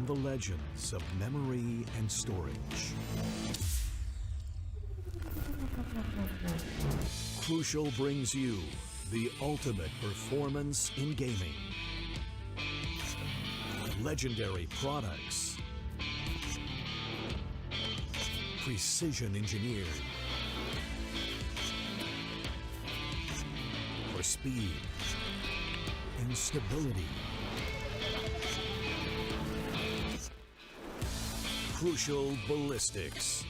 the legends of memory and storage. Crucial brings you the ultimate performance in gaming. Legendary products. Precision engineered. For speed and stability. Crucial ballistics.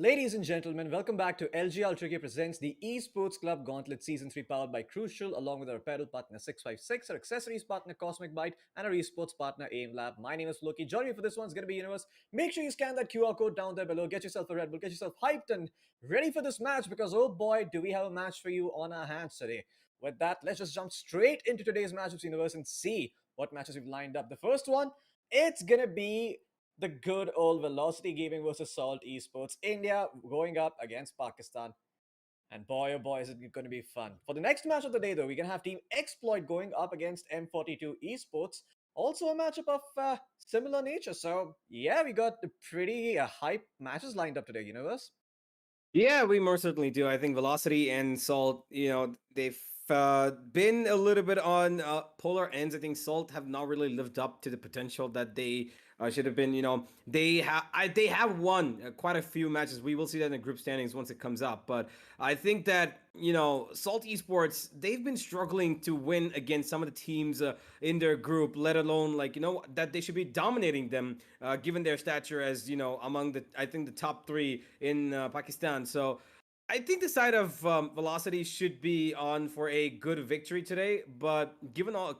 Ladies and gentlemen, welcome back to LG Ultragear presents the Esports Club Gauntlet Season 3 powered by Crucial, along with our apparel partner 656, our accessories partner Cosmic Byte, and our esports partner Aimlab. My name is Loki. Joining me for this one's going to be Universe. Make sure you scan that QR code down there below. Get yourself a Red Bull, get yourself hyped and ready for this match because, oh boy, do we have a match for you on our hands today. With that, let's just jump straight into today's matchups, Universe, and see what matches we've lined up. The first one, it's going to be the good old Velocity Gaming versus Salt Esports. India going up against Pakistan. And boy, oh boy, is it going to be fun. For the next match of the day, though, we're going to have Team Exploit going up against M42 Esports. Also a matchup of similar nature. So, yeah, we got pretty hype matches lined up today, Universe. Yeah, we most certainly do. I think Velocity and Salt, they've been a little bit on polar ends. I think Salt have not really lived up to the potential that they should have been. They have won quite a few matches. We will see that in the group standings once it comes up. But I think that Salt Esports, they've been struggling to win against some of the teams in their group, let alone that they should be dominating them given their stature as among the top three in Pakistan. So I think the side of Velocity should be on for a good victory today. But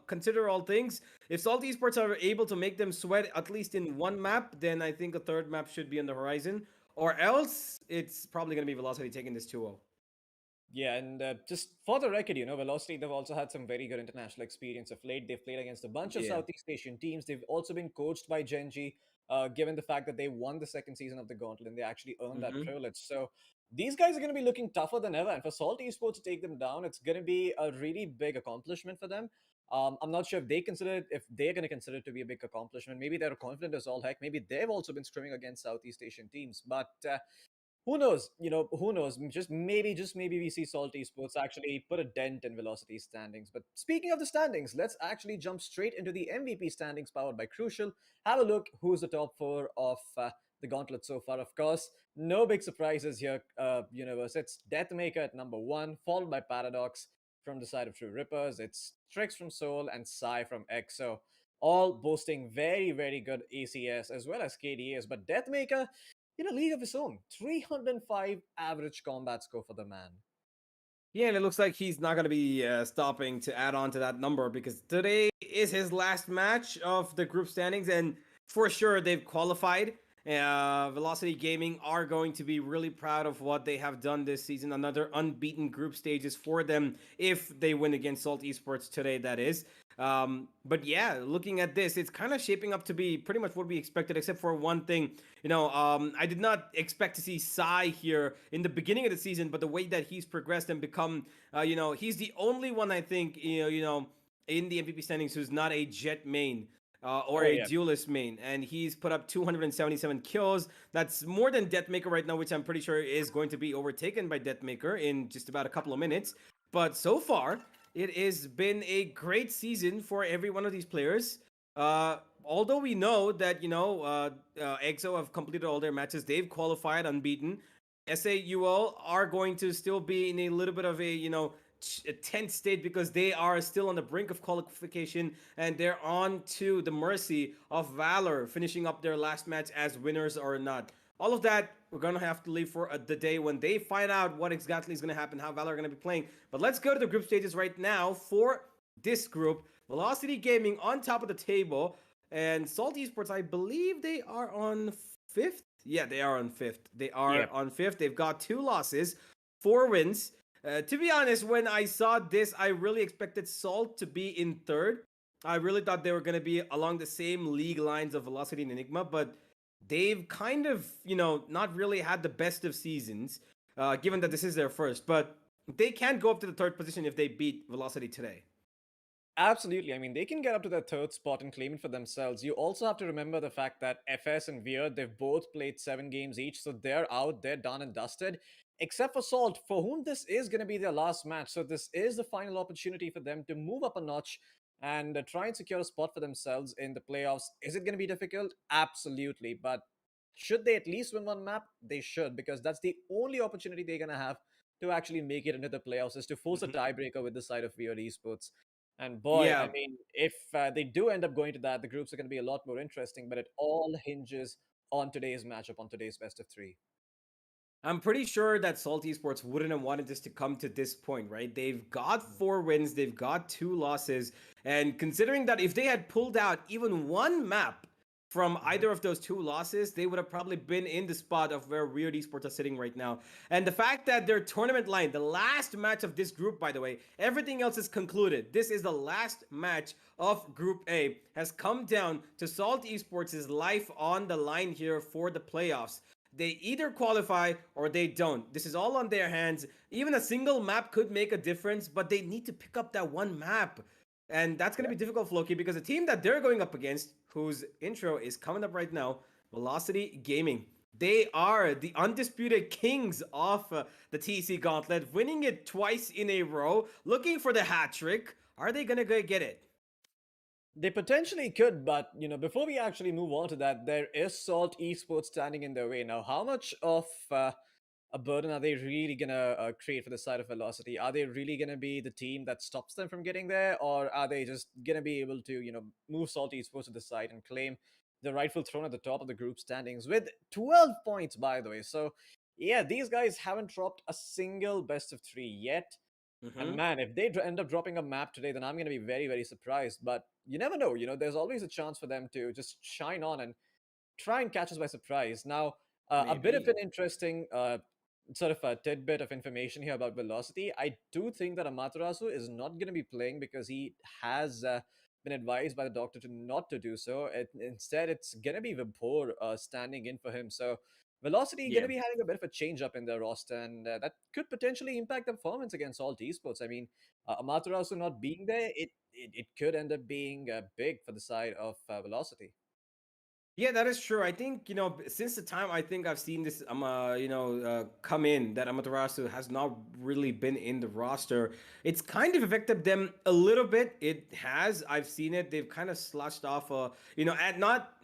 consider all things, if Salt Esports are able to make them sweat at least in one map, then I think a third map should be on the horizon. Or else, it's probably going to be Velocity taking this 2-0. Yeah, and just for the record, Velocity, they've also had some very good international experience of late. They've played against a bunch of Southeast Asian teams. They've also been coached by Genji, given the fact that they won the second season of the Gauntlet and they actually earned that privilege. So these guys are going to be looking tougher than ever. And for Salt Esports to take them down, it's going to be a really big accomplishment for them. I'm not sure if if they're going to consider it to be a big accomplishment. Maybe they're confident as all heck. Maybe they've also been scrimming against Southeast Asian teams. But who knows? Who knows? Just maybe we see Salt Esports actually put a dent in Velocity's standings. But speaking of the standings, let's actually jump straight into the MVP standings powered by Crucial. Have a look who's the top four of the gauntlet so far. Of course, no big surprises here, universe. It's Deathmaker at number one, followed by Paradox from the side of True Rippers. It's Trix from Soul and Psy from EXO, all boasting very, very good ACS as well as KDAs. But Deathmaker in a league of his own. 305 average combat score for the man. Yeah, and it looks like he's not going to be stopping to add on to that number because today is his last match of the group standings, and for sure they've qualified. Velocity Gaming are going to be really proud of what they have done this season. Another unbeaten group stages for them if they win against Salt Esports today, that is. But yeah, looking at this, it's kind of shaping up to be pretty much what we expected, except for one thing. I did not expect to see Psy here in the beginning of the season, but the way that he's progressed and become, he's the only one I think, in the MVP standings who's not a Jet main. Or a duelist main, and he's put up 277 kills. That's more than Deathmaker right now, which I'm pretty sure is going to be overtaken by Deathmaker in just about a couple of minutes. But so far, it has been a great season for every one of these players. Although we know that, EXO have completed all their matches, they've qualified unbeaten. SAUL are going to still be in a little bit of a tense state because they are still on the brink of qualification and they're on to the mercy of VALOR finishing up their last match as winners or not. All of that we're gonna have to leave for the day when they find out what exactly is gonna happen, how VALOR are gonna be playing. But let's go to the group stages right now for this group. Velocity Gaming on top of the table, and Salt Esports, I believe they are on 5th. Yeah, they are on 5th. They are on 5th. They've got 2 losses, 4 wins. To be honest, when I saw this, I really expected Salt to be in 3rd. I really thought they were going to be along the same league lines of Velocity and ENIGMA, but they've kind of, not really had the best of seasons, given that this is their first. But they can go up to the 3rd position if they beat Velocity today. Absolutely. I mean, they can get up to that 3rd spot and claim it for themselves. You also have to remember the fact that FS and Weird, they've both played 7 games each, so they're out, they're done and dusted. Except for Salt, for whom this is going to be their last match. So this is the final opportunity for them to move up a notch and try and secure a spot for themselves in the playoffs. Is it going to be difficult? Absolutely. But should they at least win one map? They should, because that's the only opportunity they're going to have to actually make it into the playoffs, is to force a tiebreaker with the side of Weird Esports. And boy, I mean, if they do end up going to that, the groups are going to be a lot more interesting, but it all hinges on today's matchup, on today's best of 3. I'm pretty sure that Salt Esports wouldn't have wanted this to come to this point, right? They've got 4 wins, they've got 2 losses, and considering that if they had pulled out even one map from either of those 2 losses, they would have probably been in the spot of where Weird Esports are sitting right now. And the fact that their tournament line, the last match of this group, by the way, everything else is concluded. This is the last match of Group A, has come down to Salt Esports' life on the line here for the playoffs. They either qualify or they don't. This is all on their hands. Even a single map could make a difference, but they need to pick up that one map. And that's going to be difficult for Loki because the team that they're going up against, whose intro is coming up right now, Velocity Gaming. They are the undisputed kings of the TC Gauntlet, winning it twice in a row, looking for the hat trick. Are they going to go get it? They potentially could, but before we actually move on to that, there is Salt Esports standing in their way. Now, how much of a burden are they really gonna create for the side of Velocity? Are they really gonna be the team that stops them from getting there, or are they just gonna be able to move Salt Esports to the side and claim the rightful throne at the top of the group standings with 12 points, by the way? So, yeah, these guys haven't dropped a single best of 3 yet. And man, if they end up dropping a map today, then I'm going to be very, very surprised. But you never know. There's always a chance for them to just shine on and try and catch us by surprise. Now, a bit of an interesting sort of a tidbit of information here about Velocity. I do think that Amaterasu is not going to be playing because he has been advised by the doctor to not to do so. Instead, it's going to be Vibhor standing in for him. So Velocity going Yeah. to be having a bit of a change up in their roster, and that could potentially impact the performance against Salt Esports. I mean, Amaterasu not being there, it could end up being big for the side of Velocity. Yeah, that is true. I think, since the time I think I've seen this come in, that Amaterasu has not really been in the roster. It's kind of affected them a little bit. It has. I've seen it. They've kind of slashed off at not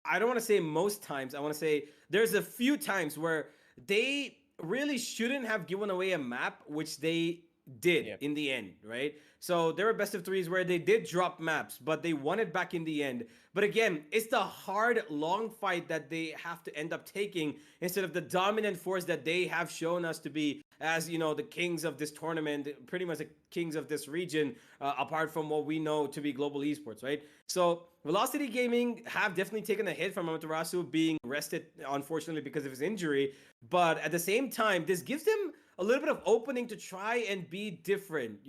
I don't want to say most times. I want to say there's a few times where they really shouldn't have given away a map, which they did Yeah. in the end, right? So there were best of threes where they did drop maps, but they won it back in the end. But again, it's the hard, long fight that they have to end up taking instead of the dominant force that they have shown us to be as, the kings of this tournament, pretty much the kings of this region, apart from what we know to be global esports, right? So Velocity Gaming have definitely taken a hit from Amaterasu being rested, unfortunately, because of his injury. But at the same time, this gives them a little bit of opening to try and be different.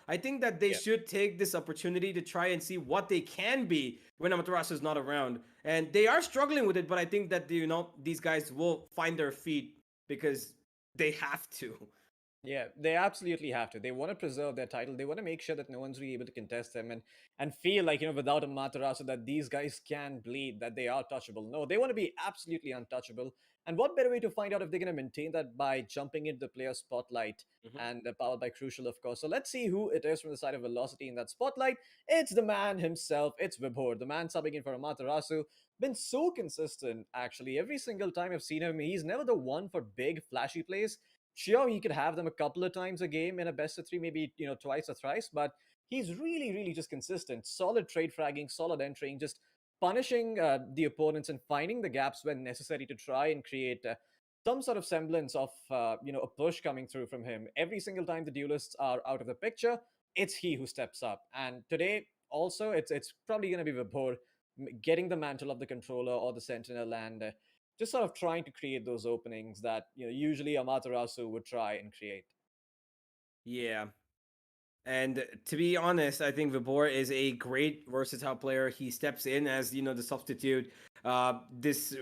I think that they Yeah. should take this opportunity to try and see what they can be when Amaterasu is not around. And they are struggling with it, but I think that these guys will find their feet because they have to. Yeah, they absolutely have to. They want to preserve their title. They want to make sure that no one's really able to contest them and feel like, without a Matarasu that these guys can bleed, that they are touchable. No, they want to be absolutely untouchable. And what better way to find out if they're going to maintain that by jumping into the player spotlight Mhm. and powered by Crucial, of course. So let's see who it is from the side of Velocity in that spotlight. It's the man himself. It's Vibhor, the man subbing in for Amaterasu. Been so consistent, actually. Every single time I've seen him, he's never the one for big, flashy plays. Sure, he could have them a couple of times a game in a best of three, maybe twice or thrice, but he's really, really just consistent. Solid trade fragging, solid entering, just punishing the opponents and finding the gaps when necessary to try and create some sort of semblance of a push coming through from him. Every single time the duelists are out of the picture, it's he who steps up. And today, also, it's probably going to be Vibhor getting the mantle of the controller or the sentinel and just sort of trying to create those openings that usually Amaterasu would try and create. Yeah. And to be honest, I think Vibor is a great versatile player. He steps in as the substitute. This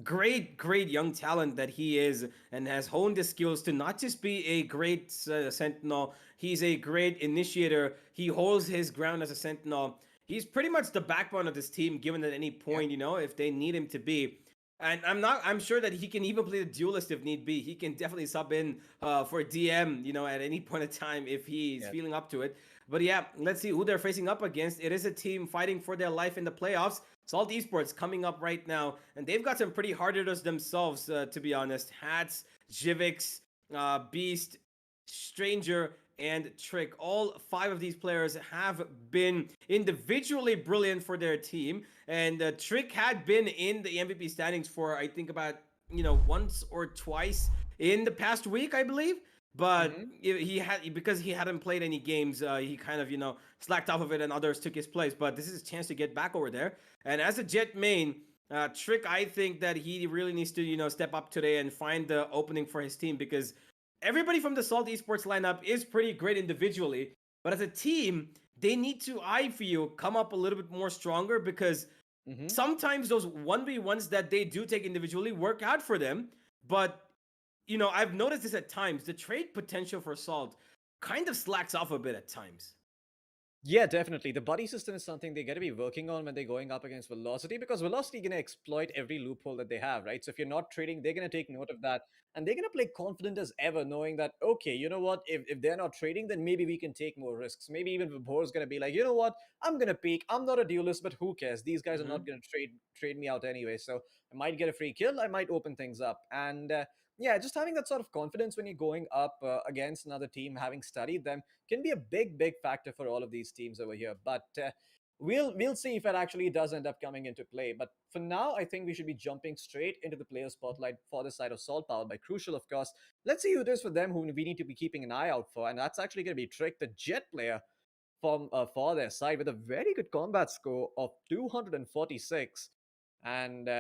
great young talent that he is, and has honed his skills to not just be a great sentinel. He's a great initiator. He holds his ground as a sentinel. He's pretty much the backbone of this team, given at any Yeah, point, if they need him to be. And I'm sure that he can even play the duelist if need be. He can definitely sub in for DM, at any point in time if he's yeah. feeling up to it. But yeah, let's see who they're facing up against. It is a team fighting for their life in the playoffs. Salt Esports coming up right now, and they've got some pretty hard hitters themselves, to be honest. Hats, Jivix, Beast, Stranger, and Trick. All five of these players have been individually brilliant for their team. And Trick had been in the MVP standings for, I think, about, once or twice in the past week, I believe. But Hmm. he had, because he hadn't played any games, he kind of, slacked off of it and others took his place. But this is a chance to get back over there. And as a Jet main, Trick, I think that he really needs to, step up today and find the opening for his team, because everybody from the Salt Esports lineup is pretty great individually, but as a team, they need to, I feel, come up a little bit more stronger, because Hmm. sometimes those 1v1s that they do take individually work out for them. But, I've noticed this at times. The trade potential for Salt kind of slacks off a bit at times. Yeah, definitely. The buddy system is something they got to be working on when they're going up against Velocity, because Velocity going to exploit every loophole that they have, right? So if you're not trading, they're going to take note of that, and they're going to play confident as ever, knowing that, okay, you know what, if they're not trading, then maybe we can take more risks. Maybe even Vibhor is going to be like, you know what, I'm going to peek. I'm not a duelist, but who cares? These guys are not Mm-hmm. going to trade me out anyway. So I might get a free kill. I might open things up, and yeah, just having that sort of confidence when you're going up against another team, having studied them, can be a big, big factor for all of these teams over here. But we'll see if it actually does end up coming into play. But for now, I think we should be jumping straight into the player spotlight for the side of Salt, powered by Crucial, of course. Let's see who it is for them who we need to be keeping an eye out for, and that's actually going to be Trick, the Jet player from for their side, with a very good combat score of 246, and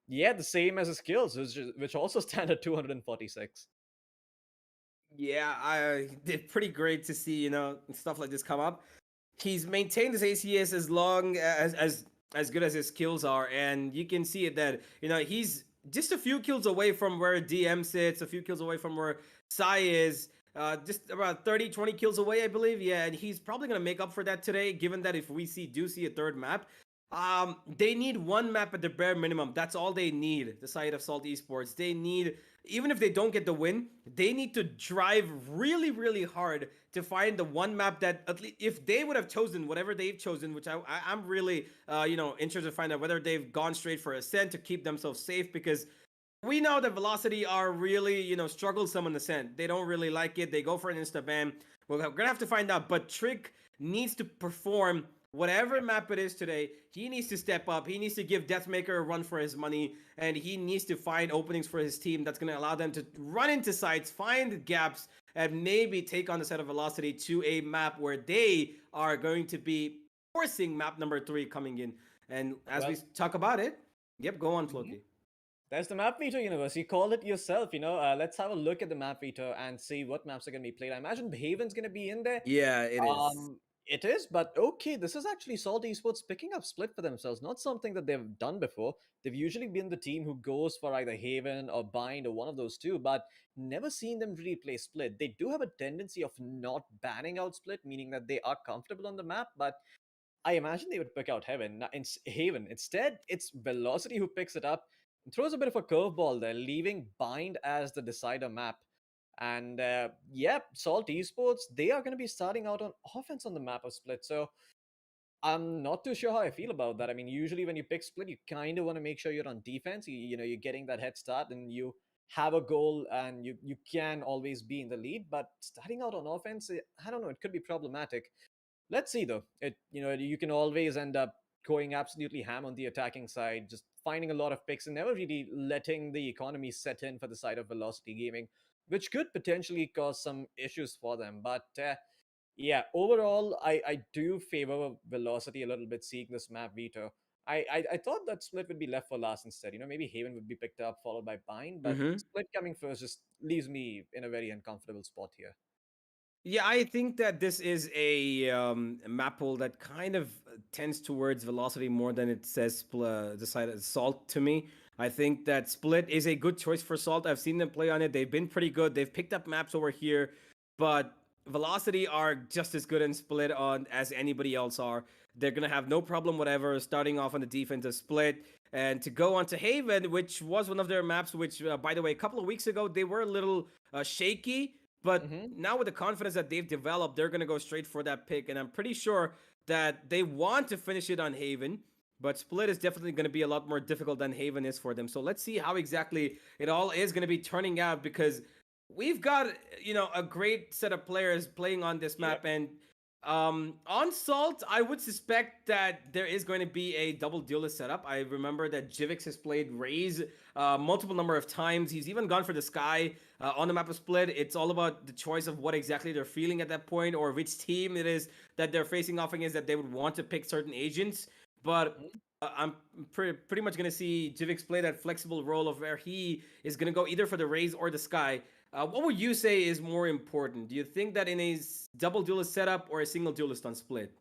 yeah, the same as his skills, which also stand at 246. Yeah, I did pretty great to see, stuff like this come up. He's maintained his ACS as long as good as his skills are, and you can see it that he's just a few kills away from where DM sits, a few kills away from where Sai is. Just about 30, 20 kills away, I believe. Yeah, and he's probably going to make up for that today, given that if we do see a third map, they need one map at the bare minimum. That's all they need, the side of Salt Esports. They need, even if they don't get the win, they need to drive really, really hard to find the one map that, at least, if they would have chosen whatever they've chosen, which I'm really, interested to find out whether they've gone straight for Ascent to keep themselves safe, because we know that Velocity are really, strugglesome on the scent. They don't really like it. They go for an insta ban. We're gonna have to find out. But Trick needs to perform whatever map it is today. He needs to step up. He needs to give Deathmaker a run for his money, and he needs to find openings for his team that's gonna allow them to run into sites, find gaps, and maybe take on the set of Velocity to a map where they are going to be forcing map number 3 coming in. And as we talk about it, yep, go on, Floki. There's the map veto universe. You called it yourself, Let's have a look at the map veto and see what maps are going to be played. I imagine Haven's going to be in there. Yeah, it is. It is, but okay, this is actually Salt Esports picking up Split for themselves. Not something that they've done before. They've usually been the team who goes for either Haven or Bind or one of those two, but never seen them really play Split. They do have a tendency of not banning out Split, meaning that they are comfortable on the map, but I imagine they would pick out Haven. Instead, it's Velocity who picks it up and throws a bit of a curveball there, leaving Bind as the decider map. And Salt Esports, they are going to be starting out on offense on the map of Split. So I'm not too sure how I feel about that. I mean, usually when you pick Split, you kind of want to make sure you're on defense. You're getting that head start and you have a goal and you can always be in the lead. But starting out on offense, I don't know, it could be problematic. Let's see though. You can always end up going absolutely ham on the attacking side, just finding a lot of picks and never really letting the economy set in for the side of Velocity Gaming, which could potentially cause some issues for them. But overall, I do favor Velocity a little bit, seeing this map veto. I thought that Split would be left for last instead. Maybe Haven would be picked up, followed by Bind, but Split coming first just leaves me in a very uncomfortable spot here. Yeah, I think that this is a map pool that kind of tends towards Velocity more than it says the side of Salt to me. I think that Split is a good choice for Salt. I've seen them play on it. They've been pretty good. They've picked up maps over here, but Velocity are just as good in Split on as anybody else are. They're gonna have no problem whatever starting off on the defensive Split and to go on to Haven, which was one of their maps. Which, by the way, a couple of weeks ago they were a little shaky. But now with the confidence that they've developed, they're going to go straight for that pick. And I'm pretty sure that they want to finish it on Haven. But Split is definitely going to be a lot more difficult than Haven is for them. So let's see how exactly it all is going to be turning out, because we've got, a great set of players playing on this map. And on Salt, I would suspect that there is going to be a double duelist setup. I remember that Jivix has played Raze multiple number of times. He's even gone for the Sky on the map of Split. It's all about the choice of what exactly they're feeling at that point, or which team it is that they're facing off against that they would want to pick certain agents. But I'm pretty much going to see Jivix play that flexible role of where he is going to go either for the Raze or the Sky. What would you say is more important? Do you think that in a double duelist setup or a single duelist on Split?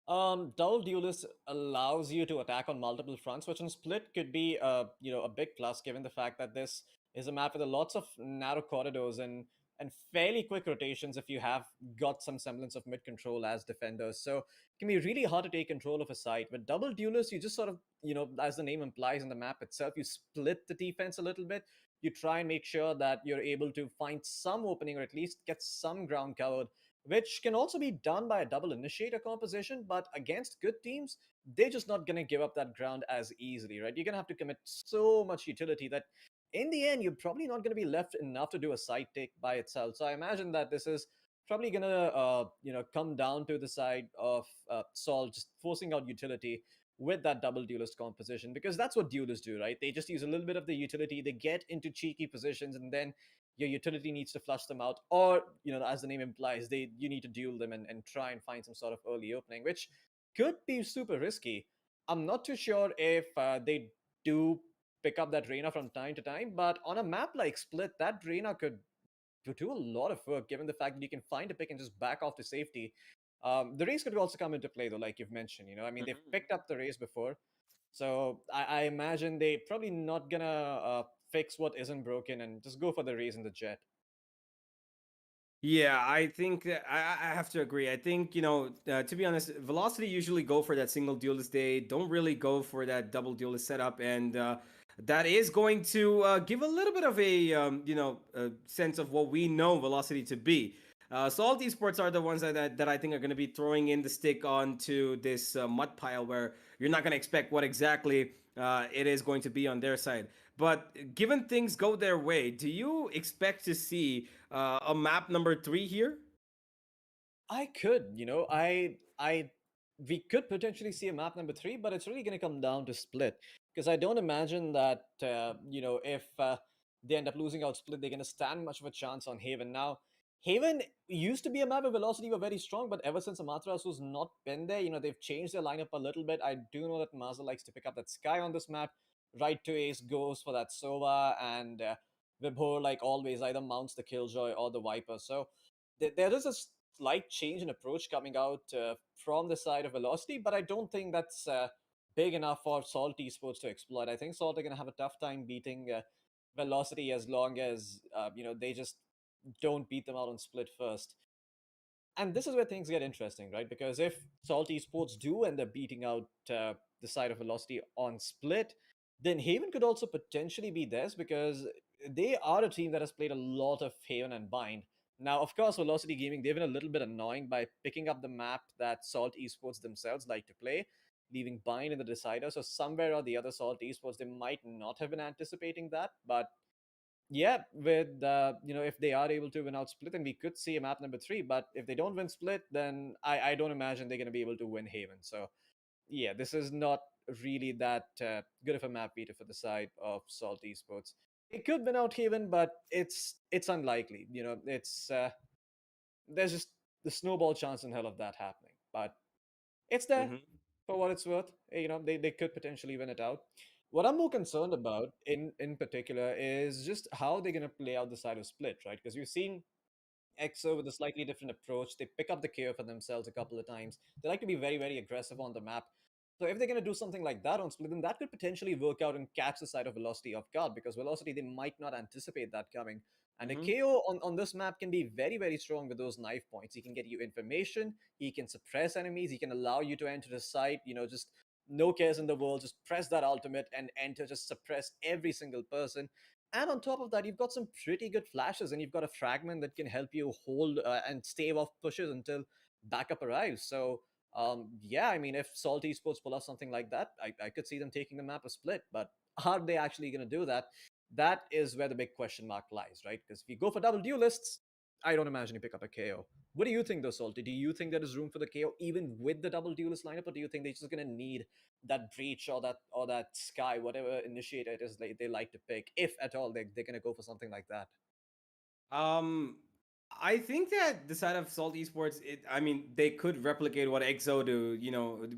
Double duelist allows you to attack on multiple fronts, which on Split could be a big plus, given the fact that this is a map with lots of narrow corridors and fairly quick rotations if you have got some semblance of mid control as defenders. So it can be really hard to take control of a site. With double duelist, you just sort of, as the name implies in the map itself, you split the defense a little bit. You try and make sure that you're able to find some opening or at least get some ground covered, which can also be done by a double initiator composition. But against good teams, they're just not going to give up that ground as easily, right? You're going to have to commit so much utility that in the end, you're probably not going to be left enough to do a side take by itself. So I imagine that this is probably going to, come down to the side of Sol just forcing out utility with that double duelist composition, because that's what duelists do, right? They just use a little bit of the utility, they get into cheeky positions, and then your utility needs to flush them out, or as the name implies, you need to duel them and try and find some sort of early opening, which could be super risky. I'm not too sure if they do pick up that Reyna from time to time, but on a map like Split, that Reyna could do a lot of work, given the fact that you can find a pick and just back off to safety. The race could also come into play, though, like you've mentioned. I mean, they've picked up the race before. So I imagine they probably not gonna fix what isn't broken and just go for the raise in the jet. Yeah, I think that I have to agree. I think, to be honest, Velocity usually go for that single duelist. They don't really go for that double duelist setup. And that is going to give a little bit of a sense of what we know Velocity to be. Salt Esports are the ones that I think are going to be throwing in the stick onto this mud pile where you're not going to expect what exactly it is going to be on their side. But given things go their way, do you expect to see a map number 3 here? I could, we could potentially see a map number 3, but it's really going to come down to split because I don't imagine that if they end up losing out split, they're going to stand much of a chance on Haven. Now, Haven used to be a map where Velocity were very strong, but ever since Amaterasu's not been there, they've changed their lineup a little bit. I do know that Mazda likes to pick up that Sky on this map. Right to Ace goes for that Sova, and Vibhor, like always, either mounts the Killjoy or the Viper. So there is a slight change in approach coming out from the side of Velocity, but I don't think that's big enough for Salt Esports to exploit. I think Salt are going to have a tough time beating Velocity as long as they just don't beat them out on split first. And this is where things get interesting, right? Because if Salt Esports do end up beating out the side of Velocity on split, then Haven could also potentially be theirs because they are a team that has played a lot of Haven and Bind. Now, of course, Velocity Gaming, they've been a little bit annoying by picking up the map that Salt Esports themselves like to play, leaving Bind in the decider. So somewhere or the other, Salt Esports, they might not have been anticipating that, but yeah, with if they are able to win out split, then we could see a map number 3. But if they don't win split, then I don't imagine they're going to be able to win Haven. So yeah, this is not really that good of a map beater for the side of Salt Esports. It could win out Haven, but it's unlikely. It's there's just the snowball chance in hell of that happening. But it's there Mm-hmm. for what it's worth. They could potentially win it out. What I'm more concerned about in particular is just how they're going to play out the side of split, right? Because we've seen EXO with a slightly different approach. They pick up the KO for themselves a couple of times. They like to be very, very aggressive on the map. So if they're going to do something like that on split, then that could potentially work out and catch the side of Velocity off guard because Velocity, they might not anticipate that coming. And a Mm-hmm. KO on this map can be very, very strong with those knife points. He can get you information, he can suppress enemies, he can allow you to enter the site, just no cares in the world, just press that ultimate and enter, just suppress every single person. And on top of that, you've got some pretty good flashes, and you've got a fragment that can help you hold and stave off pushes until backup arrives. So, yeah, I mean, if Salt Esports pull off something like that, I could see them taking the map a split. But are they actually going to do that? That is where the big question mark lies, right? Because if you go for double duelists, I don't imagine you pick up a KO. What do you think, though, Salty? Do you think there is room for the KO even with the double duelist lineup, or do you think they're just going to need that breach or that sky, whatever initiator it is they like to pick, if at all they're gonna go for something like that? Um, I think that the side of Salt Esports, I mean, they could replicate what EXO do.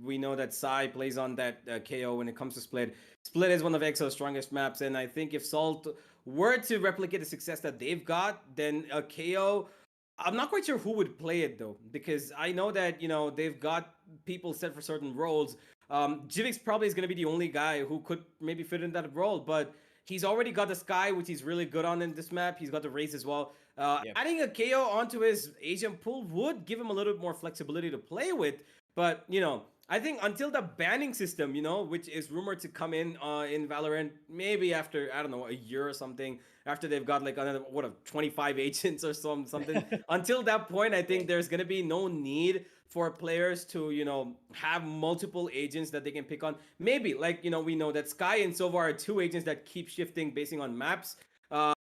We know that Psy plays on that KO when it comes to Split. Split is one of EXO's strongest maps, and I think if Salt were to replicate the success that they've got, then a KO. I'm not quite sure who would play it though, because I know that they've got people set for certain roles. Jivix probably is going to be the only guy who could maybe fit in that role, but he's already got the Sky, which he's really good on in this map. He's got the Race as well. Yep. Adding a KO onto his agent pool would give him a little bit more flexibility to play with. But I think until the banning system, which is rumored to come in Valorant, maybe after I don't know a year or something, after they've got like another 25 agents or something. Until that point, I think there's gonna be no need for players to have multiple agents that they can pick on. Maybe like we know that Sky and Sova are two agents that keep shifting basing on maps.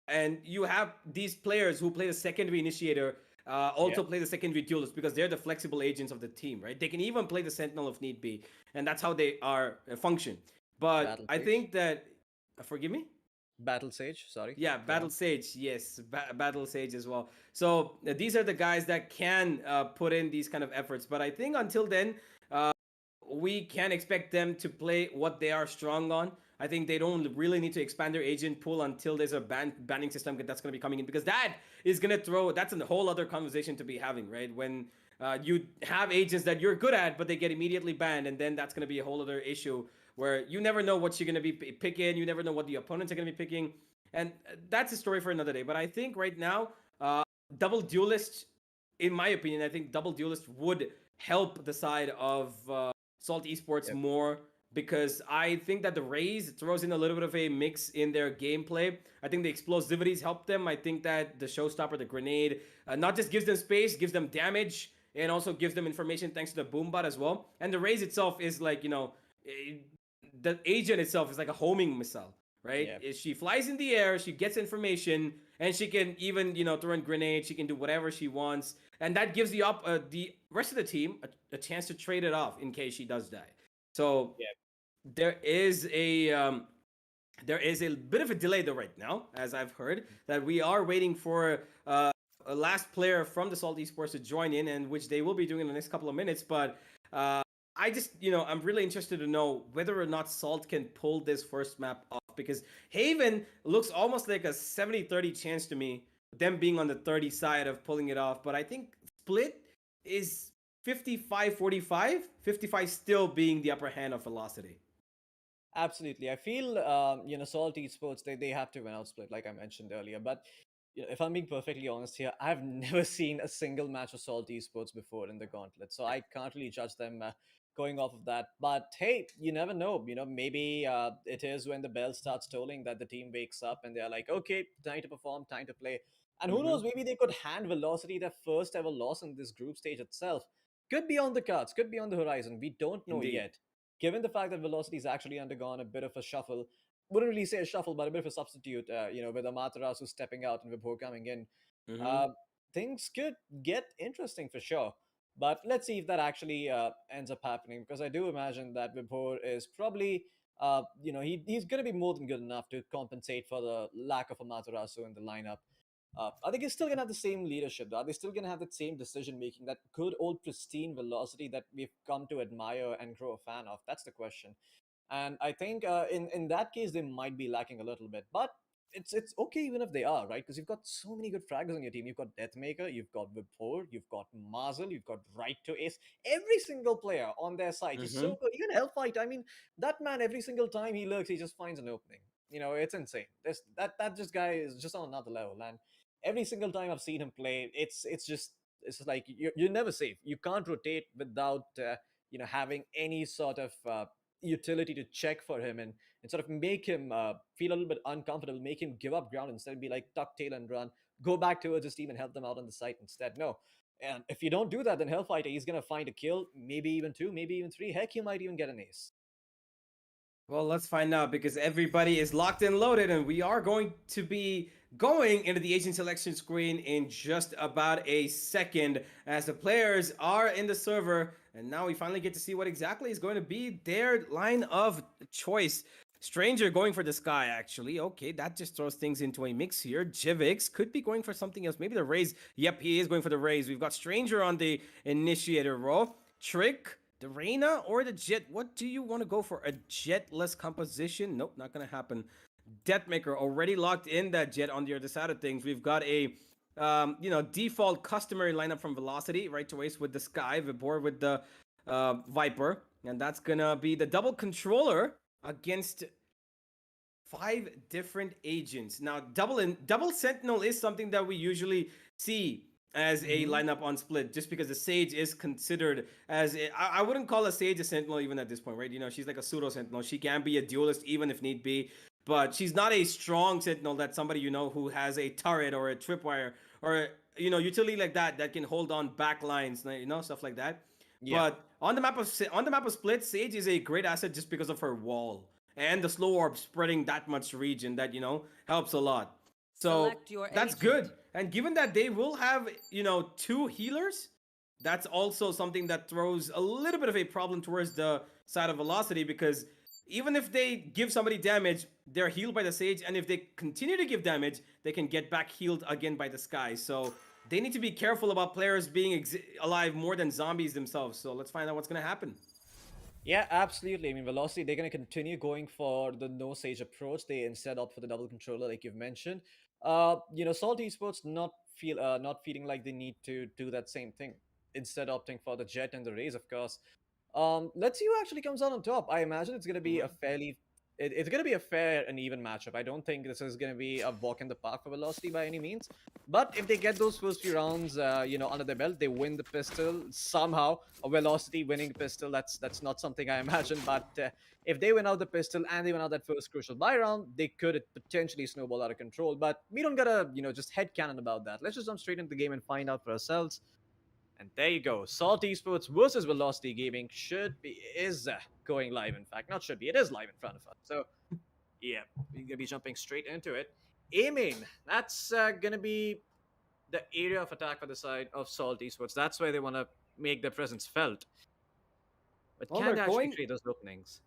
And you have these players who play the secondary initiator also Yep. play the secondary duelist because they're the flexible agents of the team, right? They can even play the sentinel if need be, and that's how they are function. But Battle I Sage. think that forgive me. Battle Sage, sorry. Yeah, Go Battle on. Sage, yes, Battle Sage as well. So these are the guys that can put in these kind of efforts. But I think until then, we can expect them to play what they are strong on. I think they don't really need to expand their agent pool until there's a banning system that's going to be coming in, because that is going to that's a whole other conversation to be having, right? When you have agents that you're good at, but they get immediately banned, and then that's going to be a whole other issue where you never know what you're going to be picking, you never know what the opponents are going to be picking, and that's a story for another day. But I think right now, double duelist, in my opinion, I think double duelist would help the side of Salt Esports Yep. more, because I think that the Raze throws in a little bit of a mix in their gameplay. I think the explosivities help them. I think that the showstopper, the grenade, not just gives them space, gives them damage, and also gives them information thanks to the boombot as well. And the Raze itself is like, the agent itself is like a homing missile, right? Yep. She flies in the air, she gets information, and she can even, throw in grenades, she can do whatever she wants. And that gives the rest of the team a chance to trade it off in case she does die. So Yep. there is a bit of a delay though right now, as I've heard, that we are waiting for a last player from the Salt Esports to join in, and which they will be doing in the next couple of minutes. But I just, I'm really interested to know whether or not Salt can pull this first map off, because Haven looks almost like a 70-30 chance to me, them being on the 30 side of pulling it off. But I think Split is 55-45, 55 still being the upper hand of Velocity. Absolutely. I feel, Salt Esports, they have to win out Split, like I mentioned earlier. But if I'm being perfectly honest here, I've never seen a single match of Salt Esports before in the Gauntlet, so I can't really judge them going off of that. But hey, you never know. Maybe it is when the bell starts tolling that the team wakes up and they're like, okay, time to perform, time to play. And who knows, Mm-hmm. maybe they could hand Velocity their first ever loss in this group stage itself. Could be on the cards, could be on the horizon. We don't know Indeed. yet. Given the fact that Velocity's actually undergone a bit of a shuffle, wouldn't really say a shuffle, but a bit of a substitute, with Amaterasu stepping out and Vibhor coming in, Mm-hmm. uh, things could get interesting for sure. But let's see if that actually ends up happening, because I do imagine that Vibhor is probably, he's going to be more than good enough to compensate for the lack of Amaterasu in the lineup. I think he's still going to have the same leadership, though. Are they still going to have that same decision making, that good old pristine velocity that we've come to admire and grow a fan of? That's the question. And I think in that case they might be lacking a little bit, but it's okay even if they are, right? Because you've got so many good fraggers on your team. You've got Deathmaker, you've got Vipor, you've got Mazel, you've got Right to Ace. Every single player on their side is Mm-hmm. so good. Even Hellfight, I mean, that man, every single time he lurks, he just finds an opening. It's insane. That just guy is just on another level. And every single time I've seen him play, it's just like you're never safe. You can't rotate without having any sort of utility to check for him, and sort of make him feel a little bit uncomfortable, make him give up ground instead, be like tuck tail and run, go back towards his team and help them out on the site instead. No. And if you don't do that, then Hellfighter, he's going to find a kill, maybe even two, maybe even three. Heck, he might even get an ace. Well, let's find out, because everybody is locked and loaded, and we are going to be going into the agent selection screen in just about a second as the players are in the server. And now we finally get to see what exactly is going to be their line of choice. Stranger going for the Sky, actually. Okay, that just throws things into a mix here. Jivix could be going for something else. Maybe the Raze. Yep, he is going for the Raze. We've got Stranger on the Initiator role. Trick, the Reyna, or the Jet? What do you want to go for? A Jetless composition? Nope, not going to happen. Deathmaker already locked in that Jet on the other side of things. We've got a default customary lineup from Velocity, right to Ace with the Sky, Vibor with the Viper, and that's gonna be the double controller against 5 different agents. Now, double Sentinel is something that we usually see as a lineup on Split, just because the Sage is considered as I wouldn't call a Sage a Sentinel even at this point, right? She's like a pseudo Sentinel. She can be a duelist even if need be, but she's not a strong Sentinel that somebody who has a turret or a tripwire or utility like that can hold on back lines, stuff like that. Yeah. But on the map of Split, Sage is a great asset just because of her wall and the slow orb spreading that much region that helps a lot. So Select your that's agent. good. And given that they will have 2 healers, that's also something that throws a little bit of a problem towards the side of Velocity, because even if they give somebody damage, they're healed by the Sage, and if they continue to give damage, they can get back healed again by the Sky. So they need to be careful about players being alive more than zombies themselves. So let's find out what's going to happen. Yeah, absolutely. I mean, Velocity, they're going to continue going for the no Sage approach. They instead opt for the double controller, like you've mentioned. Salt Esports not feeling like they need to do that same thing. Instead, opting for the Jet and the Raze, of course. Let's see who actually comes out on top. I imagine it's going to be a it's going to be a fair and even matchup. I don't think this is going to be a walk in the park for Velocity by any means. But if they get those first few rounds, under their belt, they win the pistol somehow. A Velocity winning the pistol, that's not something I imagine. But if they win out the pistol and they win out that first crucial buy round, they could potentially snowball out of control. But we don't gotta, just headcanon about that. Let's just jump straight into the game and find out for ourselves. And there you go. Salt Esports versus Velocity Gaming is going live. In fact, not should be. It is live in front of us. So, yeah, we're gonna be jumping straight into it. Aiming. That's gonna be the area of attack for the side of Salt Esports. That's where they want to make their presence felt. But Well, can they they're actually going. create those openings?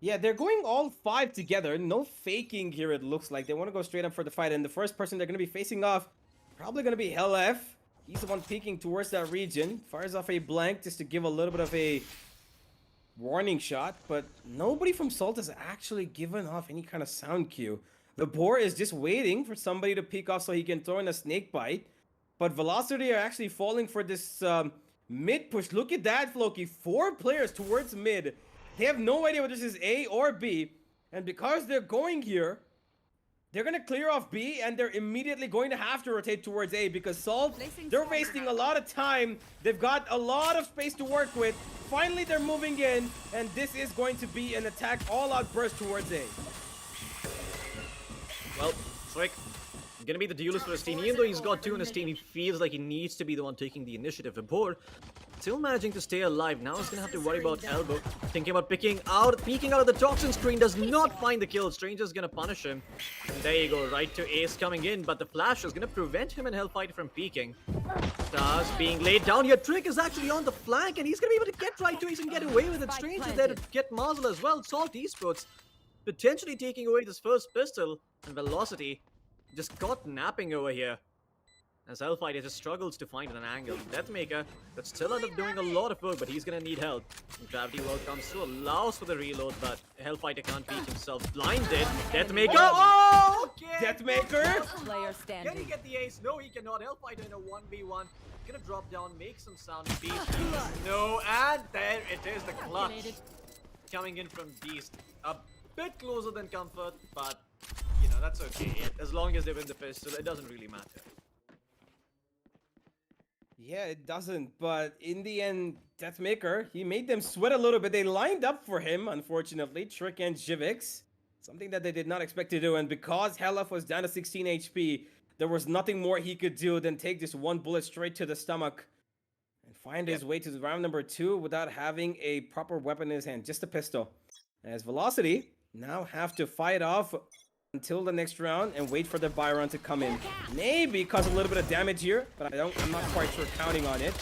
Yeah, they're going all 5 together. No faking here, it looks like. They want to go straight up for the fight. And the first person they're going to be facing off, probably going to be Hell F. He's the one peeking towards that region. Fires off a blank just to give a little bit of a warning shot. But nobody from Salt has actually given off any kind of sound cue. The Boar is just waiting for somebody to peek off so he can throw in a snake bite. But Velocity are actually falling for this mid push. Look at that, Floki. 4 players towards mid. They have no idea whether this is A or B. And because they're going here, they're going to clear off B, and they're immediately going to have to rotate towards A because Salt, they're wasting a lot of time. They've got a lot of space to work with. Finally, they're moving in, and this is going to be an attack all-out burst towards A. Well, Frick, gonna be the duelist for his team. Even though he's got 2 in his team, he feels like he needs to be the one taking the initiative. Board still managing to stay alive. Now he's gonna have to worry about Elbow. Thinking about peeking out of the toxin screen. Does not find the kill. Stranger's gonna punish him. And there you go, right to Ace coming in. But the flash is gonna prevent him and Hellfighter from peeking. Stars being laid down here. Trick is actually on the flank, and he's gonna be able to get right to Ace and get away with it. Stranger there to get Marzel as well. Salt Esports potentially taking away this first pistol. And Velocity just got napping over here. As Hellfighter just struggles to find an angle. Deathmaker that still end up doing a lot of work, but he's gonna need help. Gravity Well comes through, allows for the reload, but Hellfighter can't peek himself. Blinded. Deathmaker. Oh, okay. Deathmaker. Player Can standing. he get the ace? No, he cannot. Hellfighter in a 1v1. Gonna drop down, make some sound. Beast. No, and there it is, the clutch. Coming in from Beast. A bit closer than Comfort, but that's okay. As long as they win the pistol, it doesn't really matter. Yeah, it doesn't, but in the end, Deathmaker, he made them sweat a little bit. They lined up for him, unfortunately, Trick and Jivix. Something that they did not expect to do, and because Helaf was down to 16 HP, there was nothing more he could do than take this one bullet straight to the stomach and find his way to round number 2 without having a proper weapon in his hand, just a pistol. As Velocity now have to fight off until the next round and wait for the buy run to come in. Maybe cause a little bit of damage here, but I'm not quite sure counting on it.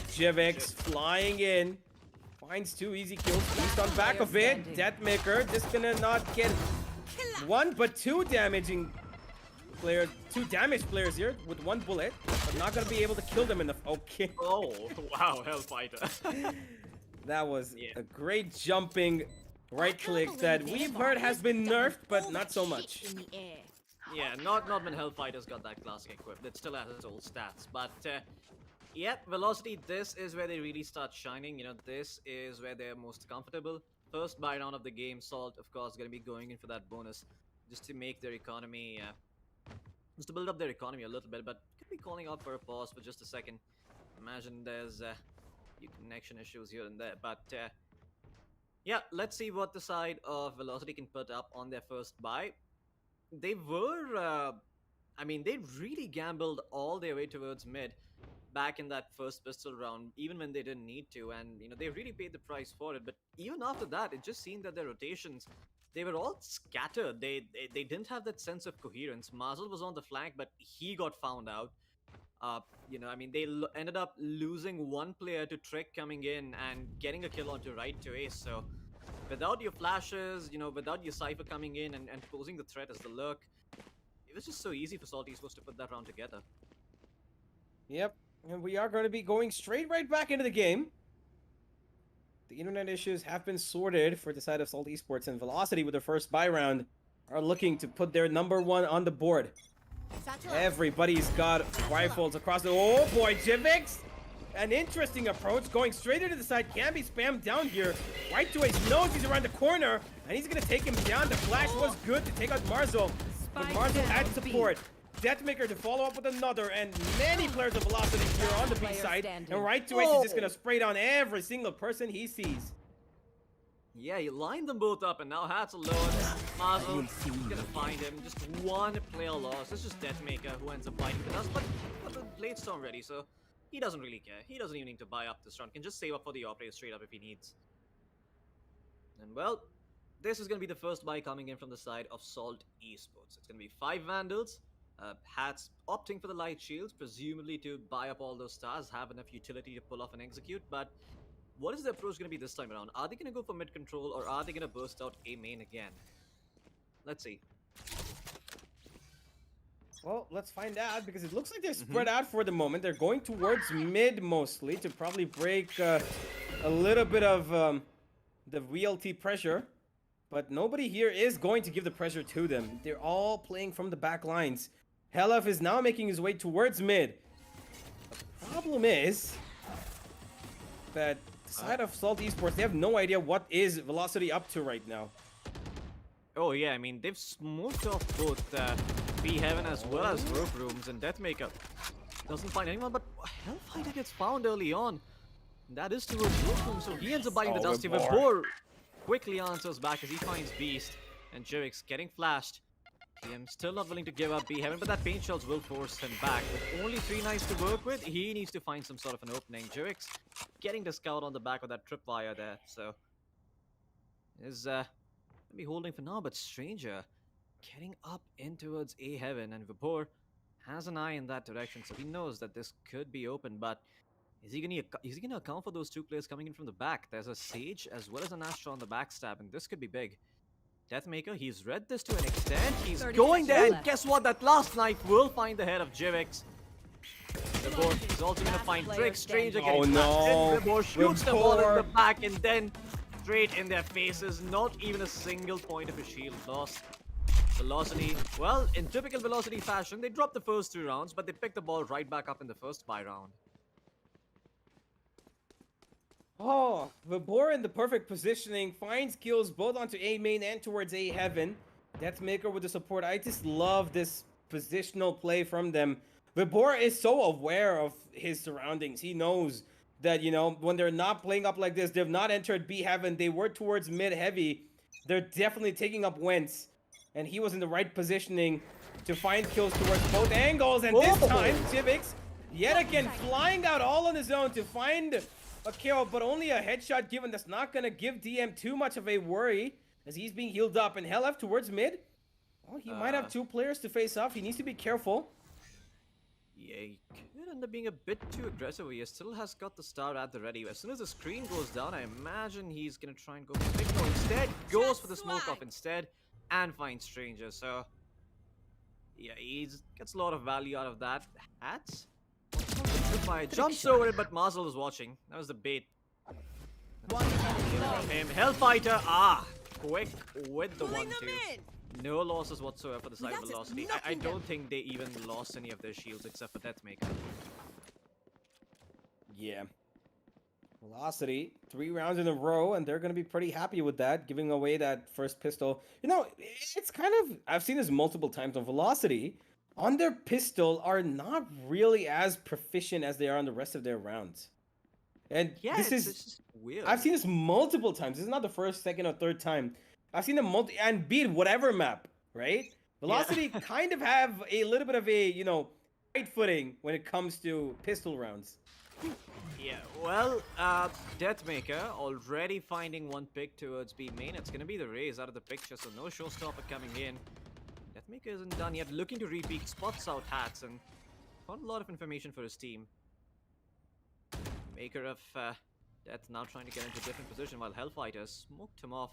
Jivix flying in. Finds 2 easy kills. Beast on back of it. Deathmaker just gonna not get 1 but 2 damaging player, 2 damaged players here with 1 bullet, but not gonna be able to kill them enough. Okay. Oh, wow, Hellfighter. That was a great jumping right click that we've heard has been nerfed, but not so much. Yeah, not when Hellfighter's got that classic equipped. It still has its old stats, but Velocity, this is where they really start shining. This is where they're most comfortable. First buy round of the game, Salt, of course, gonna be going in for that bonus just to make their economy, just to build up their economy a little bit, but could be calling out for a pause for just a second. Imagine there's few connection issues here and there, but yeah, let's see what the side of Velocity can put up on their first buy. They were, they really gambled all their way towards mid back in that first pistol round, even when they didn't need to, and they really paid the price for it. But even after that, it just seemed that their rotations, they were all scattered. They didn't have that sense of coherence. Marzel was on the flank, but he got found out. They ended up losing 1 player to Trick coming in and getting a kill onto right to Ace. So without your flashes, without your Cypher coming in and posing the threat as the lurk, it was just so easy for Salt Esports to put that round together. Yep, and we are going to be going straight right back into the game. The internet issues have been sorted for the side of Salt Esports, and Velocity with their first buy round are looking to put their number 1 on the board. Everybody's got rifles across the... Oh boy, Jivix! an interesting approach, going straight into the side, can be spammed down here. Right to his nose, he's around the corner, and he's gonna take him down. The flash was good to take out Marzo, but Marzo had support. Deathmaker to follow up with another, and many players of Velocity here on the B side. And right to Ace is just gonna spray down every single person he sees. Yeah, you lined them both up, and now Hat's alone. Marzo is gonna find him. Just one player lost. It's just Deathmaker who ends up biting the dust, but the Blade Storm ready, so he doesn't really care. He doesn't even need to buy up this round. Can just save up for the operator straight up if he needs. And well, this is gonna be the first buy coming in from the side of Salt Esports. It's gonna be 5 Vandals. Hats opting for the light shields, presumably to buy up all those stars, have enough utility to pull off and execute, but what is the approach going to be this time around? Are they going to go for mid control, or are they going to burst out A main again? Let's see. Well, let's find out, because it looks like they're spread out for the moment. They're going towards mid mostly to probably break a little bit of the VLT pressure, but nobody here is going to give the pressure to them. They're all playing from the back lines. Helef is now making his way towards mid. The problem is that the side of Salt Esports, they have no idea what is Velocity up to right now. Oh yeah, I mean, they've smoked off both B Heaven as well as Rope Rooms, and Deathmaker doesn't find anyone, but Hellfighter gets found early on. That is towards Rope Room, so he ends up biting the Dusty. Vibor quickly answers back as he finds Beast, and Jirix getting flashed. TM still not willing to give up B Heaven, but that paint shells will force him back. With only 3 knights to work with, he needs to find some sort of an opening. Jirix getting the scout on the back of that tripwire there, so is be holding for now, but Stranger getting up in towards A Heaven, and Vibor has an eye in that direction, so he knows that this could be open, but is he gonna account for those 2 players coming in from the back? There's a Sage as well as an Astra on the backstab, and this could be big. Deathmaker, he's read this to an extent. He's going there, and guess what? That last knife will find the head of Jirix. Vibor is also gonna find Drake. Stranger getting Vibor shoots the ball in the back, and then straight in their faces. Not even a single point of a shield lost. Velocity, well, in typical Velocity fashion, they dropped the first 2 rounds, but they picked the ball right back up in the first buy round. Oh, Vibor in the perfect positioning, finds kills both onto A main and towards A Heaven. Deathmaker with the support. I just love this positional play from them. Vibor is so aware of his surroundings. He knows that, you know, when they're not playing up like this, they've not entered B Heaven, they were towards mid heavy. They're definitely taking up Wentz, and he was in the right positioning to find kills towards both angles. And this time, Civics yet again flying out all on his own to find a kill, but only a headshot given. That's not going to give DM too much of a worry as he's being healed up. And Helef towards mid. Well, he might have 2 players to face off. He needs to be careful. Yeah, he could end up being a bit too aggressive. He still has got the star at the ready. As soon as the screen goes down, I imagine he's going to try and go for the no, instead goes for the smoke off instead and finds Stranger. So, yeah, he gets a lot of value out of that. Hats? Jumps over it, but Marzel is watching. That was the bait. From him. Hellfighter, quick with the 1-2. No losses whatsoever for the side of Velocity. I don't think they even lost any of their shields except for Deathmaker. Yeah. Velocity, 3 rounds in a row, and they're going to be pretty happy with that, giving away that first pistol. You know, it's kind of, I've seen this multiple times on Velocity. On their pistol are not really as proficient as they are on the rest of their rounds. And yeah, this is just weird. I've seen this multiple times. This is not the first, second, or third time. I've seen them and beat whatever map, right? Velocity kind of have a little bit of a, you know, right footing when it comes to pistol rounds. Yeah, well, Deathmaker already finding 1 pick towards B main. It's gonna be the Raze out of the picture, so no showstopper coming in. Deathmaker isn't done yet, looking to repeat, spots out Hats, and found a lot of information for his team. Maker of Death now trying to get into a different position while Hellfighter smoked him off.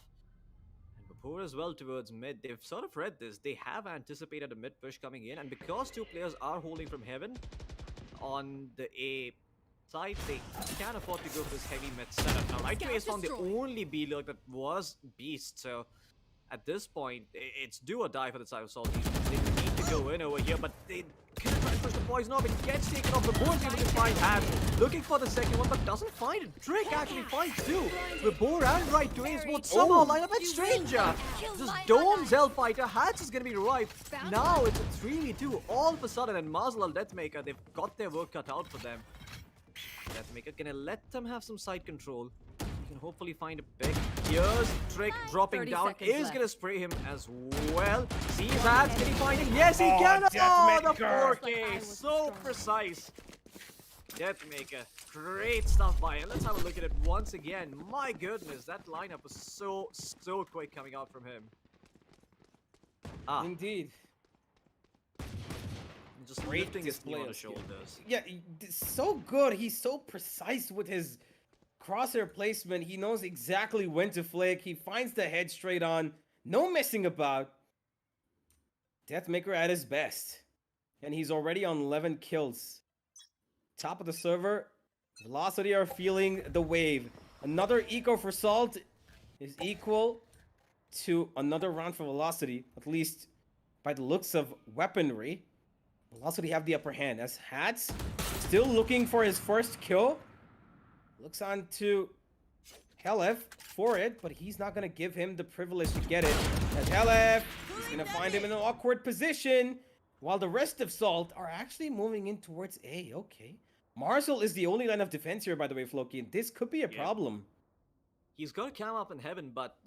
And Vapor as well towards mid. They've sort of read this. They have anticipated a mid push coming in, and because 2 players are holding from Heaven on the A side, they can't afford to go for this heavy mid setup. Now, Right Way found the only B lurk that was Beast, so at this point, it's do or die for the side of Salty. They need to go in over here, but they can't try to push the point. poison orb. It gets taken off. The board's able to find Hat. Looking for the second one, but doesn't find it. Trick actually finds two. Vibor and right to ace both somehow line up at Stranger. Just domes Hellfighter. Hats is going to be revived. Now it's a 3v2 all of a sudden. And Marzal Deathmaker, they've got their work cut out for them. Deathmaker gonna let them have some side control. You can hopefully find a pick. Here's Trick dropping down. Is gonna spray him as well. Sees Hats. Can he find him? Yes, he can. Oh, the 4K. So precise. Deathmaker. Great stuff by him. Let's have a look at it once again. My goodness, that lineup was so quick coming out from him. Indeed. Just Great lifting his knee display on of the skill. shoulders. Yeah, so good. He's so precise with his crosshair placement. He knows exactly when to flick. He finds the head straight on. No messing about. Deathmaker at his best. And he's already on 11 kills. Top of the server. Velocity are feeling the wave. Another eco for Salt is equal to another round for Velocity. At least by the looks of weaponry. Velocity have the upper hand as Hats still looking for his first kill. Looks on to Helef for it, but he's not going to give him the privilege to get it. As Helef, he's going to find him in an awkward position, while the rest of Salt are actually moving in towards A. Okay. Marzal is the only line of defense here, by the way, Floki, and this could be a problem. He's got a cam up in heaven, but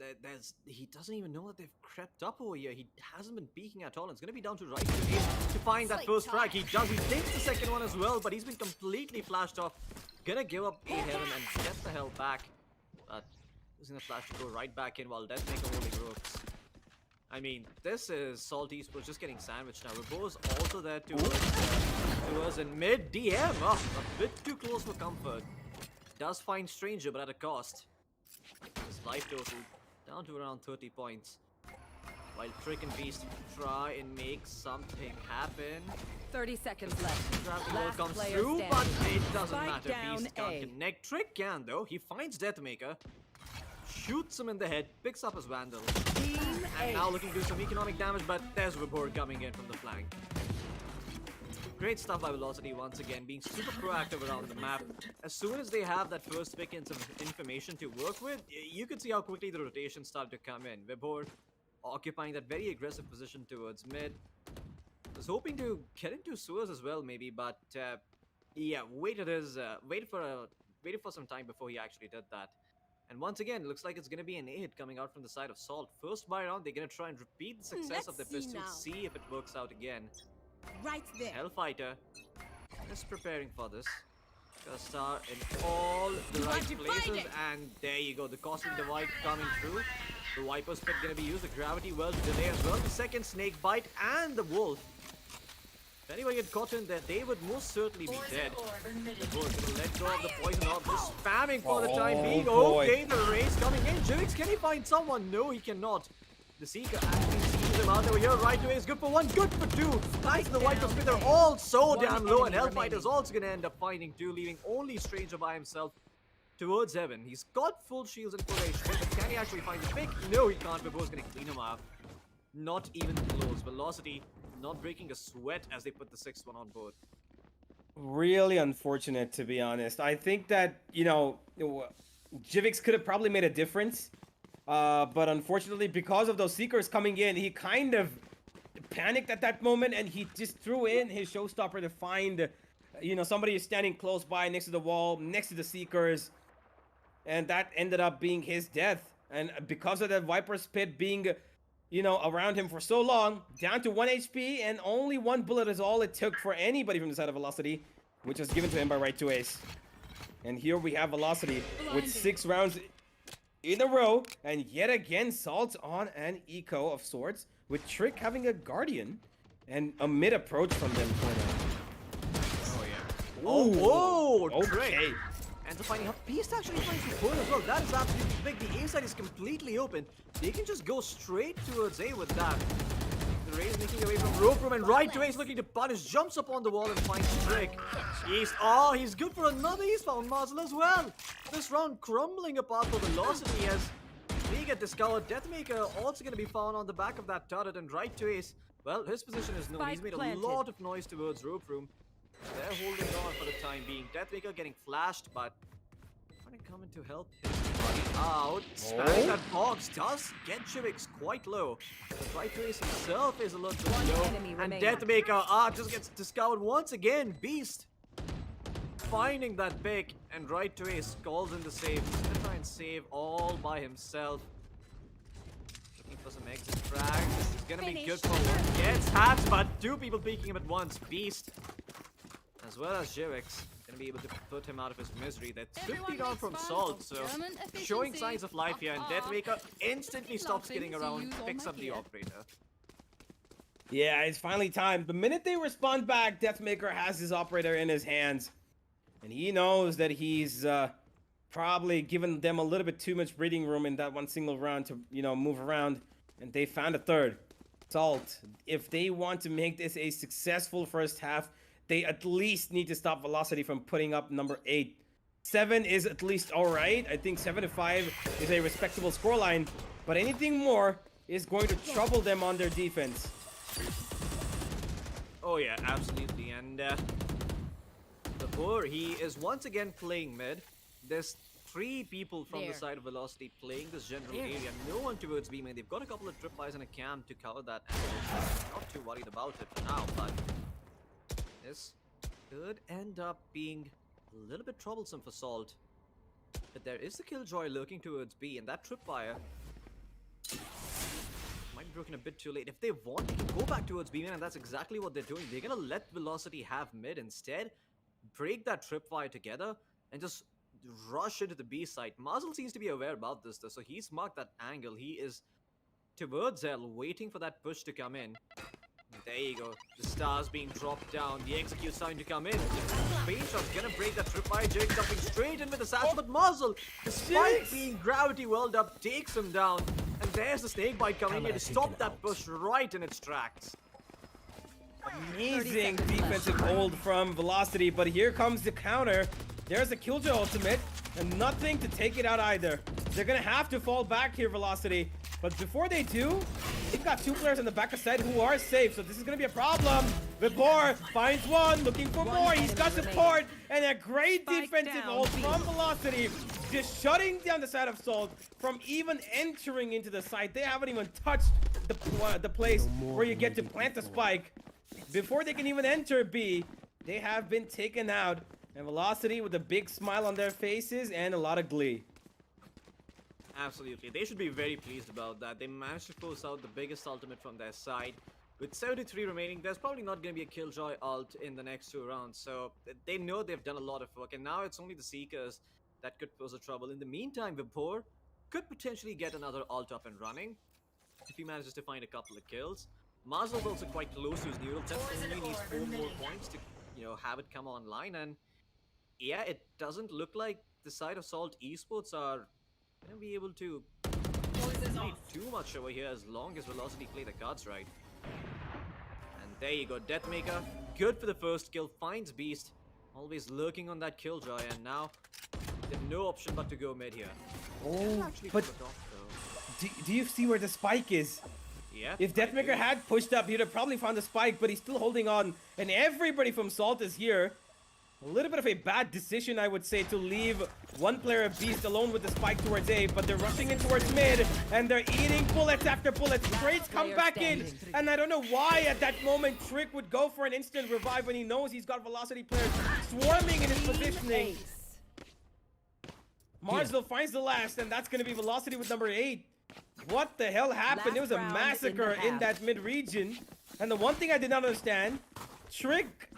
he doesn't even know that they've crept up over here. He hasn't been peeking at all. It's going to be down to right to find that first frag. He does. He takes the second one as well, but he's been completely flashed off. Gonna give up A heaven and get the hell back. But using the flash to go right back in while Deathmaker holding ropes. I mean, this is Salt Esports just getting sandwiched now. Rebo's also there towards in mid DM. Oh, a bit too close for comfort. Does find Stranger, but at a cost. His life total down to around 30 points. While Trick and Beast try and make something happen. 30 seconds left. Gravity Wall comes player through, standing. but it doesn't Spike matter. down Beast can't A. connect. Trick can though. He finds Deathmaker, shoots him in the head, picks up his Vandal, and now looking to do some economic damage, but there's Vibor coming in from the flank. Great stuff by Velocity once again, being super proactive around the map. As soon as they have that first pick and some information to work with, you could see how quickly the rotations start to come in. Vibor occupying that very aggressive position towards mid. Was hoping to get into sewers as well, maybe, but yeah, waited for some time before he actually did that. And once again, it looks like it's going to be an 8 coming out from the side of Salt. First buy round, they're going to try and repeat the success of the pistol, see if it works out again. Right there. Hellfighter is preparing for this. Gonna start in all the right places, and there you go, the costly divide coming through. The Viper's Pit gonna be used, the gravity well to delay as well. The second snake bite and the wolf. If anyone get caught in there, they would most certainly be dead. The wolf gonna let go of the poison orb, just spamming for the time being. Okay, the race coming in. Jivix, can he find someone? No, he cannot. The Seeker actually sees him out there. Here, right away is good for one, good for two. Nice, the Viper's Pit are all so damn low, and Hellfighter's also gonna end up finding two, leaving only Stranger by himself towards heaven. He's got full shields and full HP, but can he actually find the pick? No, he can't. Vibor's gonna clean him up. Not even close. Velocity not breaking a sweat as they put the 6th one on board. Really unfortunate, to be honest. I think that, you know, Jivix could have probably made a difference. But unfortunately, because of those Seekers coming in, he kind of panicked at that moment, and he just threw in his showstopper to find, you know, somebody is standing close by next to the wall, next to the Seekers. And that ended up being his death. And because of that Viper's Pit being, you know, around him for so long, down to 1 HP, and only 1 bullet is all it took for anybody from the side of Velocity, which was given to him by Right to Ace. And here we have Velocity with 6 rounds in a row, and yet again Salt on an eco of sorts, with Trick having a Guardian and a mid approach from them for now. Oh yeah. Oh, whoa, Trick. Okay. And to finding out, Beast actually finds the point as well. That is absolutely big. The A side is completely open. They can just go straight towards A with that. The Rays making away from rope room, and Right to Ace looking to punish, jumps up on the wall and finds Trick. East, oh, he's good for another eastbound Marzal as well. This round crumbling apart for Velocity as they get discovered. Deathmaker also going to be found on the back of that turret, and Right to Ace, well, his position is known. He's made a lot of noise towards rope room. They're holding on for the time being. Deathmaker getting flashed, but trying to come in to help his buddy out. Spamming that box does get Jivix quite low. The right race himself is a little bit low. enemy And remaining. Deathmaker just gets discovered once again. Beast finding that pick, and right to ace calls in the save. He's gonna try and save all by himself. Looking for some exit frags. This is gonna be good for one. Gets hacked, but two people peeking him at once. Beast, as well as Jivix, gonna be able to put him out of his misery. That's 50 down from Salt, so showing signs of life here. And Deathmaker instantly stops getting around, picks up the operator. Yeah, it's finally time. The minute they respond back, Deathmaker has his operator in his hands. And he knows that he's probably given them a little bit too much breathing room in that one single round to, move around. And they found a third. Salt, if they want to make this a successful first half, they at least need to stop Velocity from putting up number 8. 7 is at least alright. I think 7 to 5 is a respectable scoreline. But anything more is going to trouble them on their defense. Oh yeah, absolutely. And before he is once again playing mid, there's 3 people from the side of Velocity playing this general area. No one towards B main. They've got a couple of tripwires and a cam to cover that angle. Not too worried about it for now, but this could end up being a little bit troublesome for Salt. But there is the Killjoy lurking towards B, and that tripwire might be broken a bit too late. If they want, they can go back towards B main, and that's exactly what they're doing. They're gonna let Velocity have mid instead, break that tripwire together, and just rush into the B side. Mazel seems to be aware about this though, so he's marked that angle. He is towards L, waiting for that push to come in. There you go. The stars being dropped down. The execute's time to come in. Pain shot's gonna break that tripwire. Jake jumping straight in with the satchel, but Mazel, despite being gravity welled up, takes him down. And there's the snake bite coming in to stop that push right in its tracks. Amazing defensive hold from Velocity, but here comes the counter. There's a Killjoy ultimate, and nothing to take it out either. They're gonna have to fall back here, Velocity. But before they do, they've got 2 players on the back side who are safe, so this is gonna be a problem. Vipor finds one, looking for more. He's got support, and a great defensive hold from Velocity, just shutting down the side of Salt from even entering into the site. They haven't even touched the place where you get to plant the spike. Before they can even enter B, they have been taken out. And Velocity with a big smile on their faces and a lot of glee. Absolutely. They should be very pleased about that. They managed to force out the biggest ultimate from their side. With 73 remaining, there's probably not going to be a Killjoy ult in the next 2 rounds. So they know they've done a lot of work. And now it's only the Seekers that could pose a trouble. In the meantime, Vipor could potentially get another ult up and running if he manages to find a couple of kills. Mazel's also quite close to his neural test. Only needs 4 more points to, have it come online. And yeah, it doesn't look like the side of Salt Esports are gonna be able to play too much over here as long as Velocity play the cards right. And there you go, Deathmaker, good for the first kill, finds Beast, always lurking on that Killjoy, and now there's no option but to go mid here. Oh, but do you see where the spike is? Yeah. If Deathmaker had pushed up, he'd have probably found the spike, but he's still holding on, and everybody from Salt is here. A little bit of a bad decision, I would say, to leave one player of Beast alone with the spike towards A, but they're rushing in towards mid, and they're eating bullets after bullets. Trades come back in, and I don't know why at that moment Trick would go for an instant revive when he knows he's got Velocity players swarming in his positioning. Marsville finds the last, and that's going to be Velocity with number 8. What the hell happened? It was a massacre in that mid-region. And the one thing I did not understand, Trick,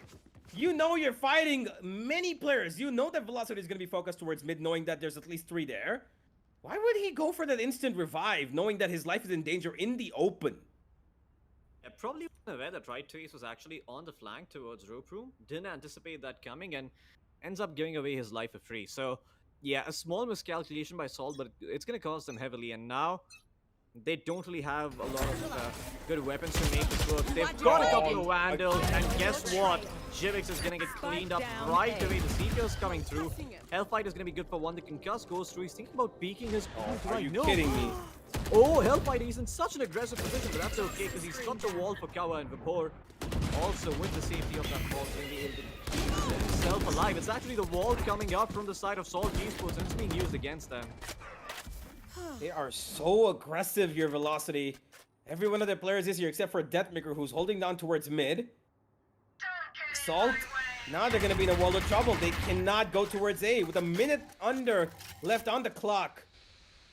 you know you're fighting many players. You know that Velocity is going to be focused towards mid, knowing that there's at least 3 there. Why would he go for that instant revive, knowing that his life is in danger in the open? Yeah, probably wasn't aware that right Trace was actually on the flank towards Rope Room. Didn't anticipate that coming and ends up giving away his life for free. So, yeah, a small miscalculation by Salt, but it's going to cost them heavily. And now they don't really have a lot of good weapons to make this work. They've got a couple of Vandals, and guess what? Jivix is gonna get cleaned up right away. The Seeker's coming through. Hellfight is gonna be good for one. The Concuss goes through. He's thinking about peeking his ult right now. Are you kidding me? Oh, Hellfight, he's in such an aggressive position, but that's okay because he's got the wall for cover, and Vapor also with the safety of that wall is going to be able to himself alive. It's actually the wall coming up from the side of Salt Esports, and it's being used against them. They are so aggressive, your Velocity. Every one of their players is here except for Deathmaker, who's holding down towards mid. Salt, now they're going to be in a world of trouble. They cannot go towards A with a minute under left on the clock.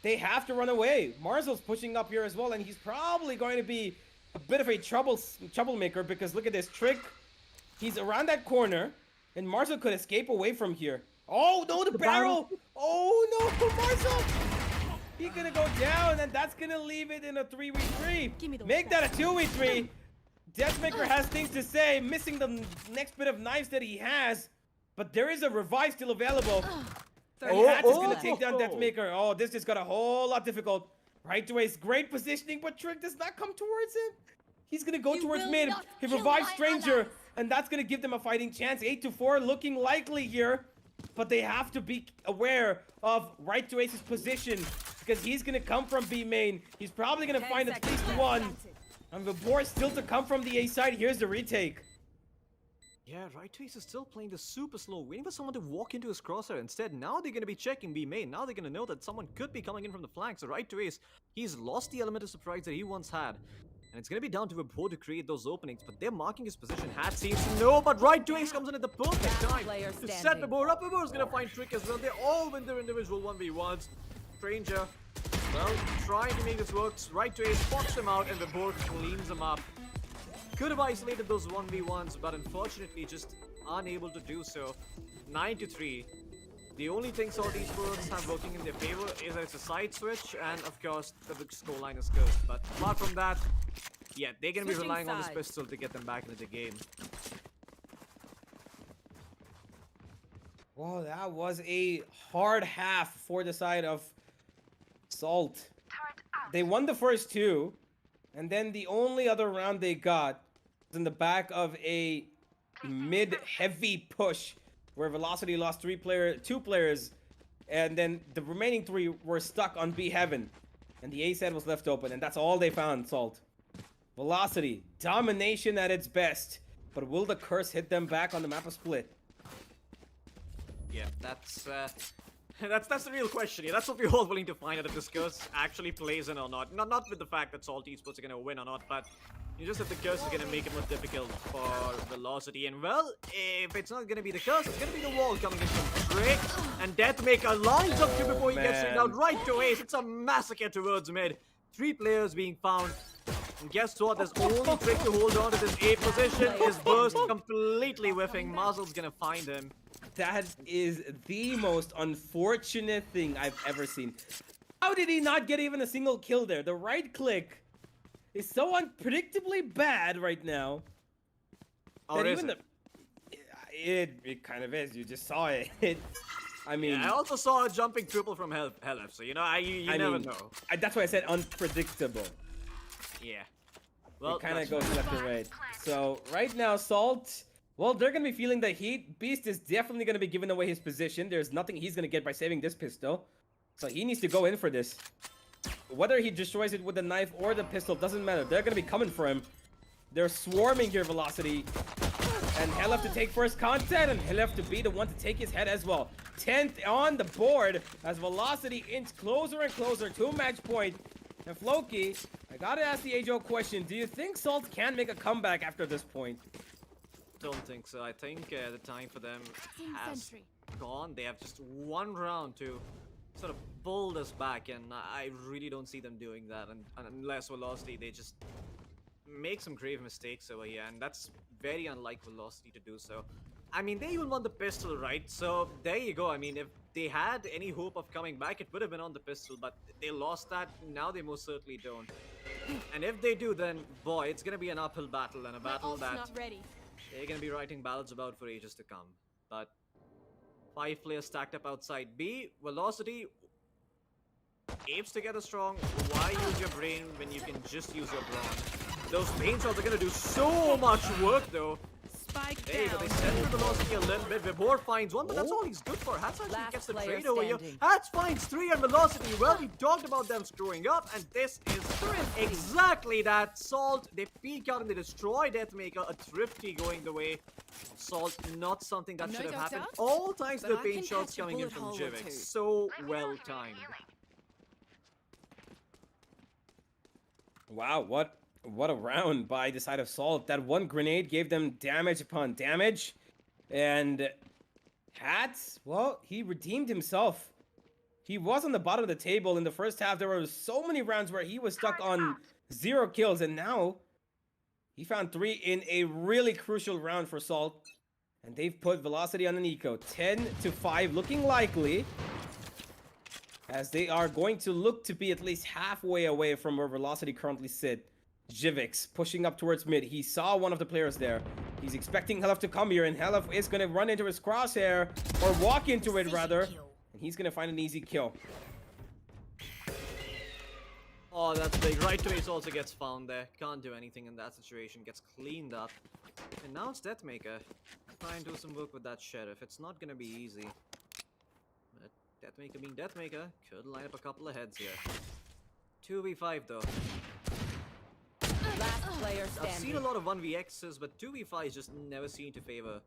They have to run away. Marzel's pushing up here as well, and he's probably going to be a bit of a troublemaker because look at this trick. He's around that corner, and Marzel could escape away from here. Oh, no, the barrel! Oh, no, Marzel! He's gonna go down, and that's gonna leave it in a 3v3. Make that a 2v3. Deathmaker has things to say, missing the next bit of knives that he has, but there is a revive still available. And Hatch is gonna take down Deathmaker. Oh, this just got a whole lot difficult. Right to Ace, great positioning, but Trick does not come towards him. He's gonna go towards mid. He revives Stranger, and that's gonna give them a fighting chance. 8-4 looking likely here, but they have to be aware of Right to Ace's position because he's gonna come from B main. He's probably gonna find at least one. And the board still to come from the A side. Here's the retake. Yeah, Right to Ace is still playing this super slow, waiting for someone to walk into his crosshair. Instead, now they're going to be checking B main. Now they're going to know that someone could be coming in from the flanks. So Right to Ace, he's lost the element of surprise that he once had. And it's going to be down to a board to create those openings. But they're marking his position. Hat seems to know, but Right to Ace comes in at the perfect time to set the board up. The board's going to find Trick as well. They all win their individual 1v1s. Stranger, well, trying to make this work. Right to Ace spots him out, and the board cleans him up. Could have isolated those 1v1s, but unfortunately just unable to do so. 9-3. The only thing Salt Esports have working in their favor is that it's a side switch, and of course the scoreline is good. But apart from that, yeah, they're gonna be relying on this pistol to get them back into the game. Well, that was a hard half for the side of Salt. They won the first two, and then the only other round they got was in the back of a mid-heavy push where Velocity lost two players, and then the remaining three were stuck on B Heaven, and the A set was left open, and that's all they found, Salt. Velocity, domination at its best, but will the curse hit them back on the map of Split? Yeah, that's the real question here. That's what we're all willing to find out if this curse actually plays in or not. Not with the fact that Salt Esports are going to win or not, but you just if the curse is going to make it more difficult for Velocity. And well, if it's not going to be the curse, it's going to be the wall coming in from Drake. And Deathmaker lines up to before he gets it out right to Ace. It's a massacre towards mid. 3 players being found. And guess what? There's only Trick to hold on to this A position. His burst completely whiffing. Marzel's going to find him. That is the most unfortunate thing I've ever seen. How did he not get even a single kill there? The right click is so unpredictably bad right now. Oh, that even it kind of is. You just saw it. I mean, yeah, I also saw a jumping triple from Helef, so you know, you never know. That's why I said unpredictable. Yeah. Well, it kind of goes left and right. So right now, Salt, well, they're going to be feeling the heat. Beast is definitely going to be giving away his position. There's nothing he's going to get by saving this pistol. So he needs to go in for this. Whether he destroys it with the knife or the pistol, doesn't matter. They're going to be coming for him. They're swarming here, Velocity. And he'll have to take first contact, and he'll have to be the one to take his head as well. 10th on the board as Velocity inch closer and closer to match point. And Floki, I gotta ask the age-old question. Do you think Salt can make a comeback after this point? Don't think so. I think the time for them has gone. They have just one round to sort of pull this back, and I really don't see them doing that. And unless Velocity, they just make some grave mistakes over here, and that's very unlike Velocity to do so. I mean, they even won the pistol, right? So there you go. I mean, if they had any hope of coming back, it would have been on the pistol, but they lost that. Now they most certainly don't. And if they do, then boy, it's gonna be an uphill battle, and a battle that they're gonna be writing ballads about for ages to come. But 5 players stacked up outside B. Velocity apes together strong. Why use your brain when you can just use your brawn? Those paint shots are gonna do so much work though. Spike Hey, but they down. set the velocity a little bit. Vibor finds one, but that's all he's good for. Hats actually Last gets the player trade over here. standing. Hats finds 3 and velocity. Well, we talked about them screwing up, and this is exactly that. Salt, they peek out and they destroy Deathmaker. A thrifty going the way of Salt. Not something that No, should have Doctor, happened. All times but the I paint can shots catch a coming in bullet from hole or Jivix. two. So well timed. Wow, what a round by the side of Salt. That one grenade gave them damage upon damage. And Hats, well, he redeemed himself. He was on the bottom of the table in the first half. There were so many rounds where he was stuck on 0 kills, and now he found 3 in a really crucial round for Salt. And they've put Velocity on an eco. 10-5, looking likely, as they are going to look to be at least halfway away from where Velocity currently sit. Jivix pushing up towards mid. He saw one of the players there. He's expecting Helef to come here, and Helef is going to run into his crosshair, or walk into it rather, and he's going to find an easy kill. Oh, that's big. Right to ace also gets found there. Can't do anything in that situation. Gets cleaned up. And now it's Deathmaker. Try and do some work with that Sheriff. It's not gonna be easy. But Deathmaker being Deathmaker, could line up a couple of heads here. 2v5 though. Last player I've seen a standing. lot of 1vx's, but 2v5 just never seem to favor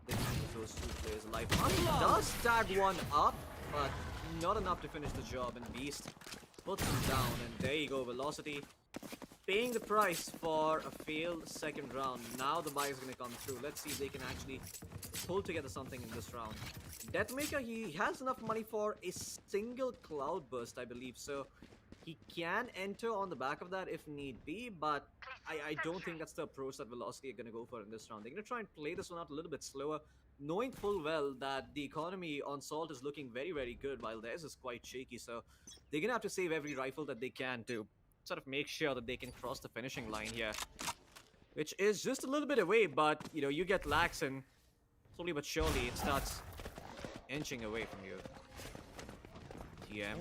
those 2 players alive. He does tag one up, but not enough to finish the job, and Beast puts him down, and there you go, Velocity paying the price for a failed second round. Now the buy is going to come through. Let's see if they can actually pull together something in this round. Deathmaker, he has enough money for a single cloud burst, I believe, so he can enter on the back of that if need be, but I don't think that's the approach that Velocity are going to go for in this round. They're going to try and play this one out a little bit slower, knowing full well that the economy on Salt is looking very, very good, while theirs is quite shaky, so they're going to have to save every rifle that they can to sort of make sure that they can cross the finishing line here, which is just a little bit away, but, you know, you get Lakhs, and slowly but surely it starts inching away from you. TM.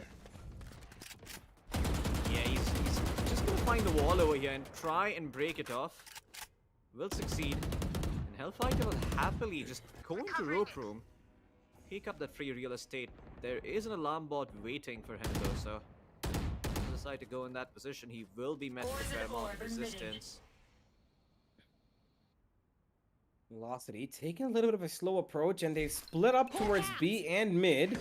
Yeah, he's just gonna find the wall over here and try and break it off. Will succeed. And Hellfighter will happily just go into rope room, pick up that free real estate. There is an alarm bot waiting for him though, so if he decides to go in that position, he will be met with a fair amount of resistance. Velocity taking a little bit of a slow approach, and they've split up towards B and mid.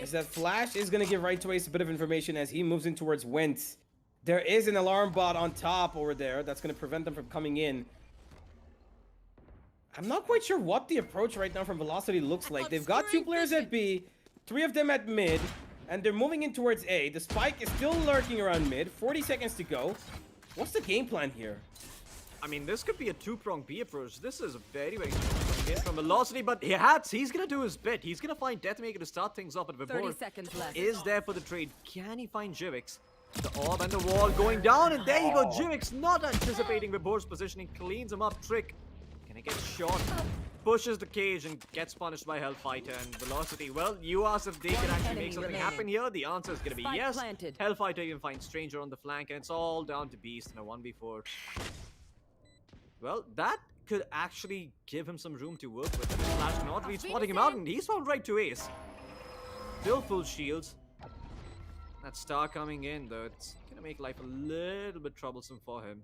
As that flash is going to give right to Ace a bit of information as he moves in towards Wentz. There is an alarm bot on top over there that's going to prevent them from coming in. I'm not quite sure what the approach right now from Velocity looks like. They've got 2 players at B, 3 of them at mid, and they're moving in towards A. The spike is still lurking around mid. 40 seconds to go. What's the game plan here? I mean, this could be a 2-pronged B approach. This is a very, very strong hit from Velocity, but he's gonna do his bit. He's gonna find Deathmaker to start things up, and 30 Vibor seconds left. is there for the trade. Can he find Jivix? The orb and the wall going down, and there you go. Jivix not anticipating Vibor's positioning, cleans him up. Trick gonna get shot, pushes the cage, and gets punished by Hellfighter. And Velocity, well, you asked if they can actually enemy make something remaining. happen here. The answer is gonna be Spike yes. planted. Hellfighter even finds Stranger on the flank, and it's all down to Beast in a 1v4. Well, that could actually give him some room to work with. And Flash not read spotting him out, and he's found right to Ace. Still full shields. That star coming in, though, it's gonna make life a little bit troublesome for him.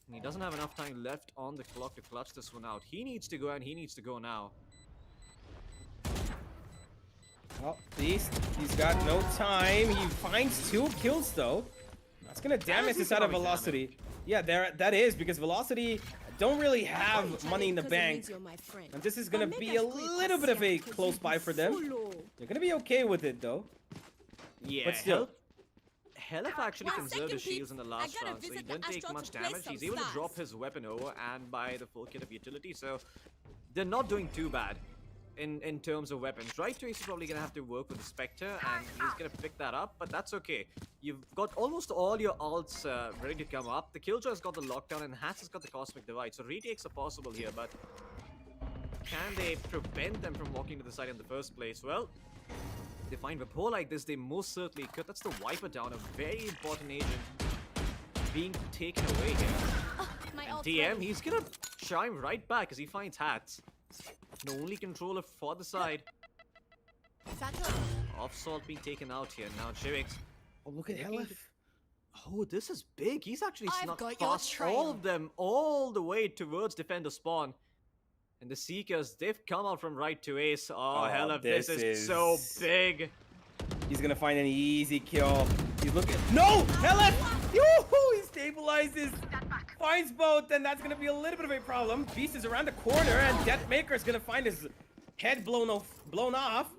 And he doesn't have enough time left on the clock to clutch this one out. He needs to go, and he needs to go now. Well, Beast, he's got no time. He finds 2 kills, though. That's going to damage this out of Velocity. Yeah, that is, because Velocity don't really have money in the bank. And this is going to be a little bit of a close buy for them. They're going to be okay with it, though. Yeah, But still. Helef actually conserved his shields in the last round, so he didn't take much damage. He's able to drop his weapon over and buy the full kit of utility, so they're not doing too bad in terms of weapons. Right to Ace is probably going to have to work with the Spectre, and he's going to pick that up, but that's okay. You've got almost all your ults ready to come up. The Killjoy's got the lockdown, and Hats has got the Cosmic Divide, so retakes are possible here, but can they prevent them from walking to the side in the first place? Well, if they find Vapor like this, they most certainly could. That's the Wiper down, a very important agent being taken away here. And TM, he's gonna chime right back as he finds Hats. The only controller for the side. Off Salt being taken out here. Now Jivix. Oh, look at looking Helef. to- Oh, this is big. He's actually I've snuck got your past all trail. of them all the way towards defender spawn. And the Seekers, they've come out from right to ace. Oh, Helef, this is so big. He's gonna find an easy kill. He's looking. No! Helef! Yoo-hoo! He stabilizes. Finds both, and that's gonna be a little bit of a problem. Beast is around the corner, and Deathmaker is gonna find his head blown off.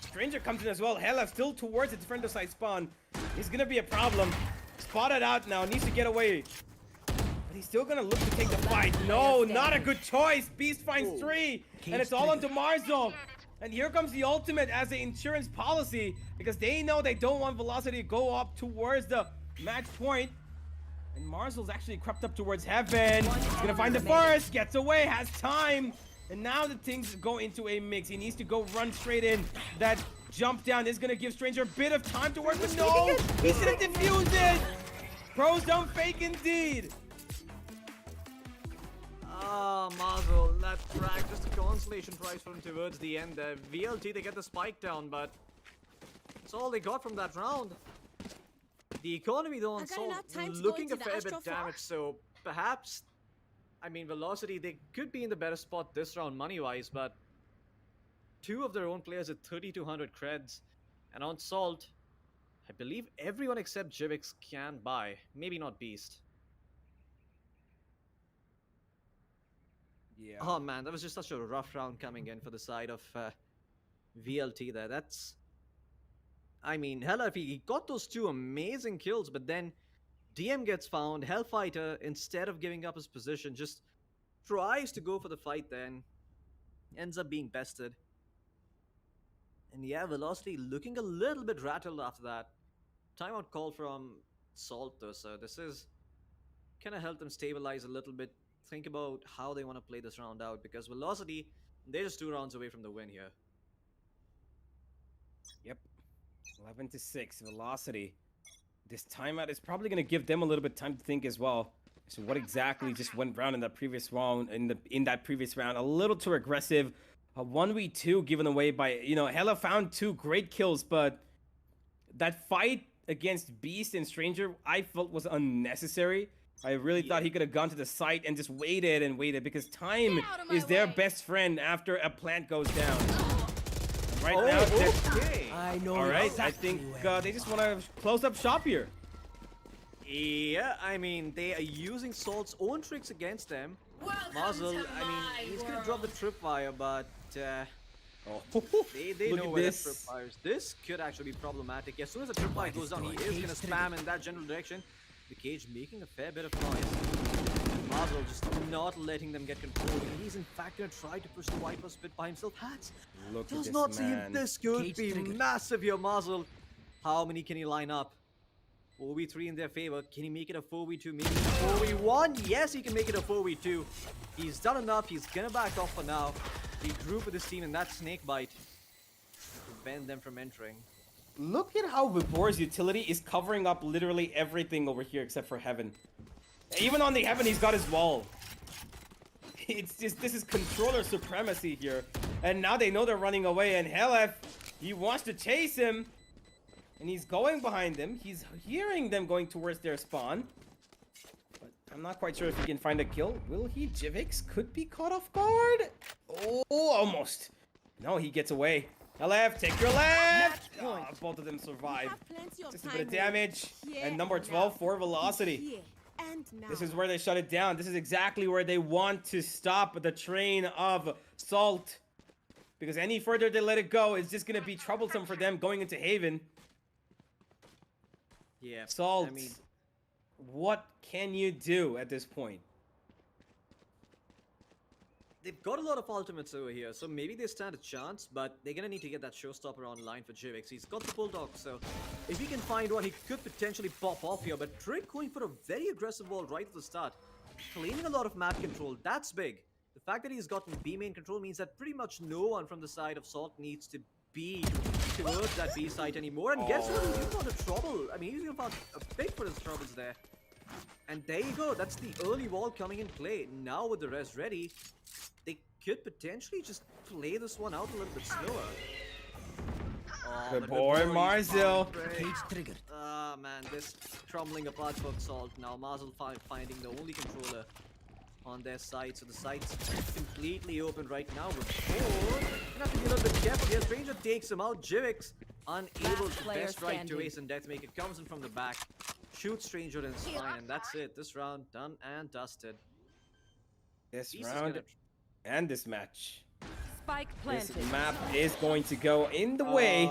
Stranger comes in as well. Helef still towards the defender side spawn. He's gonna be a problem. Spotted out now, needs to get away. But he's still gonna look to take the fight. No, not a good choice. Beast finds 3, and it's all onto Marzo. And here comes the ultimate as the insurance policy, because they know they don't want Velocity to go up towards the match point. And Marzo's actually crept up towards heaven. He's gonna find the first, gets away, has time. And now the things go into a mix. He needs to go run straight in. That jump down is gonna give Stranger a bit of time to work, but no! He's gonna defuse it! Pros don't fake indeed! Ah, Marvel, that frag, just a consolation prize for him towards the end there. VLT, they get the spike down, but that's all they got from that round. The economy though on I got Salt enough time to go looking into a the fair Astro bit damaged, so perhaps, I mean, Velocity, they could be in the better spot this round money-wise, but 2 of their own players at 3,200 creds, and on Salt, I believe everyone except Jivix can buy, maybe not Beast. Yeah. Oh man, that was just such a rough round coming in for the side of VLT there. That's... I mean, hell, if he got those 2 amazing kills, but then DM gets found, Hellfighter, instead of giving up his position, just tries to go for the fight then. Ends up being bested. And yeah, Velocity looking a little bit rattled after that. Timeout call from Salt though, so this is kind of helped them stabilize a little bit. Think about how they want to play this round out, because Velocity, they're just 2 rounds away from the win here. Yep. 11-6, Velocity. This timeout is probably going to give them a little bit of time to think as well. So what exactly just went wrong in that previous round? In that previous round, a little too aggressive. A 1v2 given away by, Hella found 2 great kills, but that fight against Beast and Stranger, I felt was unnecessary. I really thought he could have gone to the site and just waited and waited, because time is their best friend after a plant goes down. Right now, okay. I know. all right, exactly I think where they just want to close up shop here. Yeah, I mean, they are using Salt's own tricks against them. Muzzle, I mean, he's gonna drop the tripwire, but they Look know at where the this. tripwires. This could actually be problematic. As soon as the tripwire goes down, he is gonna spam in that general direction. The cage making a fair bit of noise. Muzzle just not letting them get control. And he's in fact gonna try to push the Viper spit by himself. Hats Look at does this not see him. man. This could Cage be triggered. massive here, Muzzle. How many can he line up? 4v3 in their favor. Can he make it a 4v2? Maybe a 4v1? Yes, he can make it a 4v2. He's done enough. He's gonna back off for now. He group with his team in that snake bite to prevent them from entering. Look at how Vibor's utility is covering up literally everything over here except for Heaven. Even on the Heaven, he's got his wall. It's just, this is controller supremacy here. And now they know they're running away, and Helef, he wants to chase him. And he's going behind them. He's hearing them going towards their spawn. But I'm not quite sure if he can find a kill. Will he? Jivix could be caught off guard. Oh, almost. No, he gets away. Left, take your left. Oh, both of them survive. Just a bit of damage. And number 12 for Velocity. This is where they shut it down. This is exactly where they want to stop the train of Salt. Because any further they let it go, it's just going to be troublesome for them going into Haven. Yeah, Salt, I mean, what can you do at this point? they've got a lot of ultimates over here, so maybe they stand a chance, but they're gonna need to get that showstopper online for Jivix. He's got the Bulldog, so if he can find one, he could potentially pop off here, but Trick going for a very aggressive ball right at the start. Claiming a lot of map control, that's big. The fact that he's gotten B main control means that pretty much no one from the side of Salt needs to be towards that B site anymore, and guess what? He's in a lot of trouble. I mean, he's gonna find a big for his troubles there. And there you go. That's the early wall coming in play. Now with the res ready, they could potentially just play this one out a little bit slower. Oh, Good but boy, before he's Marzil. found prey- Ah, man, this crumbling apart for Salt. Now Marzil finding the only controller on their side, so the site's completely open right now. With four, you have to be a little bit careful here. Stranger takes him out. Jivix unable Last to player best right to standing. ace, and Deathmaker comes in from the back, shoots Stranger in his spine, and that's it. This round done and dusted. This Beast is round gonna and this match. Spike This planted. map is going to go in the way.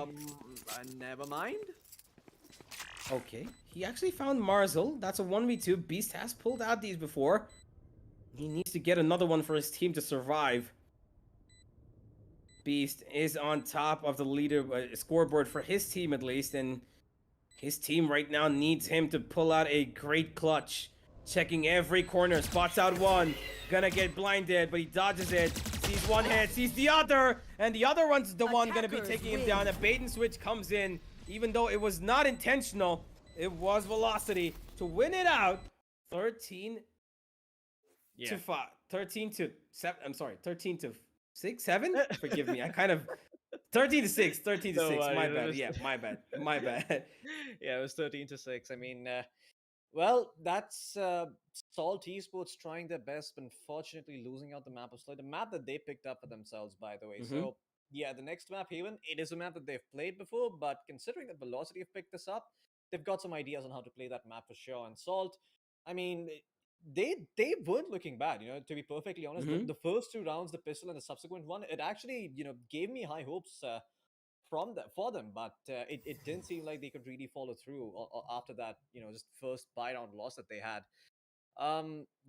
Never mind. Okay, he actually found Marzil. That's a 1v2. Beast has pulled out these before. He needs to get another one for his team to survive. Beast is on top of the leader scoreboard for his team at least, and his team right now needs him to pull out a great clutch. Checking every corner, spots out one, gonna get blinded, but he dodges it. Sees one hit, sees the other, and the other one's the one gonna be Attackers taking him win. down. A bait and switch comes in, even though it was not intentional. It was Velocity to win it out. 13 to 5, 13 to 7. I'm sorry, 13 to 6, 7. Forgive me. I kind of 13 to 6, 13 to Don't 6. worry, My it bad. was- Yeah, my bad. My bad. Yeah, it was 13-6. I mean, well, that's Salt Esports trying their best, but unfortunately losing out the map of Sloy, the map that they picked up for themselves, by the way. Mhm. So, yeah, the next map, Haven, it is a map that they've played before, but considering that Velocity have picked this up, they've got some ideas on how to play that map for sure. And Salt, I mean, they weren't looking bad, to be perfectly honest. Mhm. The first two rounds, the pistol and the subsequent one, it actually, gave me high hopes for them, but it didn't seem like they could really follow through after that, just first buy round loss that they had.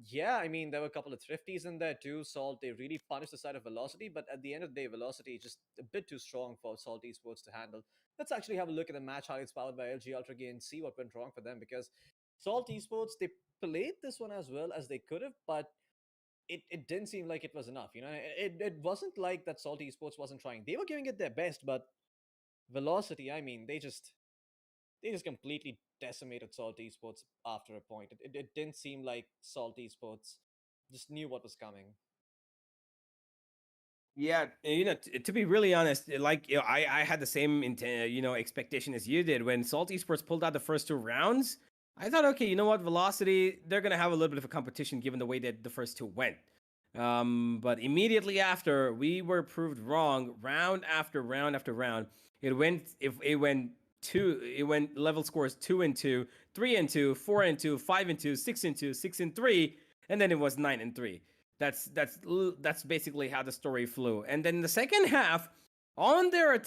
Yeah, I mean, there were a couple of thrifties in there too. Salt, they really punished the side of Velocity, but at the end of the day, Velocity is just a bit too strong for Salt Esports to handle. Let's actually have a look at the match highlights powered by LG Ultragear and see what went wrong for them, because Salt Esports, they played this one as well as they could have, but it didn't seem like it was enough. It wasn't like that Salt Esports wasn't trying. They were giving it their best, but Velocity, I mean, they just completely decimated Salt Esports after a point. It didn't seem like Salt Esports just knew what was coming. Yeah, to be really honest, like I had the same expectation as you did when Salt Esports pulled out the first two rounds. I thought, okay, you know what, Velocity, they're gonna have a little bit of a competition given the way that the first two went. But immediately after, we were proved wrong. Round after round after round, it went level scores 2-2, 3-2, 4-2, 5-2, 6-2, 6-3, and then it was 9-3. That's basically how the story flew. And then the second half, on their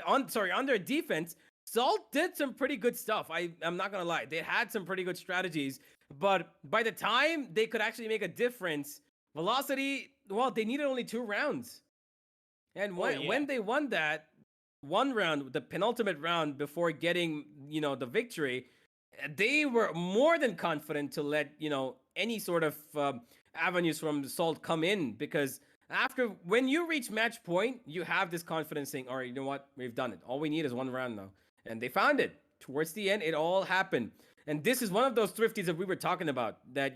on their defense, Salt did some pretty good stuff. I'm not gonna lie, they had some pretty good strategies, but by the time they could actually make a difference, Velocity, well, they needed only 2 rounds. And when they won that one round, the penultimate round before getting, the victory, they were more than confident to let, any sort of avenues from Salt come in, because when you reach match point, you have this confidence saying, all right, you know what? We've done it. All we need is one round now. And they found it. Towards the end, it all happened. And this is one of those thrifties that we were talking about that,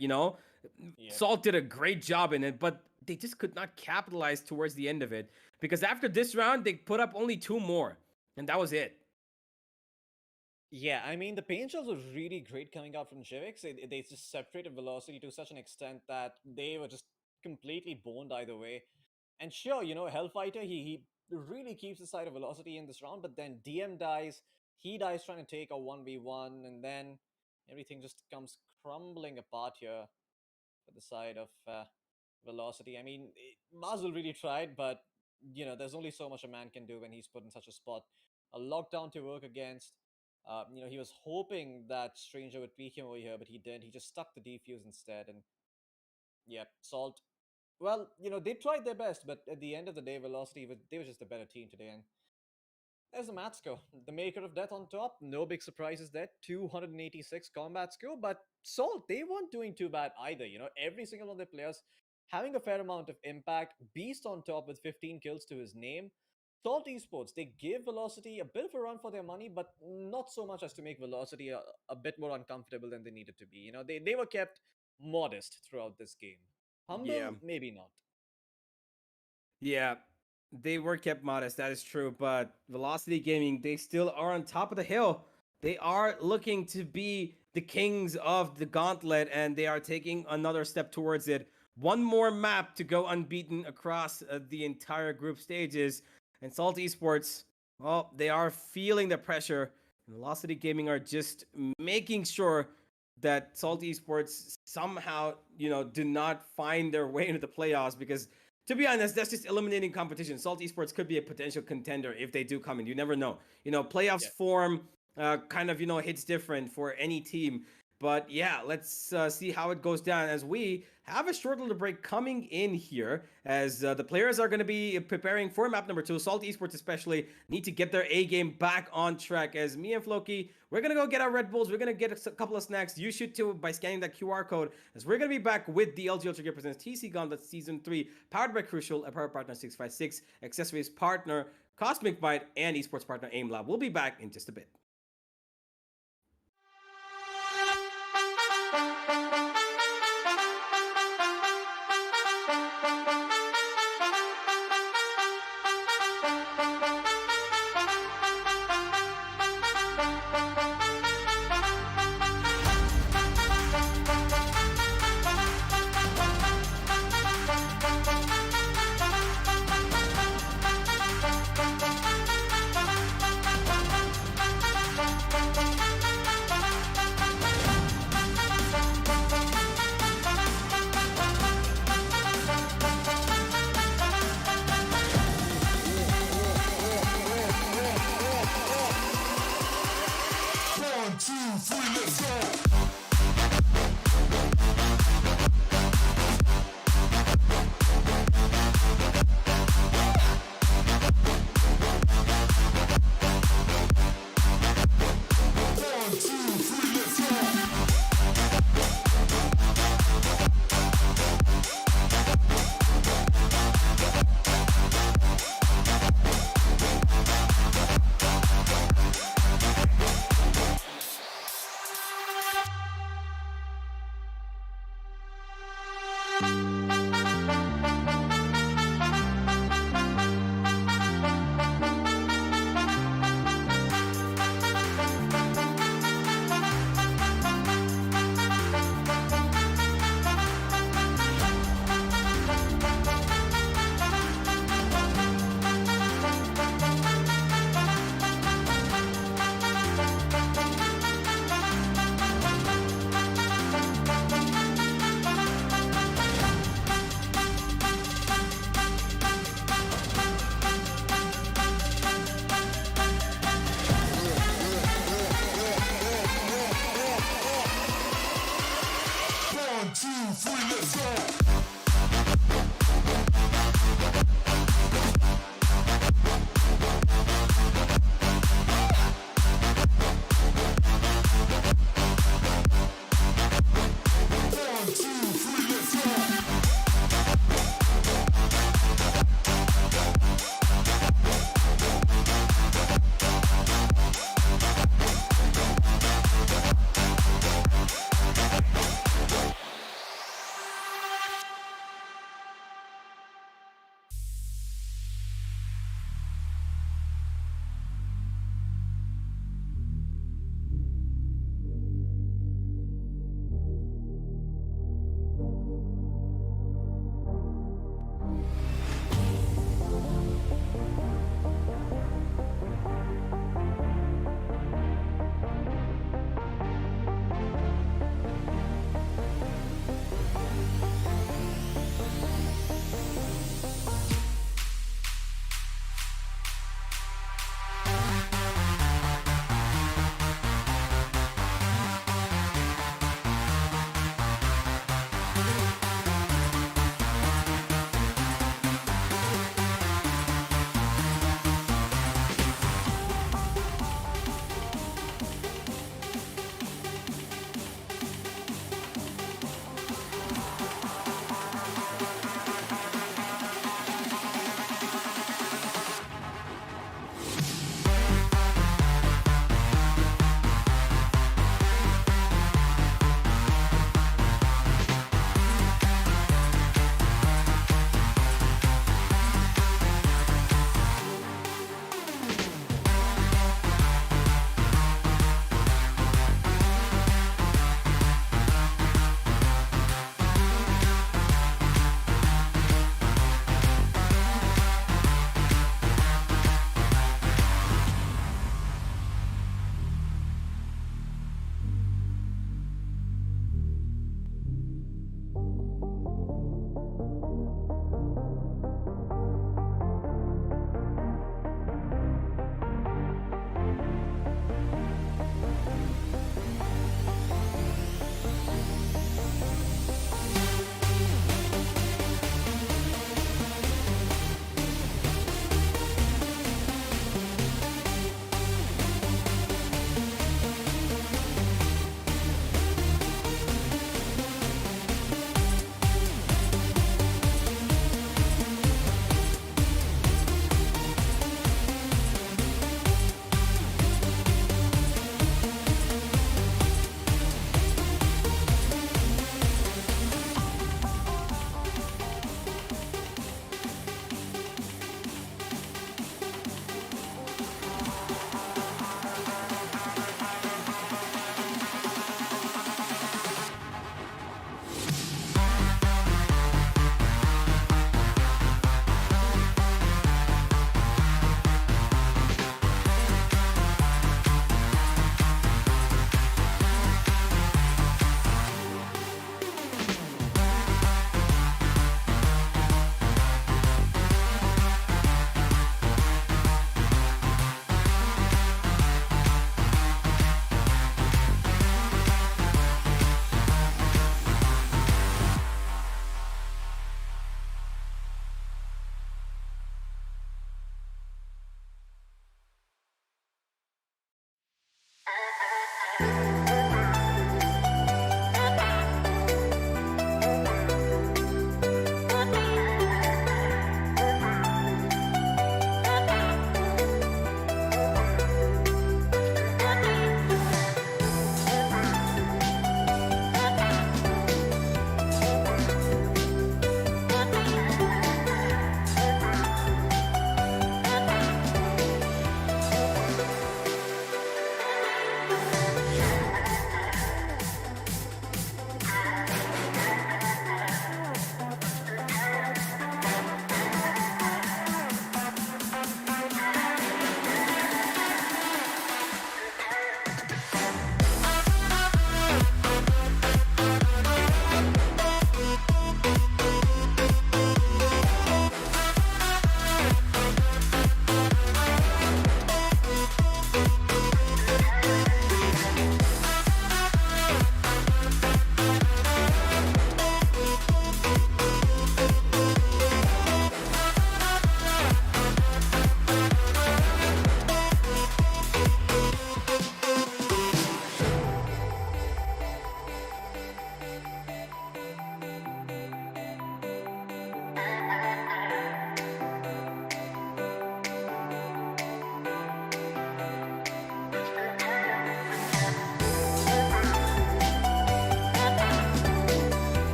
Salt did a great job in it, but they just could not capitalize towards the end of it. Because after this round, they put up only 2 more. And that was it. Yeah, I mean, the paint shots were really great coming out from Jivix. They just separated Velocity to such an extent that they were just completely boned either way. And sure, Hellfighter, he really keeps the side of Velocity in this round, but then DM dies. He dies trying to take a 1v1, and then everything just comes crumbling apart here for the side of Velocity. I mean, Mazel really tried, but, there's only so much a man can do when he's put in such a spot. A lockdown to work against. He was hoping that Stranger would peek him over here, but he didn't. He just stuck the defuse instead. And yeah, Salt. Well, they tried their best, but at the end of the day, Velocity, they were just a better team today. And there's the match score. The Maker of Death on top. No big surprises there. 286 combat score. But Salt, they weren't doing too bad either. Every single one of their players having a fair amount of impact. Beast on top with 15 kills to his name. Salt Esports, they give Velocity a bit of a run for their money, but not so much as to make Velocity a bit more uncomfortable than they needed to be. They were kept modest throughout this game. Yeah. Humble, maybe not. Yeah, they were kept modest, that is true. But Velocity Gaming, they still are on top of the hill. They are looking to be the kings of the gauntlet, and they are taking another step towards it. One more map to go unbeaten across the entire group stages. And Salt Esports, well, they are feeling the pressure. And Velocity Gaming are just making sure that Salt Esports somehow, do not find their way into the playoffs, because to be honest, that's just eliminating competition. Salt Esports could be a potential contender if they do come in. You never know. Playoffs form kind of, hits different for any team. But yeah, let's see how it goes down as we have a short little break coming in here, as the players are going to be preparing for map number 2. Salt Esports especially need to get their A game back on track, as me and Floki, we're going to go get our Red Bulls. We're going to get a couple of snacks. You should too by scanning that QR code, as we're going to be back with the LG Ultragear presents TC Gauntlet Season 3, powered by Crucial, apparel partner 656, accessories partner Cosmic Byte, and esports partner Aimlab. We'll be back in just a bit.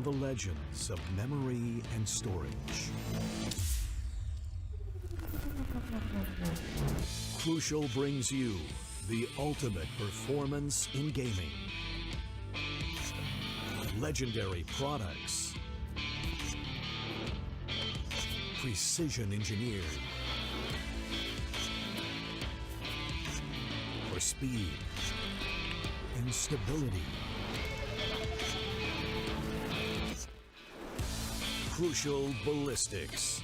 from the legends of memory and storage. Crucial brings you the ultimate performance in gaming. Legendary products. Precision engineered. For speed and stability. Crucial ballistics.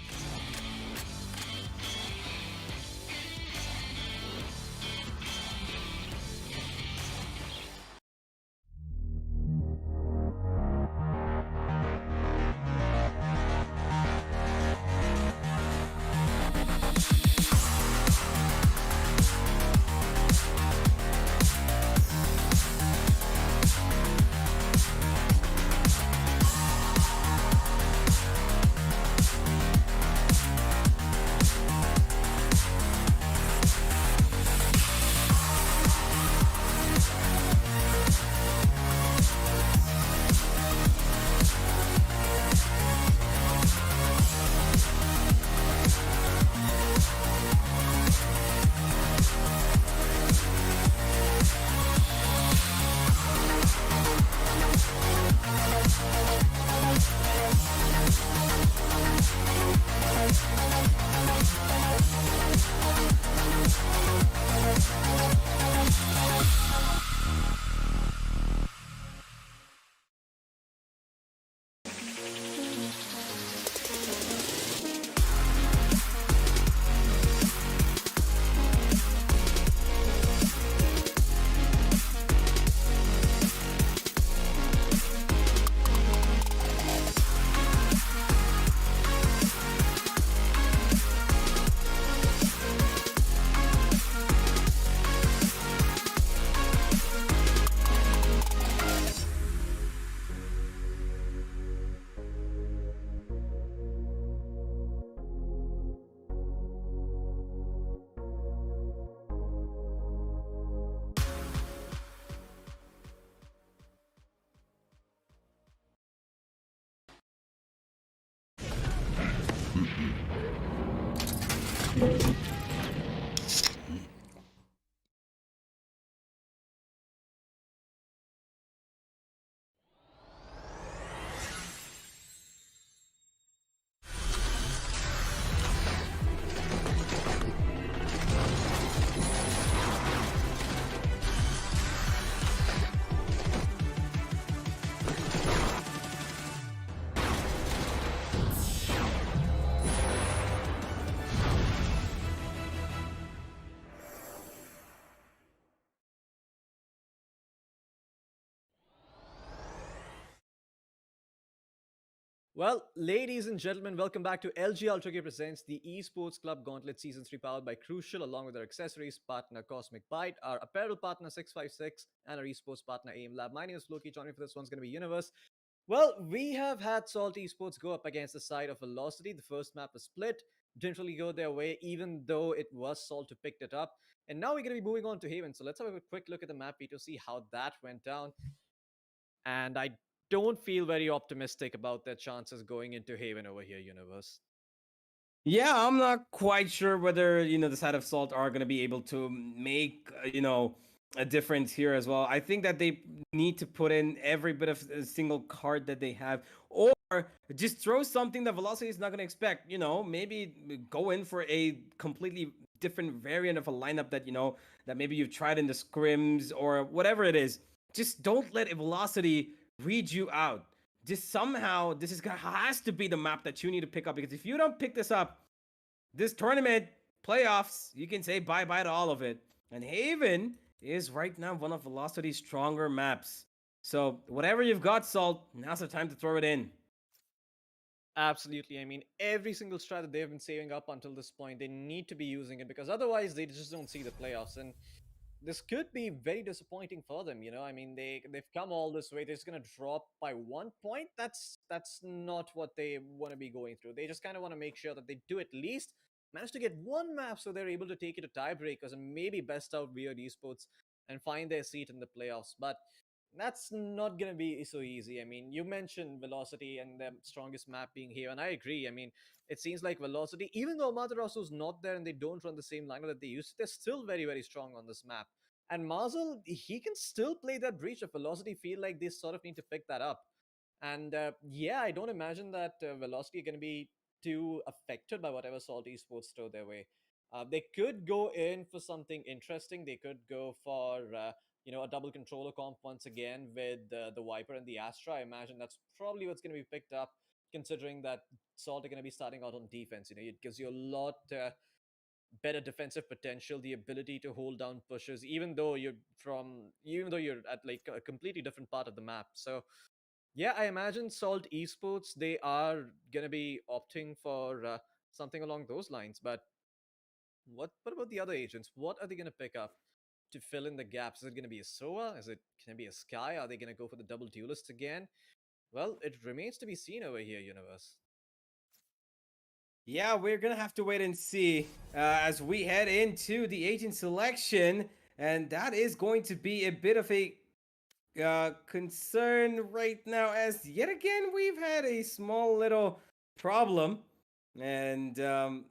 Well, ladies and gentlemen, welcome back to LG Ultragear presents the Esports Club Gauntlet Season 3 powered by Crucial, along with our accessories partner Cosmic Byte, our apparel partner 656, and our esports partner Aimlab. My name is Loki. Joining me for this one's going to be Universe. Well, we have had Salt Esports go up against the side of Velocity. The first map was split. Didn't really go their way, even though it was Salt who picked it up. And now we're going to be moving on to Haven. So let's have a quick look at the map to see how that went down. And I don't feel very optimistic about their chances going into Haven over here, Universe. Yeah, I'm not quite sure whether the side of Salt are going to be able to make a difference here as well. I think that they need to put in every bit of a single card that they have, or just throw something that Velocity is not going to expect. Maybe go in for a completely different variant of a lineup that maybe you've tried in the scrims or whatever it is. Just don't let Velocity read you out. Just somehow has to be the map that you need to pick up, because if you don't pick this up, this tournament playoffs, you can say bye-bye to all of it. And Haven is right now one of Velocity's stronger maps. So whatever you've got, Salt, now's the time to throw it in. Absolutely. I mean, every single strat that they've been saving up until this point, they need to be using it, because otherwise they just don't see the playoffs. And this could be very disappointing for them. I mean, they've come all this way. They're just gonna drop by 1 point. That's not what they want to be going through. They just kind of want to make sure that they do at least manage to get one map, so they're able to take it to tiebreakers and maybe best out Weird Esports and find their seat in the playoffs. But That's not gonna be so easy. I mean, you mentioned velocity and the strongest map being here, and I agree. I mean, it seems like velocity, even though Amaterasu's not there and they don't run the same lineup that they used to, they're still very, very strong on this map. And Marzel, he can still play that breach of velocity. Feel like they sort of need to pick that up. And yeah, I don't imagine that velocity are going to be too affected by whatever Salt Esports throw their way. They could go in for something interesting. They could go for a double controller comp once again with the Viper and the Astra. I imagine that's probably what's going to be picked up, considering that Salt are going to be starting out on defense. It gives you a lot better defensive potential, the ability to hold down pushes, even though you're at like a completely different part of the map. So yeah, I imagine Salt Esports they are gonna be opting for something along those lines. But what about the other agents? What are they gonna pick up to fill in the gaps? Is it gonna be a Soa? Is it gonna be a Sky? Are they gonna go for the double duelist again? Well, it remains to be seen over here, Universe. Yeah, we're gonna have to wait and see as we head into the agent selection, and that is going to be a bit of a concern right now, as yet again we've had a small little problem, and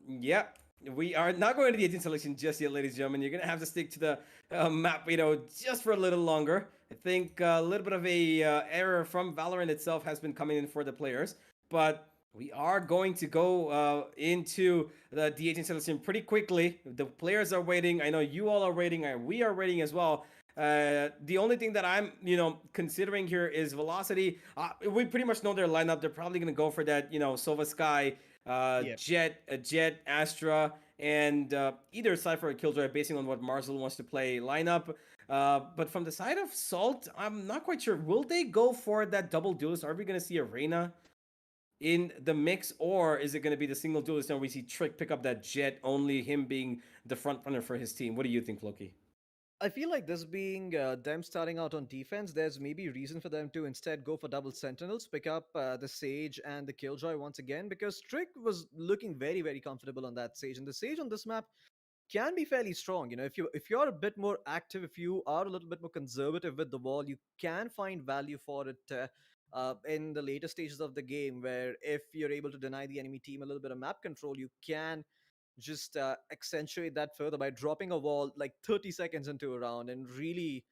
yeah, we are not going to the agent selection just yet, ladies and gentlemen. You're gonna have to stick to the map, just for a little longer. I think a little bit of a error from Valorant itself has been coming in for the players, but we are going to go into the agent selection pretty quickly. The players are waiting. I know you all are waiting, and we are waiting as well. The only thing that I'm, considering here is velocity. We pretty much know their lineup. They're probably going to go for that, Sova Sky, Yep. Jet, Astra, and either Cypher or Killjoy, basing on what Marcel wants to play lineup. But from the side of Salt, I'm not quite sure. Will they go for that double duelist? Are we going to see a Reyna in the mix, or is it going to be the single duelist and we see Trick pick up that Jet, only him being the front runner for his team? What do you think, Floki? I feel like this being them starting out on defense, there's maybe reason for them to instead go for double sentinels, pick up the Sage and the Killjoy once again, because Trick was looking very, very comfortable on that Sage, and the Sage on this map can be fairly strong. If you're a bit more active, if you are a little bit more conservative with the ball, you can find value for it in the later stages of the game, where if you're able to deny the enemy team a little bit of map control, you can just accentuate that further by dropping a wall like 30 seconds into a round and really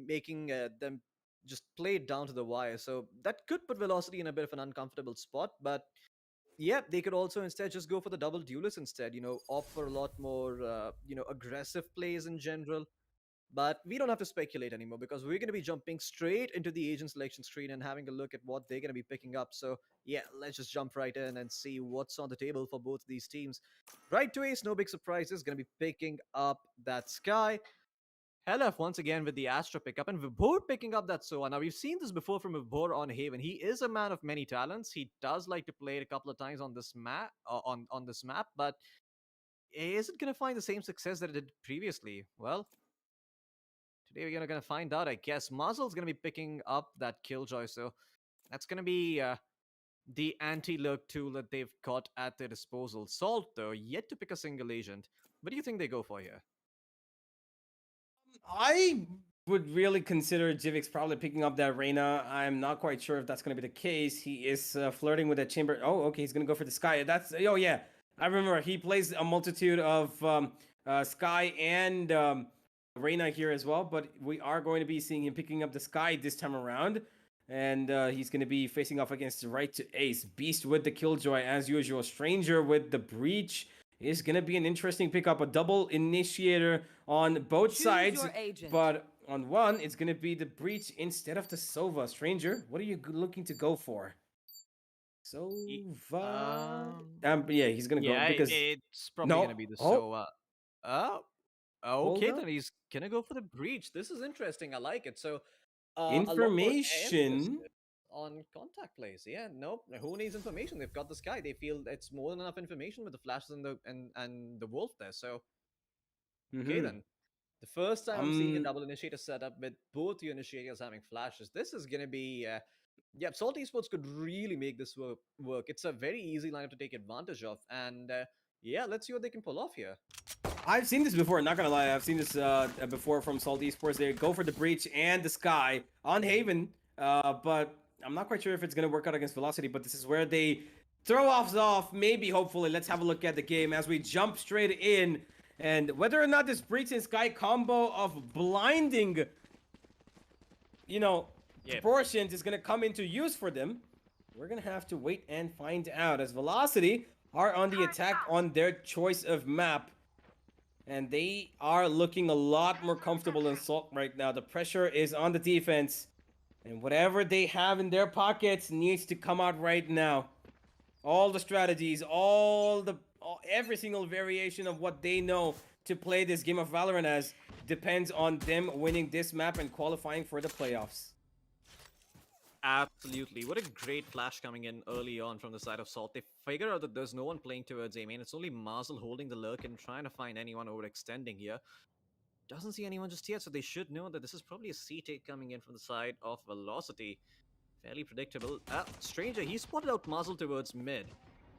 making them just play it down to the wire. So that could put velocity in a bit of an uncomfortable spot. But yeah, they could also instead just go for the double duelist instead, opt for a lot more aggressive plays in general. But we don't have to speculate anymore, because we're going to be jumping straight into the agent selection screen and having a look at what they're going to be picking up. So yeah, let's just jump right in and see what's on the table for both these teams. Right to Ace, no big surprises, going to be picking up that Sky. Helef once again with the Astra pickup, and Vibhor picking up that Soa. Now, we've seen this before from Vibhor on Haven. He is a man of many talents. He does like to play it a couple of times on this map, on this map, but is it going to find the same success that it did previously? Well, today we're gonna find out, I guess. Muzzle's gonna be picking up that Killjoy, so that's gonna be the anti-lurk tool that they've got at their disposal. Salt, though, yet to pick a single agent. What do you think they go for here? I would really consider Jivix probably picking up that Reyna. I'm not quite sure if that's going to be the case. He is flirting with that chamber. Oh, okay, he's going to go for the Sky. Oh yeah, I remember he plays a multitude of Sky and Reyna here as well. But we are going to be seeing him picking up the Sky this time around. And he's going to be facing off against right to Ace. Beast with the Killjoy as usual. Stranger with the Breach is going to be an interesting pickup. A double initiator on both Choose sides. your agent. But on one, it's going to be the Breach instead of the Sova. Stranger, what are you looking to go for? Sova. Yeah, he's going to go because it's probably no. gonna be the Oh, Soa. Oh, hold okay, up. then he's gonna go for the breach. This is interesting. I like it. So, a lot more emphasis Information. on contact plays. Yeah, nope. Who needs information? They've got the Sky. They feel it's more than enough information with the flashes and the wolf there. So, okay Mm-hmm. then. The first time I'm seeing a Um, double initiator setup with both the initiators having flashes. This is gonna be yeah, Salt Esports could really make this work. It's a very easy lineup to take advantage of, and Yeah, let's see what they can pull off here. I've seen this before, not gonna lie. I've seen this before from Salt Esports. They go for the breach and the sky on Haven, but I'm not quite sure if it's gonna work out against Velocity. But this is where they throw offs off. Maybe, hopefully. Let's have a look at the game as we jump straight in, and whether or not this breach and sky combo of blinding, proportions is gonna come into use for them. We're gonna have to wait and find out, as Velocity are on the attack on their choice of map. And they are looking a lot more comfortable than Salt right now. The pressure is on the defense. And whatever they have in their pockets needs to come out right now. All the strategies, every single variation of what they know to play this game of Valorant as depends on them winning this map and qualifying for the playoffs. Absolutely. What a great flash coming in early on from the side of Salt. They figure out that there's no one playing towards A main. It's only Marzel holding the lurk and trying to find anyone overextending here. Doesn't see anyone just yet, so they should know that this is probably a C-take coming in from the side of Velocity. Fairly predictable. Stranger, he spotted out Marzel towards mid.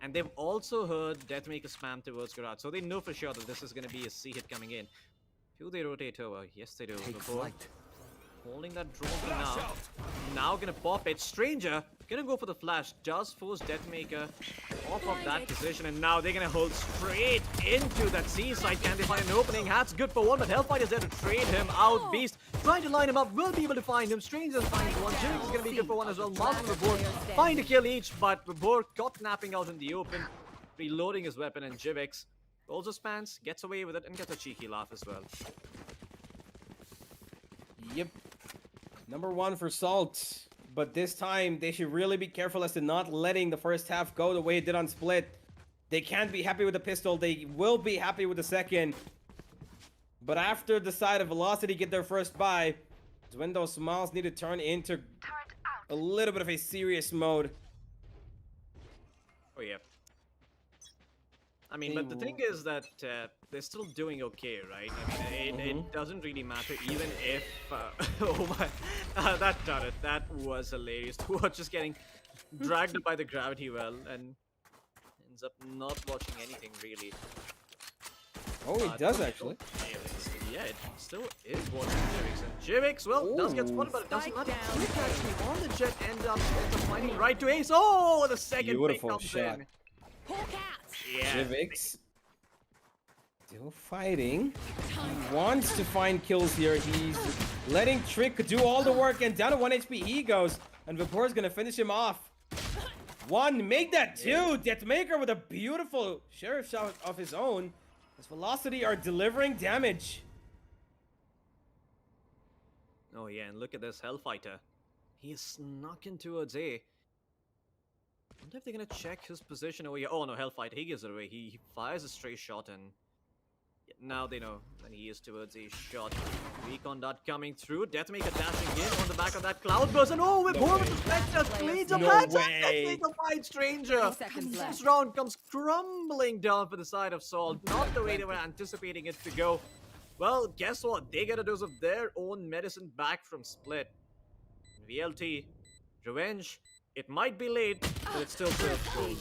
And they've also heard Deathmaker spam towards Garage, so they know for sure that this is going to be a C-hit coming in. Do they rotate over? Yes, they do. Holding that drone for now. Now gonna pop it. Stranger gonna go for the flash. Does force Deathmaker off of that position. And now they're gonna hold straight into that C side. Can they find an opening? Hat's good for one, but Hellfighter's there to trade him out. Beast trying to line him up. Will be able to find him. Stranger finds one. Jivix is gonna be good for one as well. Marvel and Vibor find a kill each, but Vibor got napping out in the open. Reloading his weapon, and Jivix also spans, gets away with it, and gets a cheeky laugh as well. Yep. Number 1 for Salt. But this time, they should really be careful as to not letting the first half go the way it did on Split. They can't be happy with the pistol. They will be happy with the second. But after the side of Velocity get their first buy, is when those smiles need to turn into a little bit of a serious mode. Oh, yeah. I mean, but the thing is that they're still doing okay, right? I mean, it doesn't really matter, even if... oh my... that turret, that was hilarious. Tuwa just getting dragged up by the gravity well and ends up not watching anything, really. Oh, he does, actually. Yeah, it still is watching Jivix. And Jivix, well, does get spotted, but it doesn't matter. Quick actually on the jet, ends up fighting right to Ace. Oh, the second pick comes shot. in. Yeah. Jivix still fighting. He wants to find kills here. He's letting Trick do all the work, and down to 1 HP he goes. And Vibor's gonna finish him off. 1, make that 2. Deathmaker with a beautiful sheriff shot of his own. As Velocity are delivering damage. Oh yeah, and look at this Hellfighter. He is snuck in towards A. I wonder if they're gonna check his position over here. Oh no, Hellfighter, he gives it away. He fires a stray shot, and now they know that he is towards a shot. Recon dot coming through. Deathmaker dashing in on the back of that cloudburst, and oh, with more of the Spectre cleans up that. Deathmaker finds Stranger. This round comes crumbling down for the side of Salt. Not the way they were anticipating it to go. Well, guess what? They get a dose of their own medicine back from Split. VLT, revenge. It might be late, but it's still serves gold.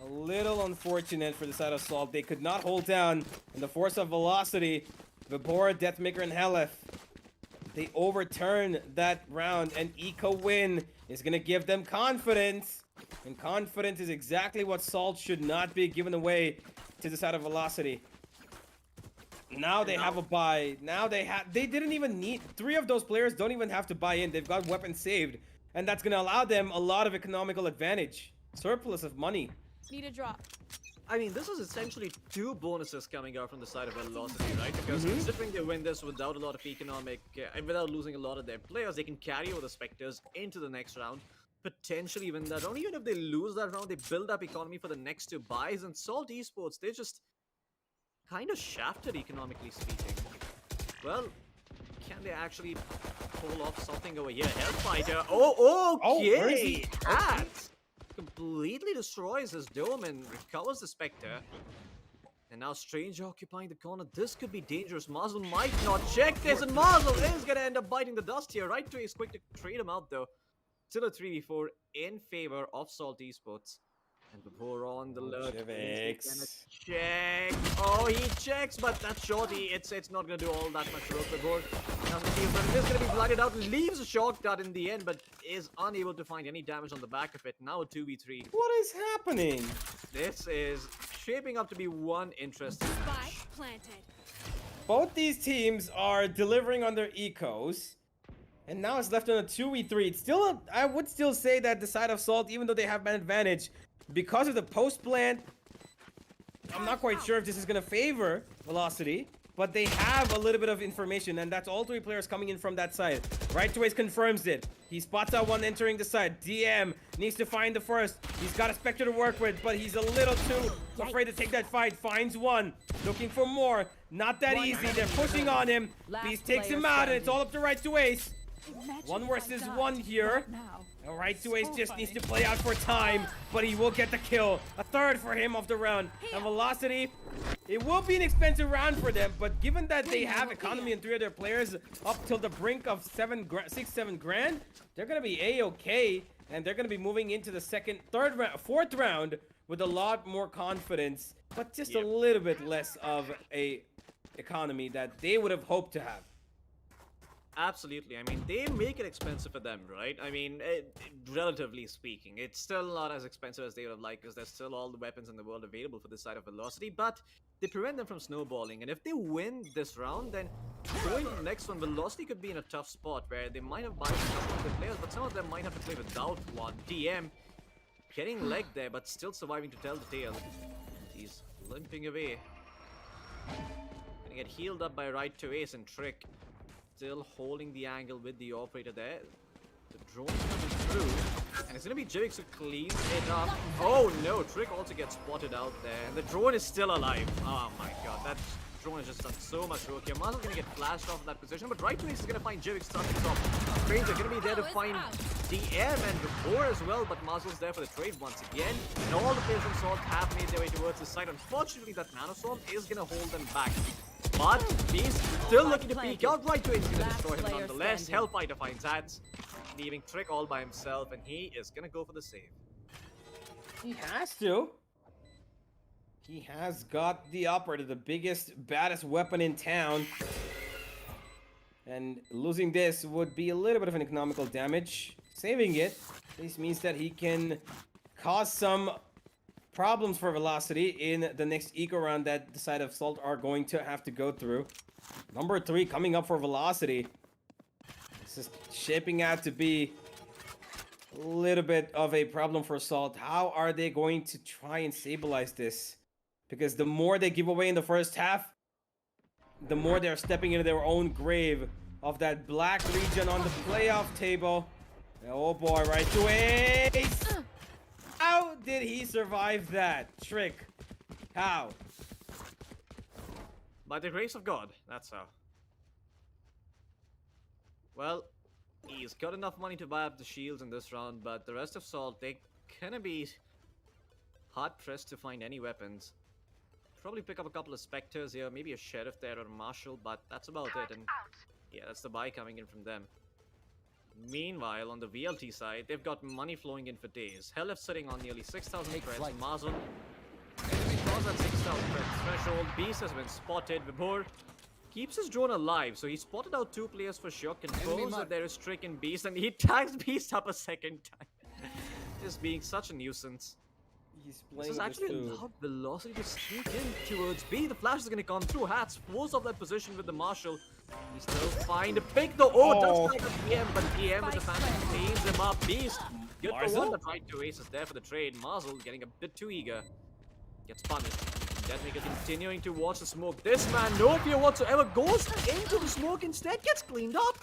A little unfortunate for the side of Salt. They could not hold down in the force of Velocity. Vibora, Deathmaker, and Halef. They overturn that round, and Eco win is going to give them confidence. And confidence is exactly what Salt should not be given away to the side of Velocity. Now they have a buy. Now they didn't even need... 3 of those players don't even have to buy in. They've got weapons saved. And that's going to allow them a lot of economical advantage. Surplus of money. Need a drop. I mean, this is essentially 2 bonuses coming out from the side of Velocity, right? Because considering they win this without a lot of economic... without losing a lot of their players, they can carry over the Spectres into the next round. Potentially win that round. Even if they lose that round, they build up economy for the next 2 buys. And Salt Esports, they just... kind of shafted, economically speaking. Well, can they actually pull off something over here? Hellfighter. Oh, okay. Where is he? That completely destroys his dome and recovers the Spectre. And now Stranger occupying the corner. This could be dangerous. Marzel might not check this, and Marzel is going to end up biting the dust here. Right to Ace quick to trade him out, though. Still a 3v4 in favor of Salt Esports. And before on the lurk, he's gonna Jivix. check. Oh, he checks, but that's shorty. It's not gonna do all that much work before. Now the team is gonna be blinded out, leaves a shock dart in the end, but is unable to find any damage on the back of it. Now a 2v3. What is happening? This is shaping up to be one interesting match. Spike planted. Both these teams are delivering on their ecos. And now it's left on a 2v3. It's still, I would still say that the side of Salt, even though they have an advantage, because of the post plant, I'm not quite sure if this is going to favor Velocity, but they have a little bit of information, and that's all three players coming in from that side. Right to Waste confirms it. He spots out one entering the side. DM needs to find the first. He's got a Spectre to work with, but he's a little too afraid to take that fight. Finds one. Looking for more. Not that easy. They're pushing on him. Beast takes him out, and it's all up to Right to Waste. One versus one here. All right, to Ace just needs to play out for time, but he will get the kill. A third for him of the round. And Velocity, it will be an expensive round for them, but given that they have economy and three of their players up till the brink of 7 grand, they're gonna be a-okay, and they're gonna be moving into the fourth round with a lot more confidence, but just a little bit less of a economy that they would have hoped to have. Absolutely. I mean, they make it expensive for them, right? I mean, relatively speaking, it's still not as expensive as they would have liked because there's still all the weapons in the world available for this side of Velocity, but they prevent them from snowballing. And if they win this round, then going to the next one, Velocity could be in a tough spot where they might have buying some of the players, but some of them might have to play without one. DM getting legged there, but still surviving to tell the tale. He's limping away. Gonna get healed up by Right to Ace and Trick. Still holding the angle with the operator there. The drone's coming through, and it's gonna be Jivix who cleans it up. Oh no, Trick also gets spotted out there, and the drone is still alive. Oh my god, that drone has just done so much work here. Muzzle's gonna get flashed off of that position, but Right to Ace is gonna find Jivix stuck on top. Stranger gonna be there to find DM and Rapport as well, but Muzzle's there for the trade once again. And all the players on Salt have made their way towards the side. Unfortunately, that Nanoswarm is gonna hold them back. But he's still looking to peek out. Right to Ace is going to destroy him nonetheless. Hellfighter finds Hats, leaving Trick all by himself, and he is going to go for the save. He has to. He has got the operator, the biggest, baddest weapon in town. And losing this would be a little bit of an economical damage. Saving it, this means that he can cause some problems for Velocity in the next eco round that the side of Salt are going to have to go through. Number 3 coming up for Velocity. This is shaping out to be a little bit of a problem for Salt. How are they going to try and stabilize this? Because the more they give away in the first half, the more they're stepping into their own grave of that black region on the playoff table. Oh boy, Right to Ace! How did he survive that? Trick. How? By the grace of God, that's how. Well, he's got enough money to buy up the shields in this round, but the rest of Salt, they're gonna be hard-pressed to find any weapons. Probably pick up a couple of Spectres here, maybe a Sheriff there or a Marshal, but that's about it. And yeah, that's the buy coming in from them. Meanwhile, on the VLT side, they've got money flowing in for days. Hell is sitting on nearly 6,000 credits. Mazel, enemy cross that 6,000 credits threshold. Beast has been spotted. Vibor keeps his drone alive, so he spotted out 2 players for sure. Confirms that there is Trick and Beast, and he tags Beast up a second time. Just being such a nuisance. He's This playing is actually too. allowed Velocity to sneak in towards B. The flash is going to come through. Hats force off that position with the Marshal. He still find a pick though. Oh, does try the PM, but PM with the Phantom cleans him up. Beast, good for one, but Right to Ace is there for the trade. Marzel getting a bit too eager. Gets punished. Deathmaker continuing to watch the smoke. This man, no fear whatsoever, goes into the smoke instead, gets cleaned up.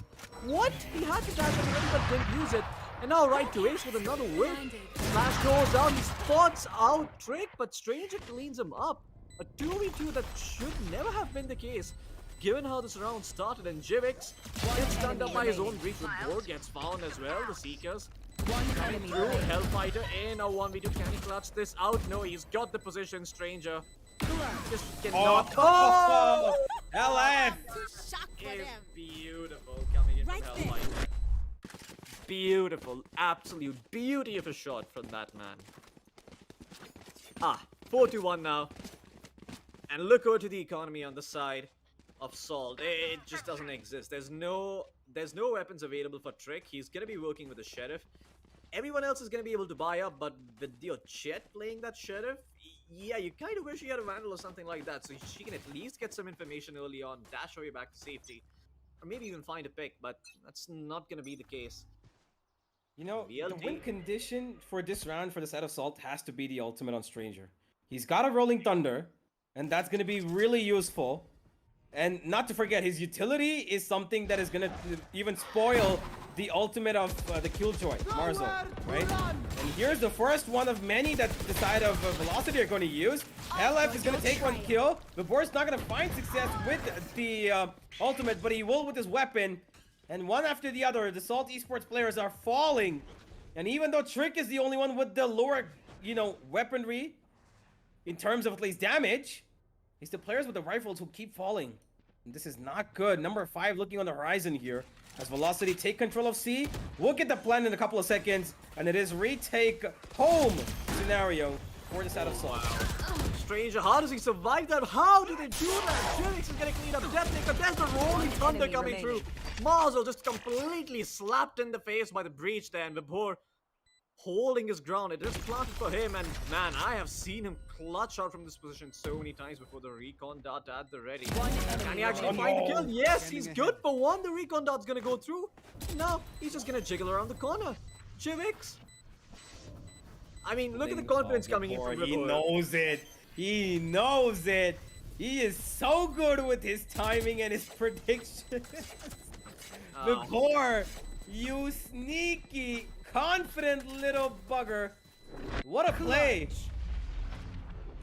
What? He had to dash already, but didn't use it. And now Right to Ace with another whip. Flash goes down, he spots out Trick, but Stranger cleans him up. A 2v2 that should never have been the case, given how this round started. And Jivix gets stunned up by his own breach. The board gets found as well. The Seekers coming through. Hellfighter in a 1v2. Can he clutch this out? No, he's got the position. Stranger just cannot. Oh! LF! Shock for Is them. beautiful coming in Right from there. Hellfighter. Beautiful, absolute beauty of a shot from that man. 4-1 now. And look over to the economy on the side of Salt. It just doesn't exist. There's no weapons available for Trick. He's gonna be working with the Sheriff. Everyone else is gonna be able to buy up, but with your Chet playing that Sheriff, yeah, you kind of wish he had a Vandal or something like that, so she can at least get some information early on, dash her way back to safety, or maybe even find a pick, but that's not gonna be the case. You know, the win condition for this round for the side of Salt has to be the ultimate on Stranger. He's got a Rolling Thunder, and that's going to be really useful. And not to forget, his utility is something that is going to even spoil the ultimate of the Killjoy, Marzel, right? And here's the first one of many that the side of Velocity are going to use. LF is going to take one kill. Vabor's not going to find success with the ultimate, but he will with his weapon. And one after the other, the Salt Esports players are falling. And even though Trick is the only one with the lower, you know, weaponry, in terms of at least damage, it's the players with the rifles who keep falling. And this is not good. Number 5 looking on the horizon here. As Velocity take control of C. We'll get the plan in a couple of seconds. And it is retake home scenario for the side of Salt. Wow. Stranger, how does he survive that? How do they do that? Jennings is gonna clean up Death Taker. There's the rolling thunder coming through. Marzel just completely slapped in the face by the breach there, and Vibhor holding his ground. It is planted for him, and man, I have seen him clutch out from this position so many times before. The recon dart at the ready. Can he actually find the kill? Yes, he's good for one. The recon dart's gonna go through. Now he's just gonna jiggle around the corner. Jivix. I mean, look at the confidence coming in from Vibhor. He knows it. He knows it. He is so good with his timing and his predictions. Vibhor, you sneaky, confident little bugger. What a play.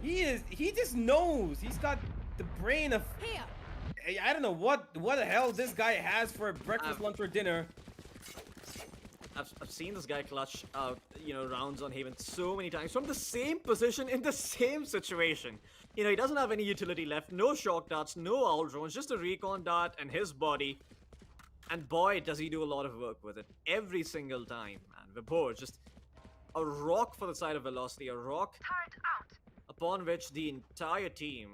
He just knows. He's got the brain of... I don't know what the hell this guy has for breakfast, lunch, or dinner. I've seen this guy clutch out, you know, rounds on Haven so many times from the same position in the same situation. You know, he doesn't have any utility left, no shock darts, no owl drones, just a recon dart and his body. And boy, does he do a lot of work with it every single time, man. Vibhor, just a rock for the side of Velocity, a rock upon which the entire team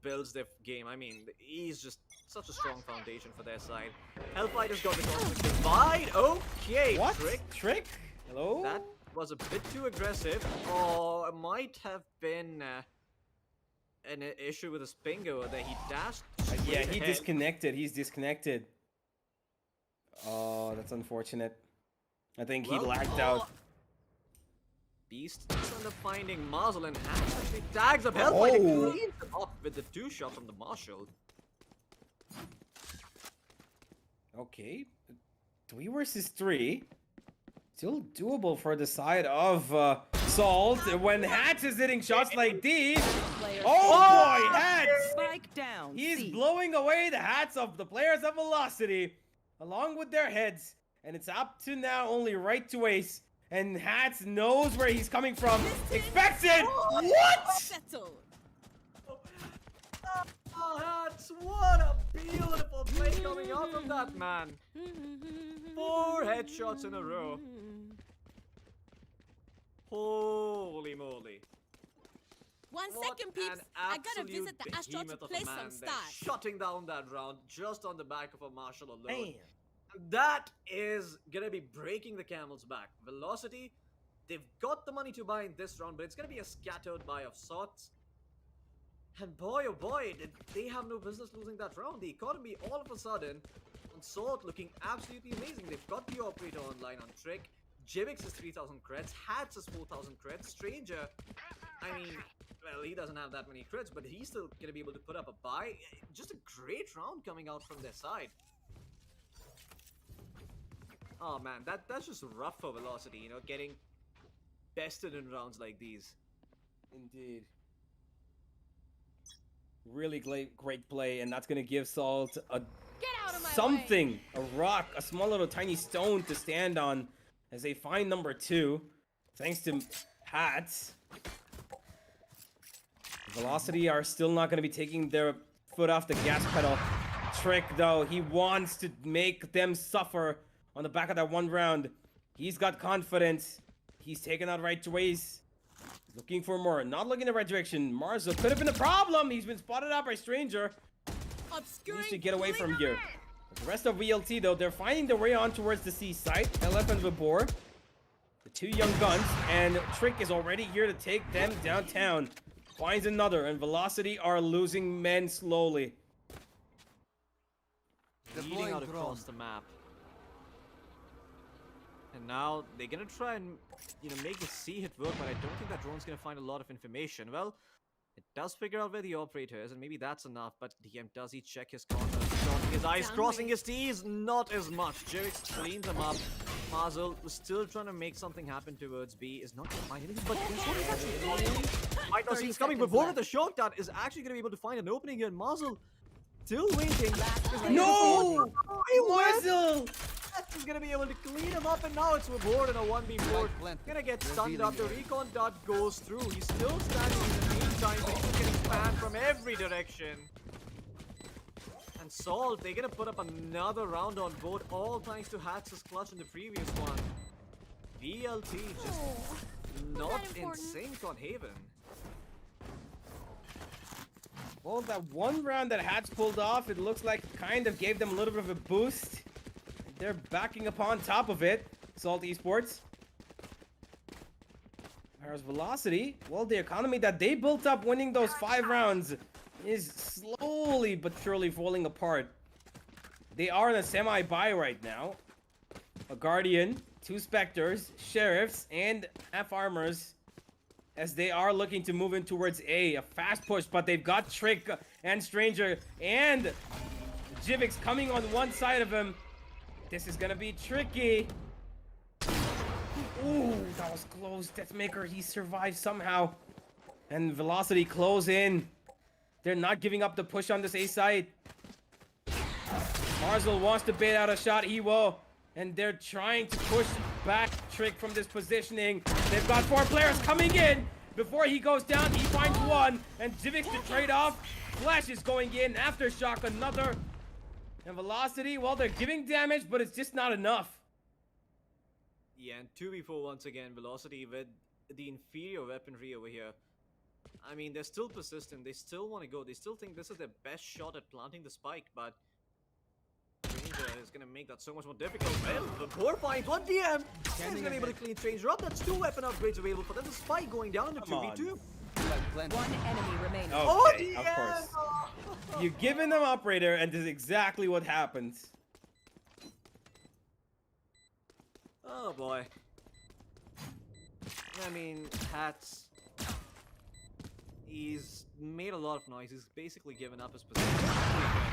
builds their game. I mean, he's just such a strong foundation for their side. Hellfighter's got the conflict divide. Okay, what? Trick? Hello? That was a bit too aggressive, or it might have been an issue with his pingo that he dashed. Yeah, he disconnected. He's disconnected. Oh, that's unfortunate. I think he lagged out. Beast does end up finding Marzel and actually tags up Hellfighter, cleans him up with the 2-shot from the Marshal. Okay, 3 versus 3. Still doable for the side of Salt. When Hats is hitting shots like these. Oh boy, Hats! Spike down. He's blowing away the hats of the players of Velocity, along with their heads. And it's up to now only right to ace. And Hats knows where he's coming from. Expects it! What? Oh, Hats, what a beautiful play coming out from that man. 4 headshots in a row. Holy moly. 1 second, peeps. I gotta visit the Astro to play some stars. Shutting down that round just on the back of a Marshal alone. That is gonna be breaking the camel's back. Velocity, they've got the money to buy in this round, but it's gonna be a scattered buy of sorts. And boy, oh boy, did they have no business losing that round. The economy all of a sudden on Salt looking absolutely amazing. They've got the operator online on Trick. Jivix is 3,000 crits. Hats is 4,000 crits. Stranger, I mean, well, he doesn't have that many crits, but he's still gonna be able to put up a buy. Just a great round coming out from their side. Oh man, that's just rough for Velocity, you know, getting bested in rounds like these. Indeed. Really great play, and that's gonna give Salt a something, a rock, a small little tiny stone to stand on as they find number 2, thanks to Hats. Velocity are still not gonna be taking their foot off the gas pedal. Trick though, he wants to make them suffer on the back of that one round. He's got confidence. He's taken out right to ace. Looking for more, not looking in the right direction. Marzo could have been the problem. He's been spotted out by Stranger. Obscuring Needs to get away from here. The rest of VLT though, they're finding their way on towards the C site. LF and Vibor, the two young guns, and Trick is already here to take them downtown. Finds another, and Velocity are losing men slowly. Leading out across the map. And now they're gonna try and, make the C hit work, but I don't think that drone's gonna find a lot of information. Well, it does figure out where the operator is, and maybe that's enough, but DM, does he check his corner? Crossing his eyes, crossing his T's, not as much. Jirix cleans him up. Mazel was still trying to make something happen towards B, is not gonna find anything, but this one is actually might not see he's coming before with the shot that is actually gonna be able to find an opening here, and Mazel still waiting. No! Mazel! Is gonna be able to clean him up, and now it's Vibor in a 1v4. Gonna get stunned up. The recon dot goes through. He's still standing in the meantime, but he's getting spammed from every direction. And Salt, they're gonna put up another round on board, all thanks to Hats' clutch in the previous one. VLT just not in sync on Haven. Well, that one round that Hats pulled off, it looks like kind of gave them a little bit of a boost. They're backing up on top of it. Salt Esports. Where's Velocity? Well, the economy that they built up winning those 5 rounds is slowly but surely falling apart. They are in a semi-buy right now. A Guardian, 2 Spectres, Sheriffs, and half armors as they are looking to move in towards A. A fast push, but they've got Trick and Stranger and Jivix coming on one side of him. This is gonna be tricky. Ooh, that was close. Deathmaker, he survived somehow. And Velocity close in. They're not giving up the push on this A side. Marzel wants to bait out a shot. He will. And they're trying to push back Trick from this positioning. They've got 4 players coming in. Before he goes down, he finds one. And Jivix to trade off. Flash is going in. Aftershock, another. And Velocity, well, they're giving damage, but it's just not enough. Yeah, and 2v4 once again. Velocity with the inferior weaponry over here. I mean, they're still persistent. They still want to go. They still think this is their best shot at planting the spike, but Stranger is going to make that so much more difficult. Well, the 4 finds 1 DM. He's going to be able to clean Stranger up. That's 2 weapon upgrades available for them. The spike going down in the 2v2. One enemy remaining. Okay, of course. You've given them operator, and this is exactly what happens. Oh boy. I mean, Hats. He's made a lot of noise. He's basically given up his position.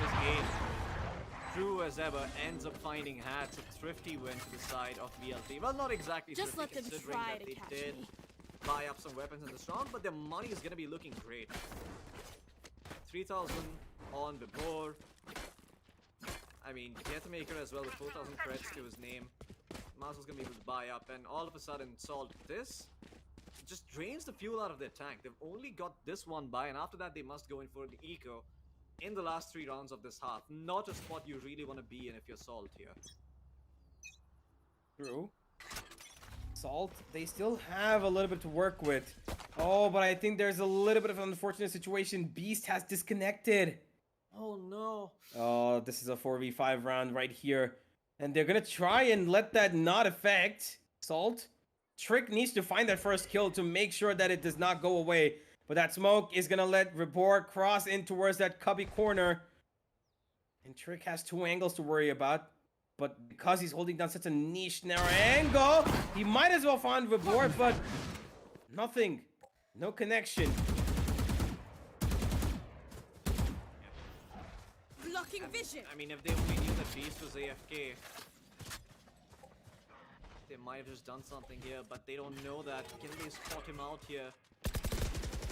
This game, true as ever, ends up finding Hats. A thrifty win to the side of VLT. Well, not exactly Just thrifty, let them considering try that to they catch did me. buy up some weapons in the strong, but their money is gonna be looking great. 3,000 on the board. I mean, Deathmaker as well with 4,000 credits to his name. Marcel's gonna be able to buy up, and all of a sudden, Salt, this just drains the fuel out of their tank. They've only got this one buy, and after that, they must go in for the eco in the last 3 rounds of this half. Not a spot you really want to be in if you're Salt here. True. Salt, they still have a little bit to work with. Oh, but I think there's a little bit of an unfortunate situation. Beast has disconnected. Oh no. Oh, this is a 4v5 round right here. And they're gonna try and let that not affect Salt. Trick needs to find that first kill to make sure that it does not go away. But that smoke is gonna let Report cross in towards that cubby corner. And Trick has 2 angles to worry about. But because he's holding down such a niche, narrow angle, he might as well find Report, but nothing. No connection. Blocking vision. I mean, if they only knew that Beast was AFK, they might have just done something here, but they don't know that. Can they spot him out here?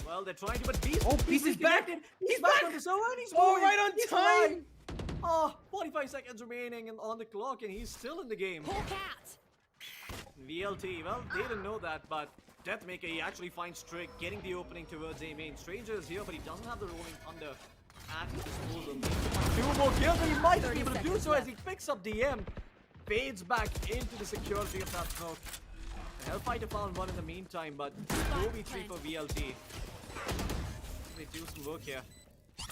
Well, they're trying to, but Beast... Oh, Beast is back! He's back on the zone, and he's Oh, moving. right on He's time! alive. Oh, 45 seconds remaining and on the clock, and he's still in the game. Poor cat. VLT, well, they didn't know that, but Deathmaker, he actually finds Trick getting the opening towards A main. Stranger is here, but he doesn't have the rolling thunder at his disposal. 2 more kills, and he might be able to do so as he picks up DM. Fades back into the security of that smoke. Hellfighter found one in the meantime, but 4v3 for VLT. They do some work here.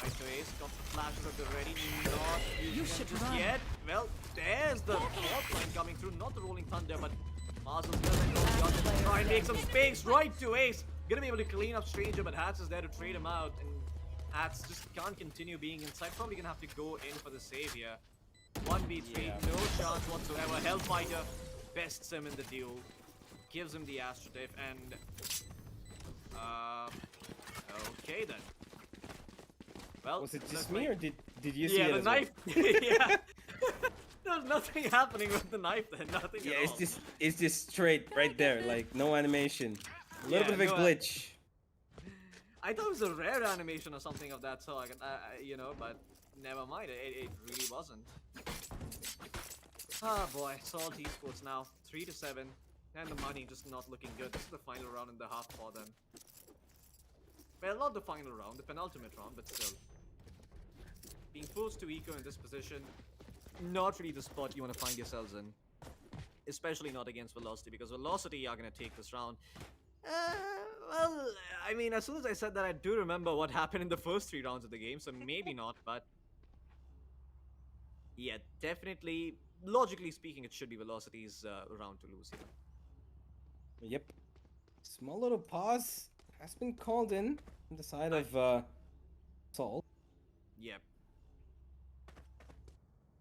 Nice to ace, got the flashes at the ready, not using them just yet. Well, there's the fault line coming through, not the rolling thunder, but Marzel's gonna try and make some space right to ace. Gonna be able to clean up Stranger, but Hats is there to trade him out, and Hats just can't continue being inside. Probably gonna have to go in for the save here. 1v3, no chance whatsoever. Hellfighter bests him in the duel, gives him the Astro Diff, and okay then. Well, Was it just me, or did you see it? Yeah, the as well? knife. Yeah, there's nothing happening with the knife then. Nothing. Yeah, at all. it's just straight right there, like no animation. A little bit of a glitch. I thought it was a rare animation or something of that sort, you know, but never mind. It really wasn't. Ah boy, Salt Esports now 3-7, and the money just not looking good. This is the final round in the half for them. Well, not the final round, the penultimate round, but still. Being forced to eco in this position, not really the spot you want to find yourselves in. Especially not against Velocity, because Velocity are going to take this round. Well, I mean, as soon as I said that, I do remember what happened in the first 3 rounds of the game, so maybe not, but... Yeah, definitely, logically speaking, it should be Velocity's round to lose here. Yep. Small little pause has been called in on the side of Salt. Yep.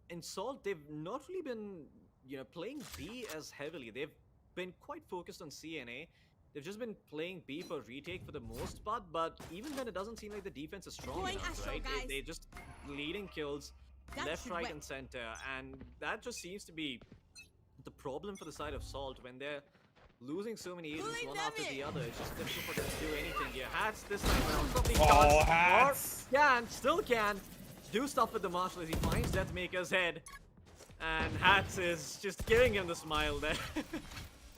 In Salt, they've not really been, you know, playing B as heavily. They've been quite focused on C and A. They've just been playing B for retake for the most part, but even then it doesn't seem like the defense is strong enough, right? They're just leading kills left, right, and center, and that just seems to be the problem for the side of Salt when they're losing so many agents one after the other. It's just difficult for them to do anything here. Hats this time around probably Hats! still can do stuff with the Marshal as he finds Deathmaker's head, and Hats is just giving him the smile there.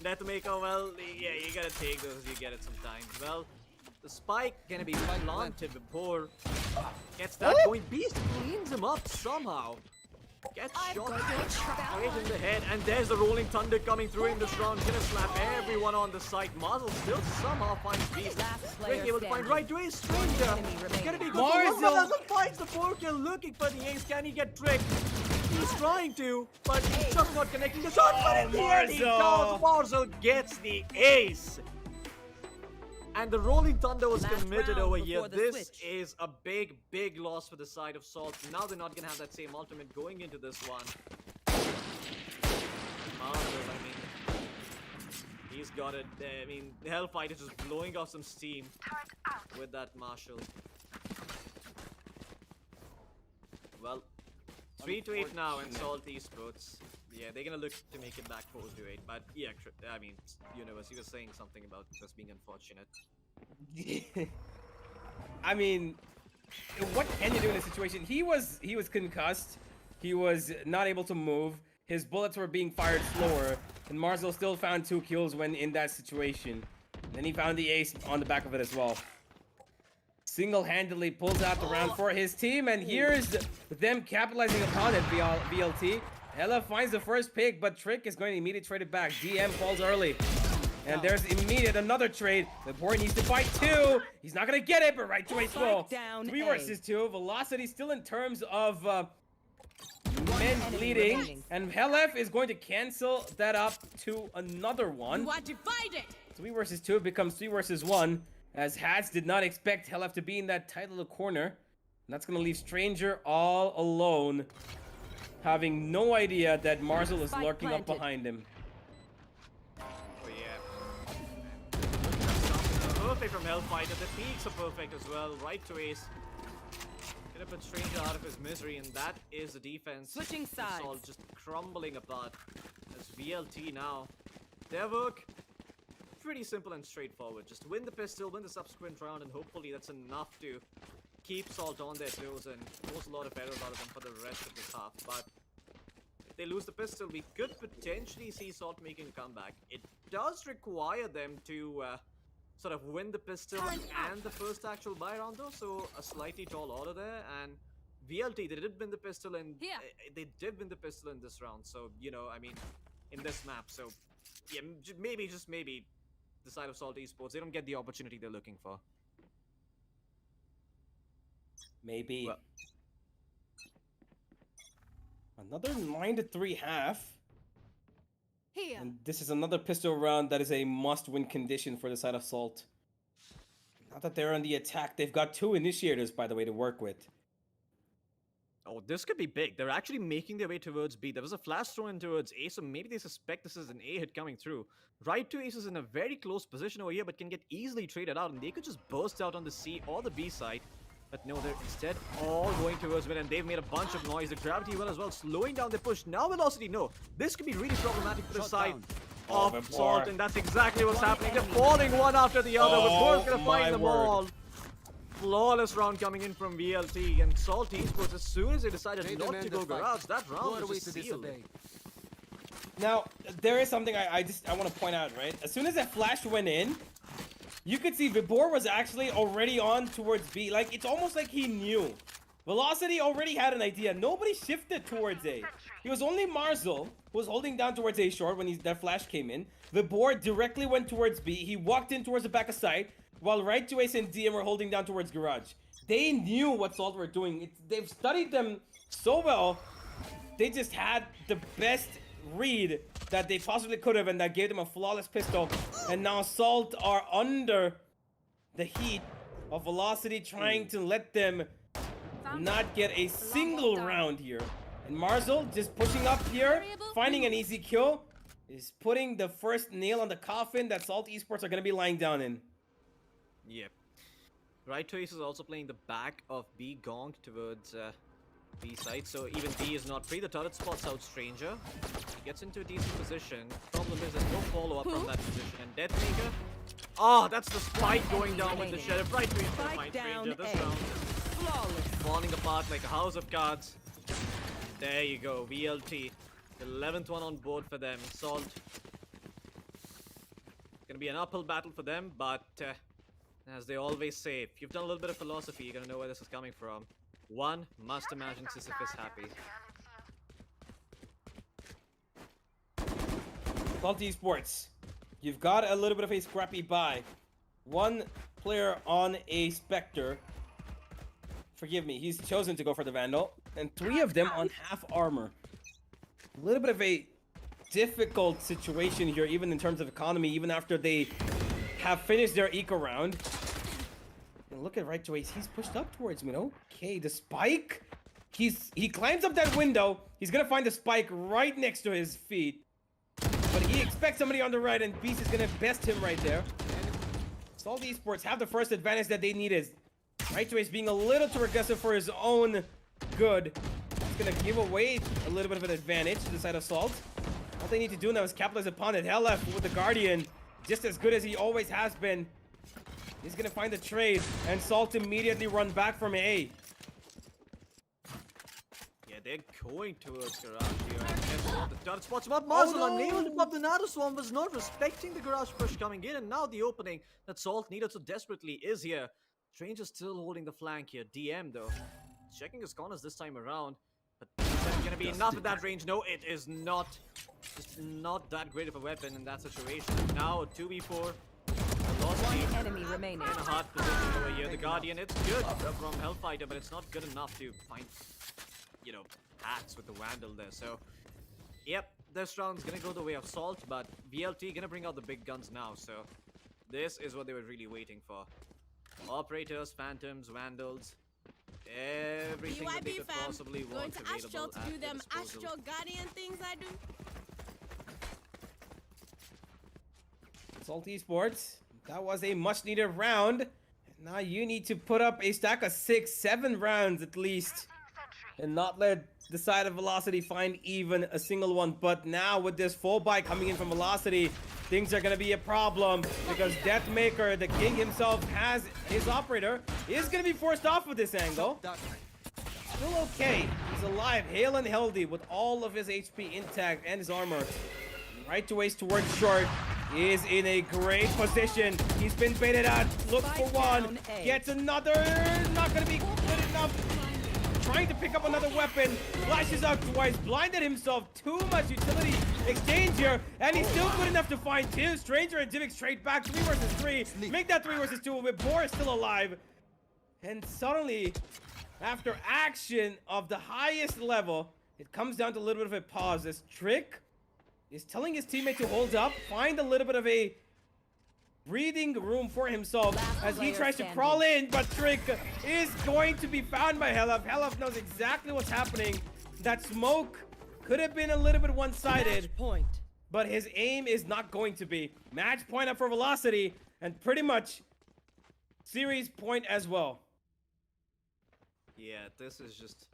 Deathmaker, well, yeah, you gotta take those as you get it sometimes. Well, the spike gonna be planted before gets that going. Beast cleans him up somehow. Gets shot right in the head, and there's the rolling thunder coming through in this round. Gonna slap everyone on the site. Marzel still somehow finds Beast. Being able to find right to a Stranger. Gonna be good. Marzel finds the 4 kill, looking for the ace. Can he get tricked? He's trying to, but he's just not connecting the shot. But in the end, he does. Marzel gets the ace. And the rolling thunder was committed over here. This is a big, big loss for the side of Salt. Now they're not gonna have that same ultimate going into this one. Marvel, I mean, he's got it. I mean, the Hellfighter is just blowing off some steam with that Marshal. Well, 3-8 now in Salt Esports. Yeah, they're gonna look to make it back 4-8, but yeah, I mean, Universe, he was saying something about this being unfortunate. I mean, what can you do in this situation? He was concussed. He was not able to move. His bullets were being fired slower, and Marzel still found 2 kills when in that situation. Then he found the ace on the back of it as well. Single-handedly pulls out the round for his team, and here's them capitalizing upon it. VLT. Ella finds the first pick, but Trick is going to immediately trade it back. DM falls early. And there's immediate another trade. The boy needs to fight 2. He's not going to get it, but right to ace will. 3 versus 2. Velocity still in terms of men leading. And Hellf is going to cancel that up to another one. You are divided. 3 versus 2 becomes 3 versus 1. As Hats did not expect Hellf to be in that tight little corner. And that's going to leave Stranger all alone, having no idea that Marzel is lurking up behind him. Oh yeah. Perfect from Hellfighter. The peaks are perfect as well. Right to ace. Gonna put Stranger out of his misery, and that is the defense. Switching sides. All just crumbling apart. As VLT now. Their work, pretty simple and straightforward. Just win the pistol, win the subsequent round, and hopefully that's enough to keep Salt on their toes and force a lot of errors out of them for the rest of this half. But if they lose the pistol, we could potentially see Salt making a comeback. It does require them to sort of win the pistol and the first actual buy round though, so a slightly tall order there. And VLT, they did win the pistol, and they did win the pistol in this round, so, you know, I mean, in this map, so yeah, maybe, just maybe, the side of Salt Esports, they don't get the opportunity they're looking for. Maybe. Well, Another 9-3 half. Here. And this is another pistol round that is a must-win condition for the side of Salt. Not that they're on the attack. They've got 2 initiators, by the way, to work with. oh, this could be big. They're actually making their way towards B. There was a flash thrown in towards A, so maybe they suspect this is an A hit coming through. Right to Ace is in a very close position over here, but can get easily traded out, and they could just burst out on the C or the B side. But no, they're instead all going towards mid, and they've made a bunch of noise. The gravity well as well, slowing down their push. Now Velocity, no. This could be really problematic for the side of Salt, and that's exactly what's happening. They're falling one after the other. Vapor's gonna find them all. Flawless round coming in from VLT, and Salt Esports, as soon as they decided not to go garage, that round was just sealed. Now, there is something I want to point out, right? As soon as that flash went in, you could see Vibor was actually already on towards B. Like, it's almost like he knew. Velocity already had an idea. Nobody shifted towards A. It was only Marzel who was holding down towards A short when that flash came in. Vibor directly went towards B. He walked in towards the back of site, while right to Ace and DM were holding down towards garage. They knew what Salt were doing. They've studied them so well. They just had the best read that they possibly could have, and that gave them a flawless pistol. And now Salt are under the heat of Velocity, trying to let them not get a single round here. And Marzel just pushing up here, finding an easy kill, is putting the first nail on the coffin that Salt Esports are going to be lying down in. Yep. Right to Ace is also playing the back of B Gong towards B side, so even B is not free. The turret spots out Stranger. He gets into a decent position. Problem is there's no follow-up from that position. And Deathmaker, ah, that's the spike going down with the Sheriff. Right to Ace will find Stranger this round. Falling apart like a house of cards. There you go, VLT. 11th one on board for them. Salt. Gonna be an uphill battle for them, but as they always say, if you've done a little bit of philosophy, you're gonna know where this is coming from. One must imagine Sisyphus happy. Salt Esports, you've got a little bit of a scrappy buy. One player on a Spectre. Forgive me, he's chosen to go for the Vandal. And 3 of them on half armor. A little bit of a difficult situation here, even in terms of economy, even after they have finished their eco round. And look at right to Ace, he's pushed up towards me. Okay, the spike. He climbs up that window. He's gonna find the spike right next to his feet. But he expects somebody on the right, and Beast is gonna best him right there. Salt Esports have the first advantage that they needed. Right to Ace being a little too aggressive for his own good. He's gonna give away a little bit of an advantage to the side of Salt. All they need to do now is capitalize upon it. Hellef with the Guardian, just as good as he always has been. He's gonna find the trade, and Salt immediately run back from A. Yeah, they're going towards garage here. And the turret spots him up. Marzel unable to pop the Nano Swarm, was not respecting the garage push coming in, and now the opening that Salt needed so desperately is here. Strange is still holding the flank here. DM though, checking his corners this time around. But is that gonna be enough at that range? No, it is not. Just not that great of a weapon in that situation. Now 2v4. One enemy remaining. In a hard position over here. The Guardian, it's good from Hellfighter, but it's not good enough to find, hacks with the Vandal there. So, yep, this round's gonna go the way of Salt, but VLT gonna bring out the big guns now. So, this is what they were really waiting for. Operators, Phantoms, Vandals, everything that they could possibly want Going to available Astral to at do their them disposal. Astral Guardian things I do. Salt Esports, that was a much needed round. Now you need to put up a stack of 6-7 rounds at least, and not let the side of Velocity find even a single one. But now with this full buy coming in from Velocity, things are going to be a problem, because Deathmaker, the king himself, has his operator, is going to be forced off with this angle. Still okay. He's alive, hale and healthy, with all of his HP intact and his armor. Right to Ace towards short. Is in a great position. He's been baited out. Looks for one. Gets another. Not going to be good enough. trying to pick up another weapon. Flashes out twice, blinded himself. Too much utility exchange here, and he's still good enough to find two. Stranger and Dimix trade back 3 versus 3. Make that 3 versus 2 with Boar is still alive. And suddenly, after action of the highest level, it comes down to a little bit of a pause. This Trick is telling his teammate to hold up, find a little bit of a breathing room for himself as he tries to crawl in, but Trick is going to be found by Helaf. Helaf knows exactly what's happening. That smoke could have been a little bit one-sided, but his aim is not going to be. Match point up for Velocity, and pretty much series point as well. Yeah, this is just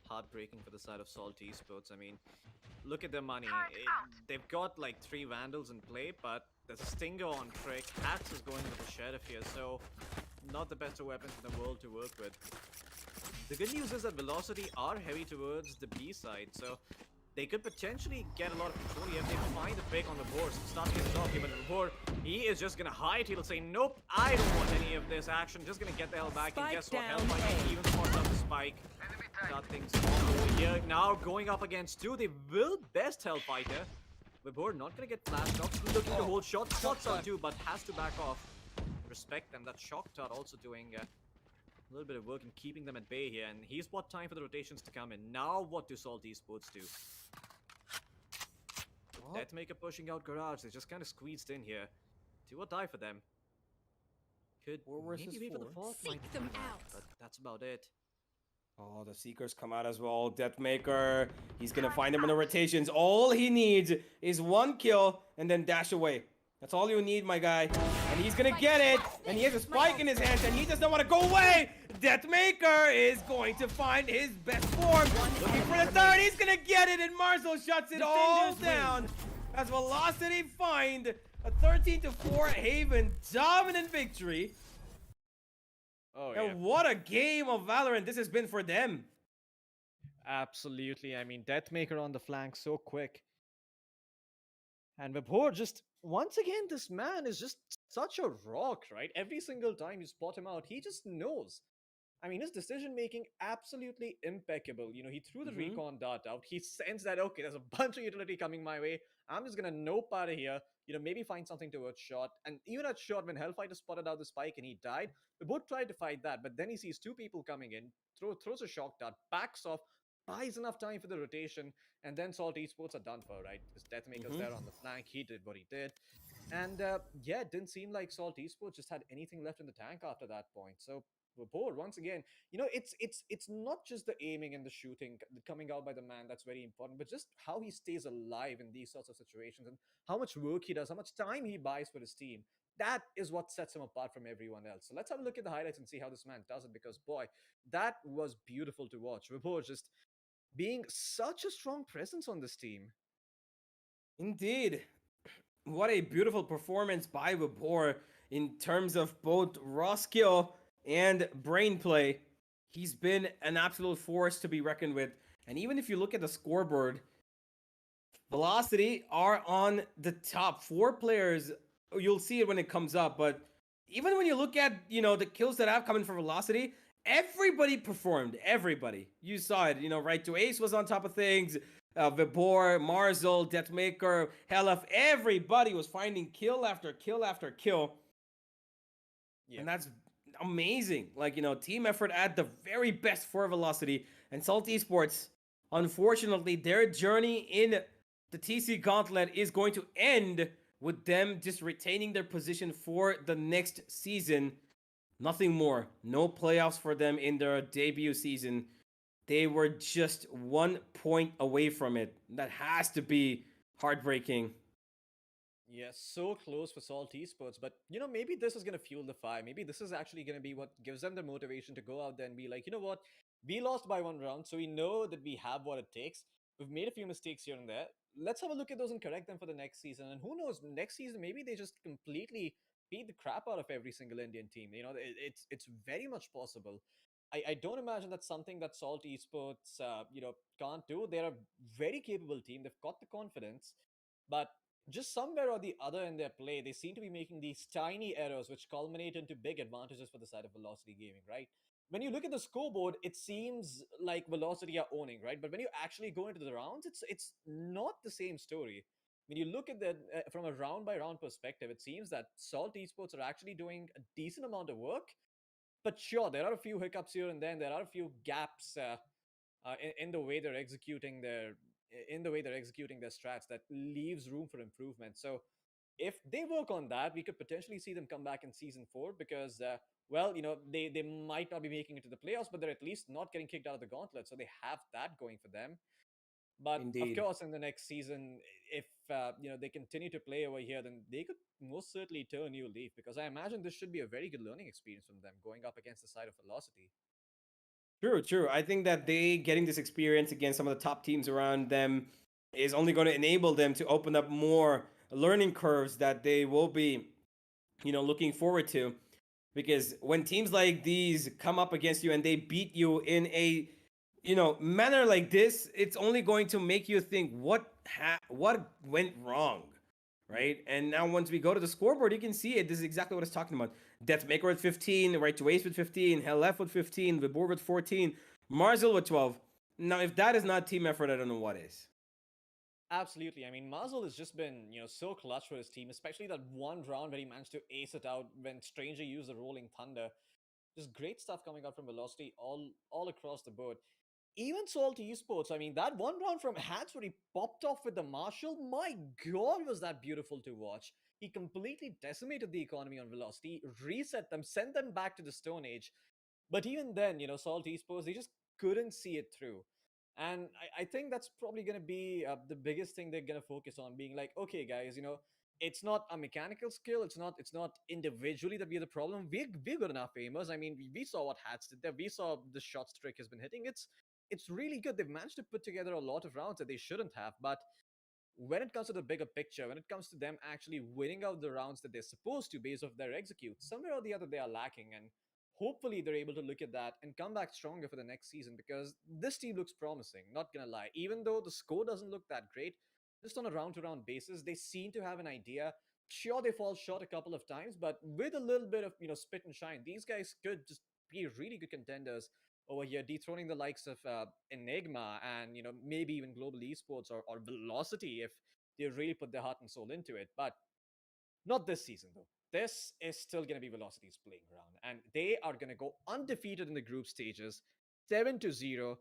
heartbreaking for the side of Salt Esports. I mean, look at their money. They've got like 3 Vandals in play, but there's a Stinger on Trick. Hats is going with the Sheriff here, so not the best of weapons in the world to work with. The good news is that Velocity are heavy towards the B side, so they could potentially get a lot of control here if they find the pick on the board. So starting his off here, but the board, he is just gonna hide. He'll say, nope, I don't want any of this action. Just gonna get the hell back. And guess what? Hellfighter even spots up the spike. Start things over here. Now going up against 2. They will best Hellfighter. Vibor not gonna get flashed up. Still looking to hold shot. Spots on 2, but has to back off. Respect them. That Shock Dart also doing a little bit of work in keeping them at bay here. And he's bought time for the rotations to come in. Now what do Salt Esports do? Deathmaker pushing out Garage. They just kind of squeezed in here. Do or die for them. Could maybe wait for the fault. Seek them out. But that's about it. Oh, the Seekers come out as well. Deathmaker, he's gonna find them in the rotations. All he needs is 1 kill and then dash away. That's all you need, my guy. And he's gonna get it. And he has a spike in his hands and he does not want to go away. Deathmaker is going to find his best form. Looking for the 3rd. He's gonna get it, and Marcel shuts it all down. As Velocity find a 13-4 Haven dominant victory. Oh, and yeah. what a game of Valorant this has been for them. Absolutely. I mean, Deathmaker on the flank so quick. And Vibhor just, once again, this man is just such a rock, right? Every single time you spot him out, he just knows. I mean, his decision making absolutely impeccable. You know, he threw the recon dart out. He sensed that, okay, there's a bunch of utility coming my way. I'm just gonna nope out of here. You know, maybe find something towards shot. And even at shot, when Hellfighter spotted out the spike and he died, we both tried to fight that. But then he sees 2 people coming in, throws a shock dart, backs off, buys enough time for the rotation, and then Salt Esports are done for, right? Because Deathmaker's there on the flank. He did what he did. And yeah, it didn't seem like Salt Esports just had anything left in the tank after that point. So Vibhor, once again, you know, it's not just the aiming and the shooting coming out by the man that's very important, but just how he stays alive in these sorts of situations and how much work he does, how much time he buys for his team. That is what sets him apart from everyone else. So let's have a look at the highlights and see how this man does it, because boy, that was beautiful to watch. Vibhor just being such a strong presence on this team. Indeed. What a beautiful performance by Vibhor in terms of both raw skill and brain play. He's been an absolute force to be reckoned with. And even if you look at the scoreboard, Velocity are on the top. 4 players, you'll see it when it comes up, but even when you look at, you know, the kills that have come in for Velocity, everybody performed. Everybody. You saw it, you know, Right to Ace was on top of things. Vibhor, Marzel, Deathmaker, Helaf, everybody was finding kill after kill after kill. Yeah. And that's amazing. Like, you know, team effort at the very best for Velocity. And Salt Esports, unfortunately, their journey in the TC Gauntlet is going to end with them just retaining their position for the next season. Nothing more. No playoffs for them in their debut season. They were just 1 point away from it. That has to be heartbreaking. Yes, so close for Salt Esports, but you know, maybe this is going to fuel the fire. Maybe this is actually going to be what gives them the motivation to go out there and be like, you know what, we lost by 1 round, so we know that we have what it takes. We've made a few mistakes here and there. Let's have a look at those and correct them for the next season. And who knows, next season, maybe they just completely beat the crap out of every single Indian team. You know, it's very much possible. I don't imagine that's something that Salt Esports, you know, can't do. They're a very capable team. They've got the confidence, but just somewhere or the other in their play, they seem to be making these tiny errors which culminate into big advantages for the side of Velocity Gaming, right? when you look at the scoreboard, it seems like Velocity are owning, right? But when you actually go into the rounds, it's not the same story. When you look at the from a round by round perspective, it seems that Salt Esports are actually doing a decent amount of work. But sure, there are a few hiccups here and then. There are a few gaps in the way they're executing their strats that leaves room for improvement. So if they work on that, we could potentially see them come back in season 4 because, well, they might not be making it to the playoffs, but they're at least not getting kicked out of the gauntlet. So they have that going for them. But of Indeed. course, in the next season, if they continue to play over here, then they could most certainly turn a new leaf because I imagine this should be a very good learning experience from them going up against the side of Velocity. True, true. I think that they getting this experience against some of the top teams around them is only going to enable them to open up more learning curves that they will be, looking forward to. Because when teams like these come up against you and they beat you in a, manner like this, it's only going to make you think what went wrong, right? And now once we go to the scoreboard, you can see it. This is exactly what it's talking about. Deathmaker with 15, Right to Waste with 15, Hell Left with 15, Vibor with 14, Marzil with 12. Now, if that is not team effort, I don't know what is. Absolutely. I mean, Mazel has just been, so clutch for his team, especially that one round where he managed to ace it out when Stranger used the Rolling Thunder. Just great stuff coming out from Velocity all across the board. Even Salt Esports, I mean, that one round from Hats where he popped off with the Marshall, my god, was that beautiful to watch. He completely decimated the economy on Velocity, reset them, sent them back to the Stone Age. But even then, Salt Esports, they just couldn't see it through. And I think that's probably going to be the biggest thing they're going to focus on, being like, okay, guys, it's not a mechanical skill. It's not individually that we're the problem. We're good enough aimers. I mean, we saw what Hats did there. We saw the shot streak has been hitting. It's really good. They've managed to put together a lot of rounds that they shouldn't have. But when it comes to the bigger picture, when it comes to them actually winning out the rounds that they're supposed to based off their execute, somewhere or the other they are lacking. And hopefully they're able to look at that and come back stronger for the next season because this team looks promising, not gonna lie. Even though the score doesn't look that great, just on a round to round basis, they seem to have an idea. Sure, they fall short a couple of times, but with a little bit of spit and shine, these guys could just be really good contenders over here, dethroning the likes of Enigma and maybe even Global Esports or Velocity if they really put their heart and soul into it. But not this season though. This is still going to be Velocity's playing ground, and they are going to go undefeated in the group stages, 7-0,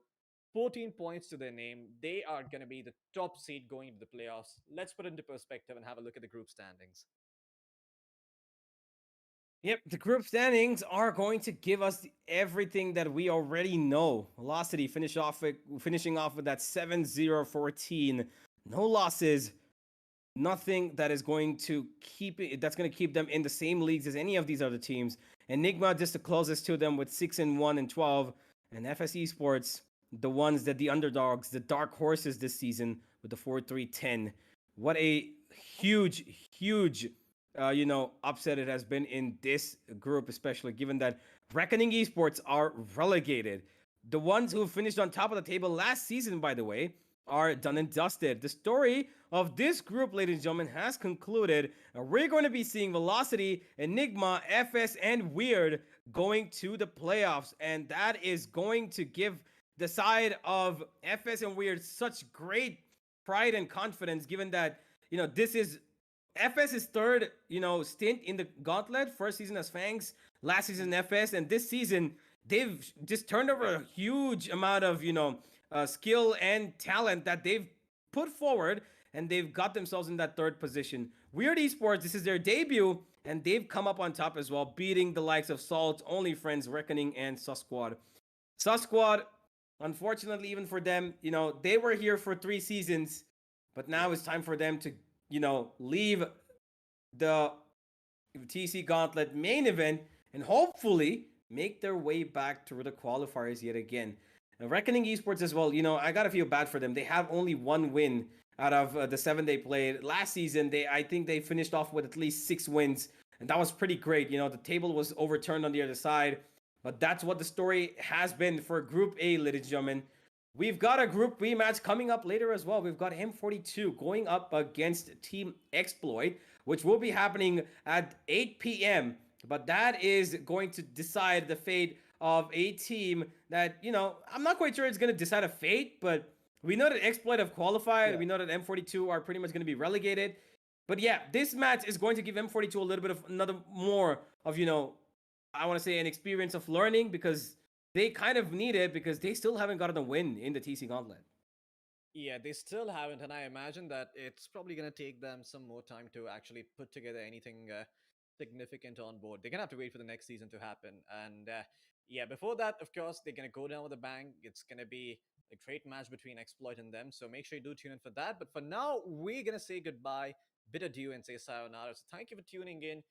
14 points to their name. They are going to be the top seed going into the playoffs. Let's put it into perspective and have a look at the group standings. Yep, the group standings are going to give us everything that we already know. Velocity finishing off with that 7-0-14. No losses. Nothing that is going to keep them in the same leagues as any of these other teams. Enigma just the closest to them with 6-1-12. And FSESPORTS, the ones that the underdogs, the dark horses this season with the 4-3-10. What a huge upset it has been in this group, especially given that Reckoning Esports are relegated. The ones who finished on top of the table last season, by the way, are done and dusted. The story of this group, ladies and gentlemen, has concluded. We're going to be seeing Velocity, Enigma, FS, and Weird going to the playoffs, and that is going to give the side of FS and Weird such great pride and confidence, given that this is FS's third, stint in the Gauntlet. First season as Fangs, last season FS, and this season they've just turned over a huge amount of, skill and talent that they've put forward, and they've got themselves in that third position. Weird Esports, this is their debut, and they've come up on top as well, beating the likes of Salt, Only Friends, Reckoning, and Susquad. Susquad, unfortunately, even for them, they were here for 3 seasons, but now it's time for them to leave the TC Gauntlet main event and hopefully make their way back through the qualifiers yet again. Reckoning Esports as well, I gotta feel bad for them. They have only 1 win out of the 7 they played. Last season, I think they finished off with at least 6 wins, and that was pretty great. The table was overturned on the other side, but that's what the story has been for Group A, ladies and gentlemen. We've got a group rematch coming up later as well. We've got M42 going up against Team Exploit, which will be happening at 8 p.m. But that is going to decide the fate of a team that, you know, I'm not quite sure it's going to decide a fate, but we know that Exploit have qualified. Yeah. We know that M42 are pretty much going to be relegated. But yeah, this match is going to give M42 a little bit of another more of, you know, I want to say an experience of learning, because they kind of need it because they still haven't gotten a win in the TC Gauntlet. Yeah, they still haven't, and I imagine that it's probably going to take them some more time to actually put together anything significant on board. They're going to have to wait for the next season to happen. And yeah, before that, of course, they're going to go down with a bang. It's going to be a great match between Exploit and them, so make sure you do tune in for that. But for now, we're going to say goodbye, bid adieu, and say sayonara. So thank you for tuning in.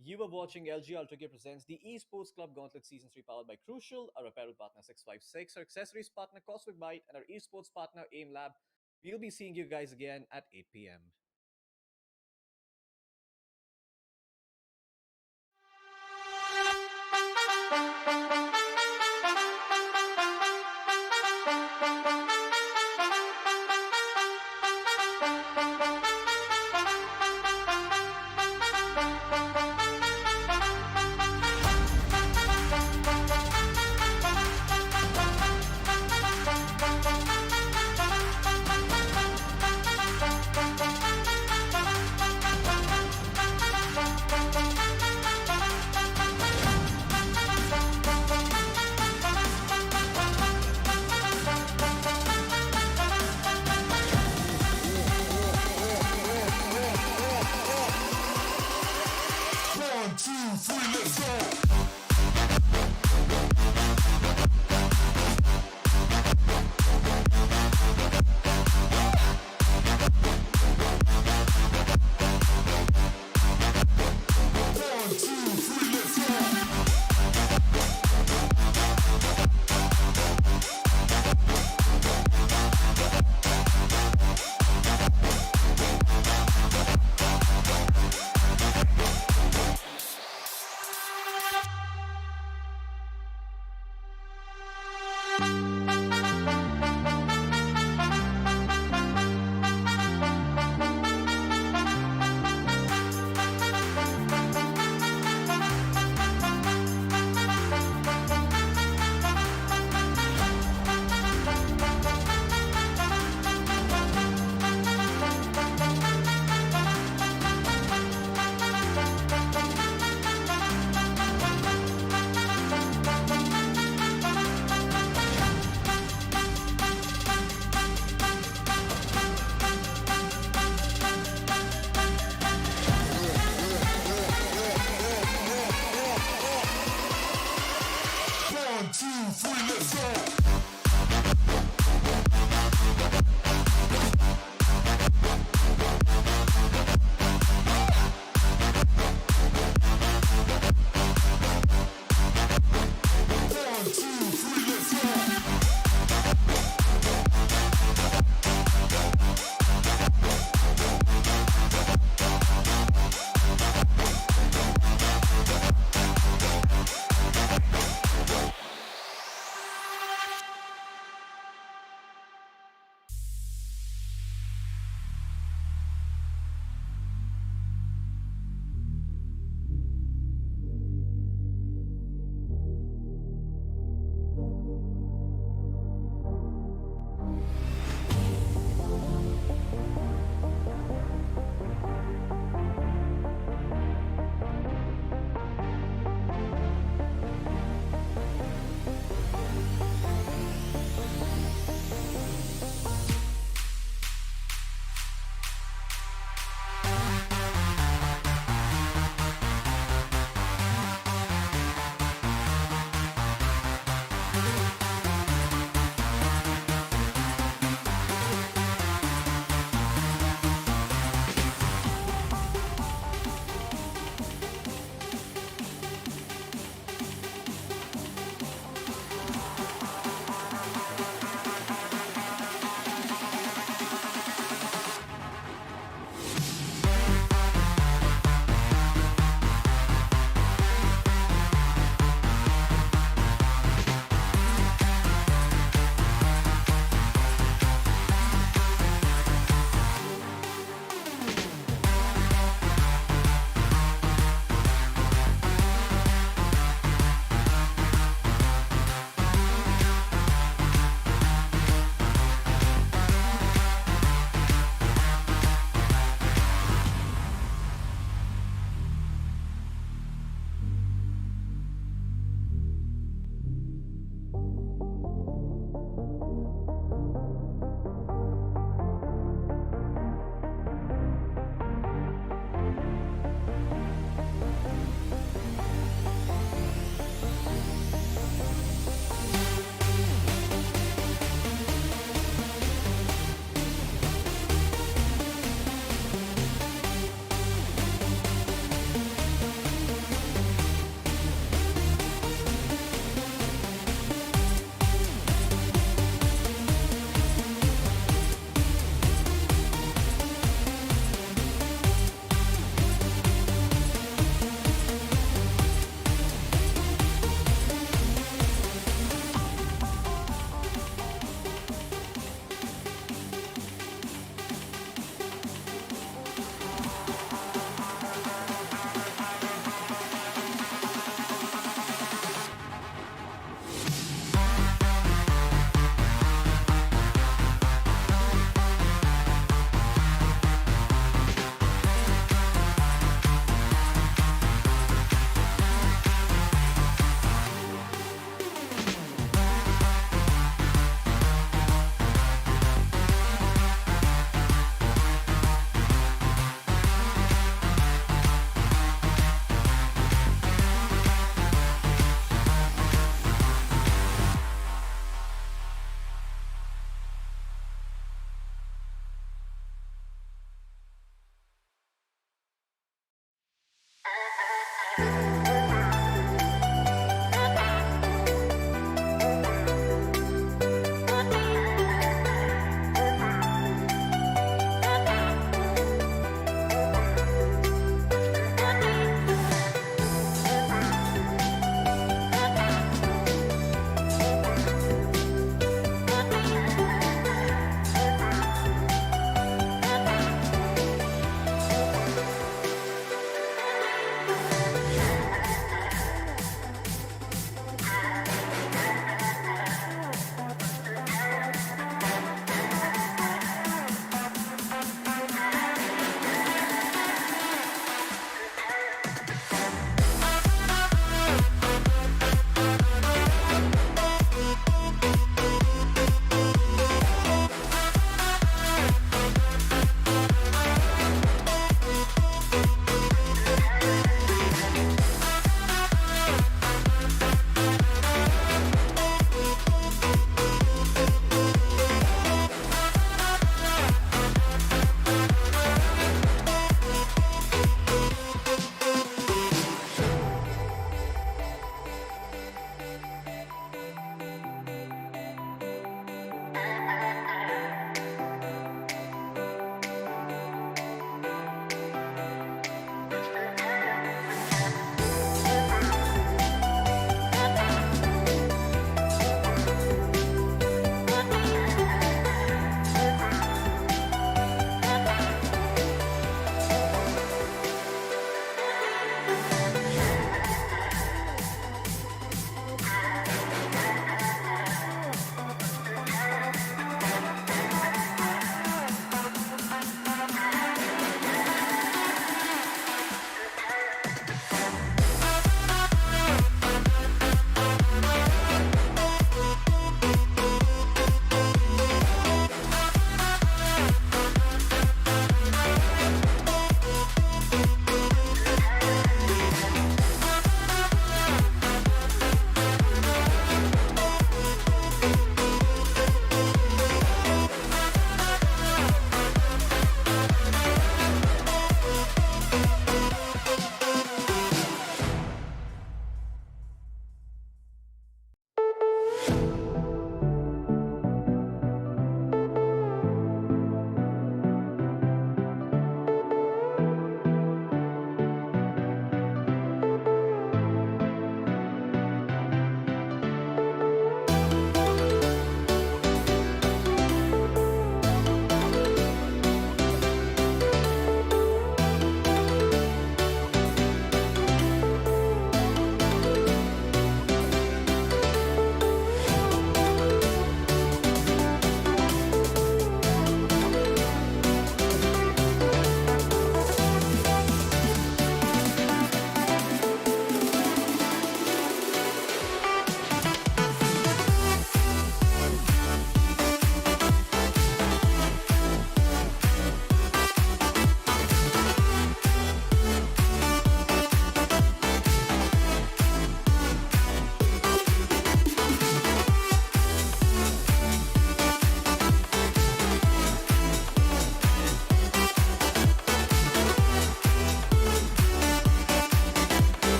You were watching LG Ultragear presents the Esports Club Gauntlet Season 3 powered by Crucial, our apparel partner 656, our accessories partner Cosmic Byte, and our esports partner Aimlab. We'll be seeing you guys again at 8 p.m.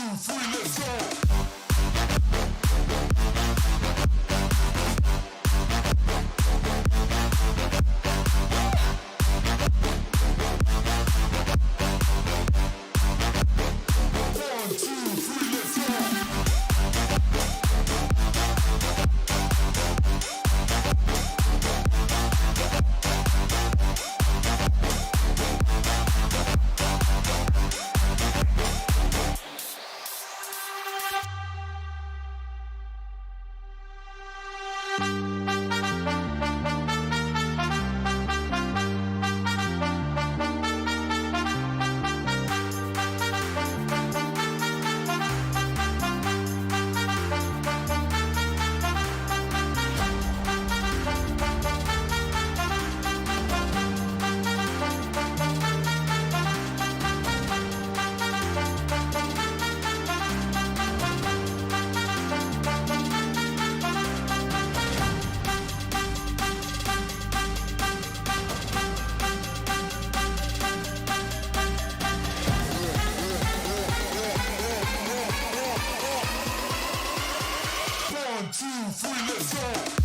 One, two, three, let's go.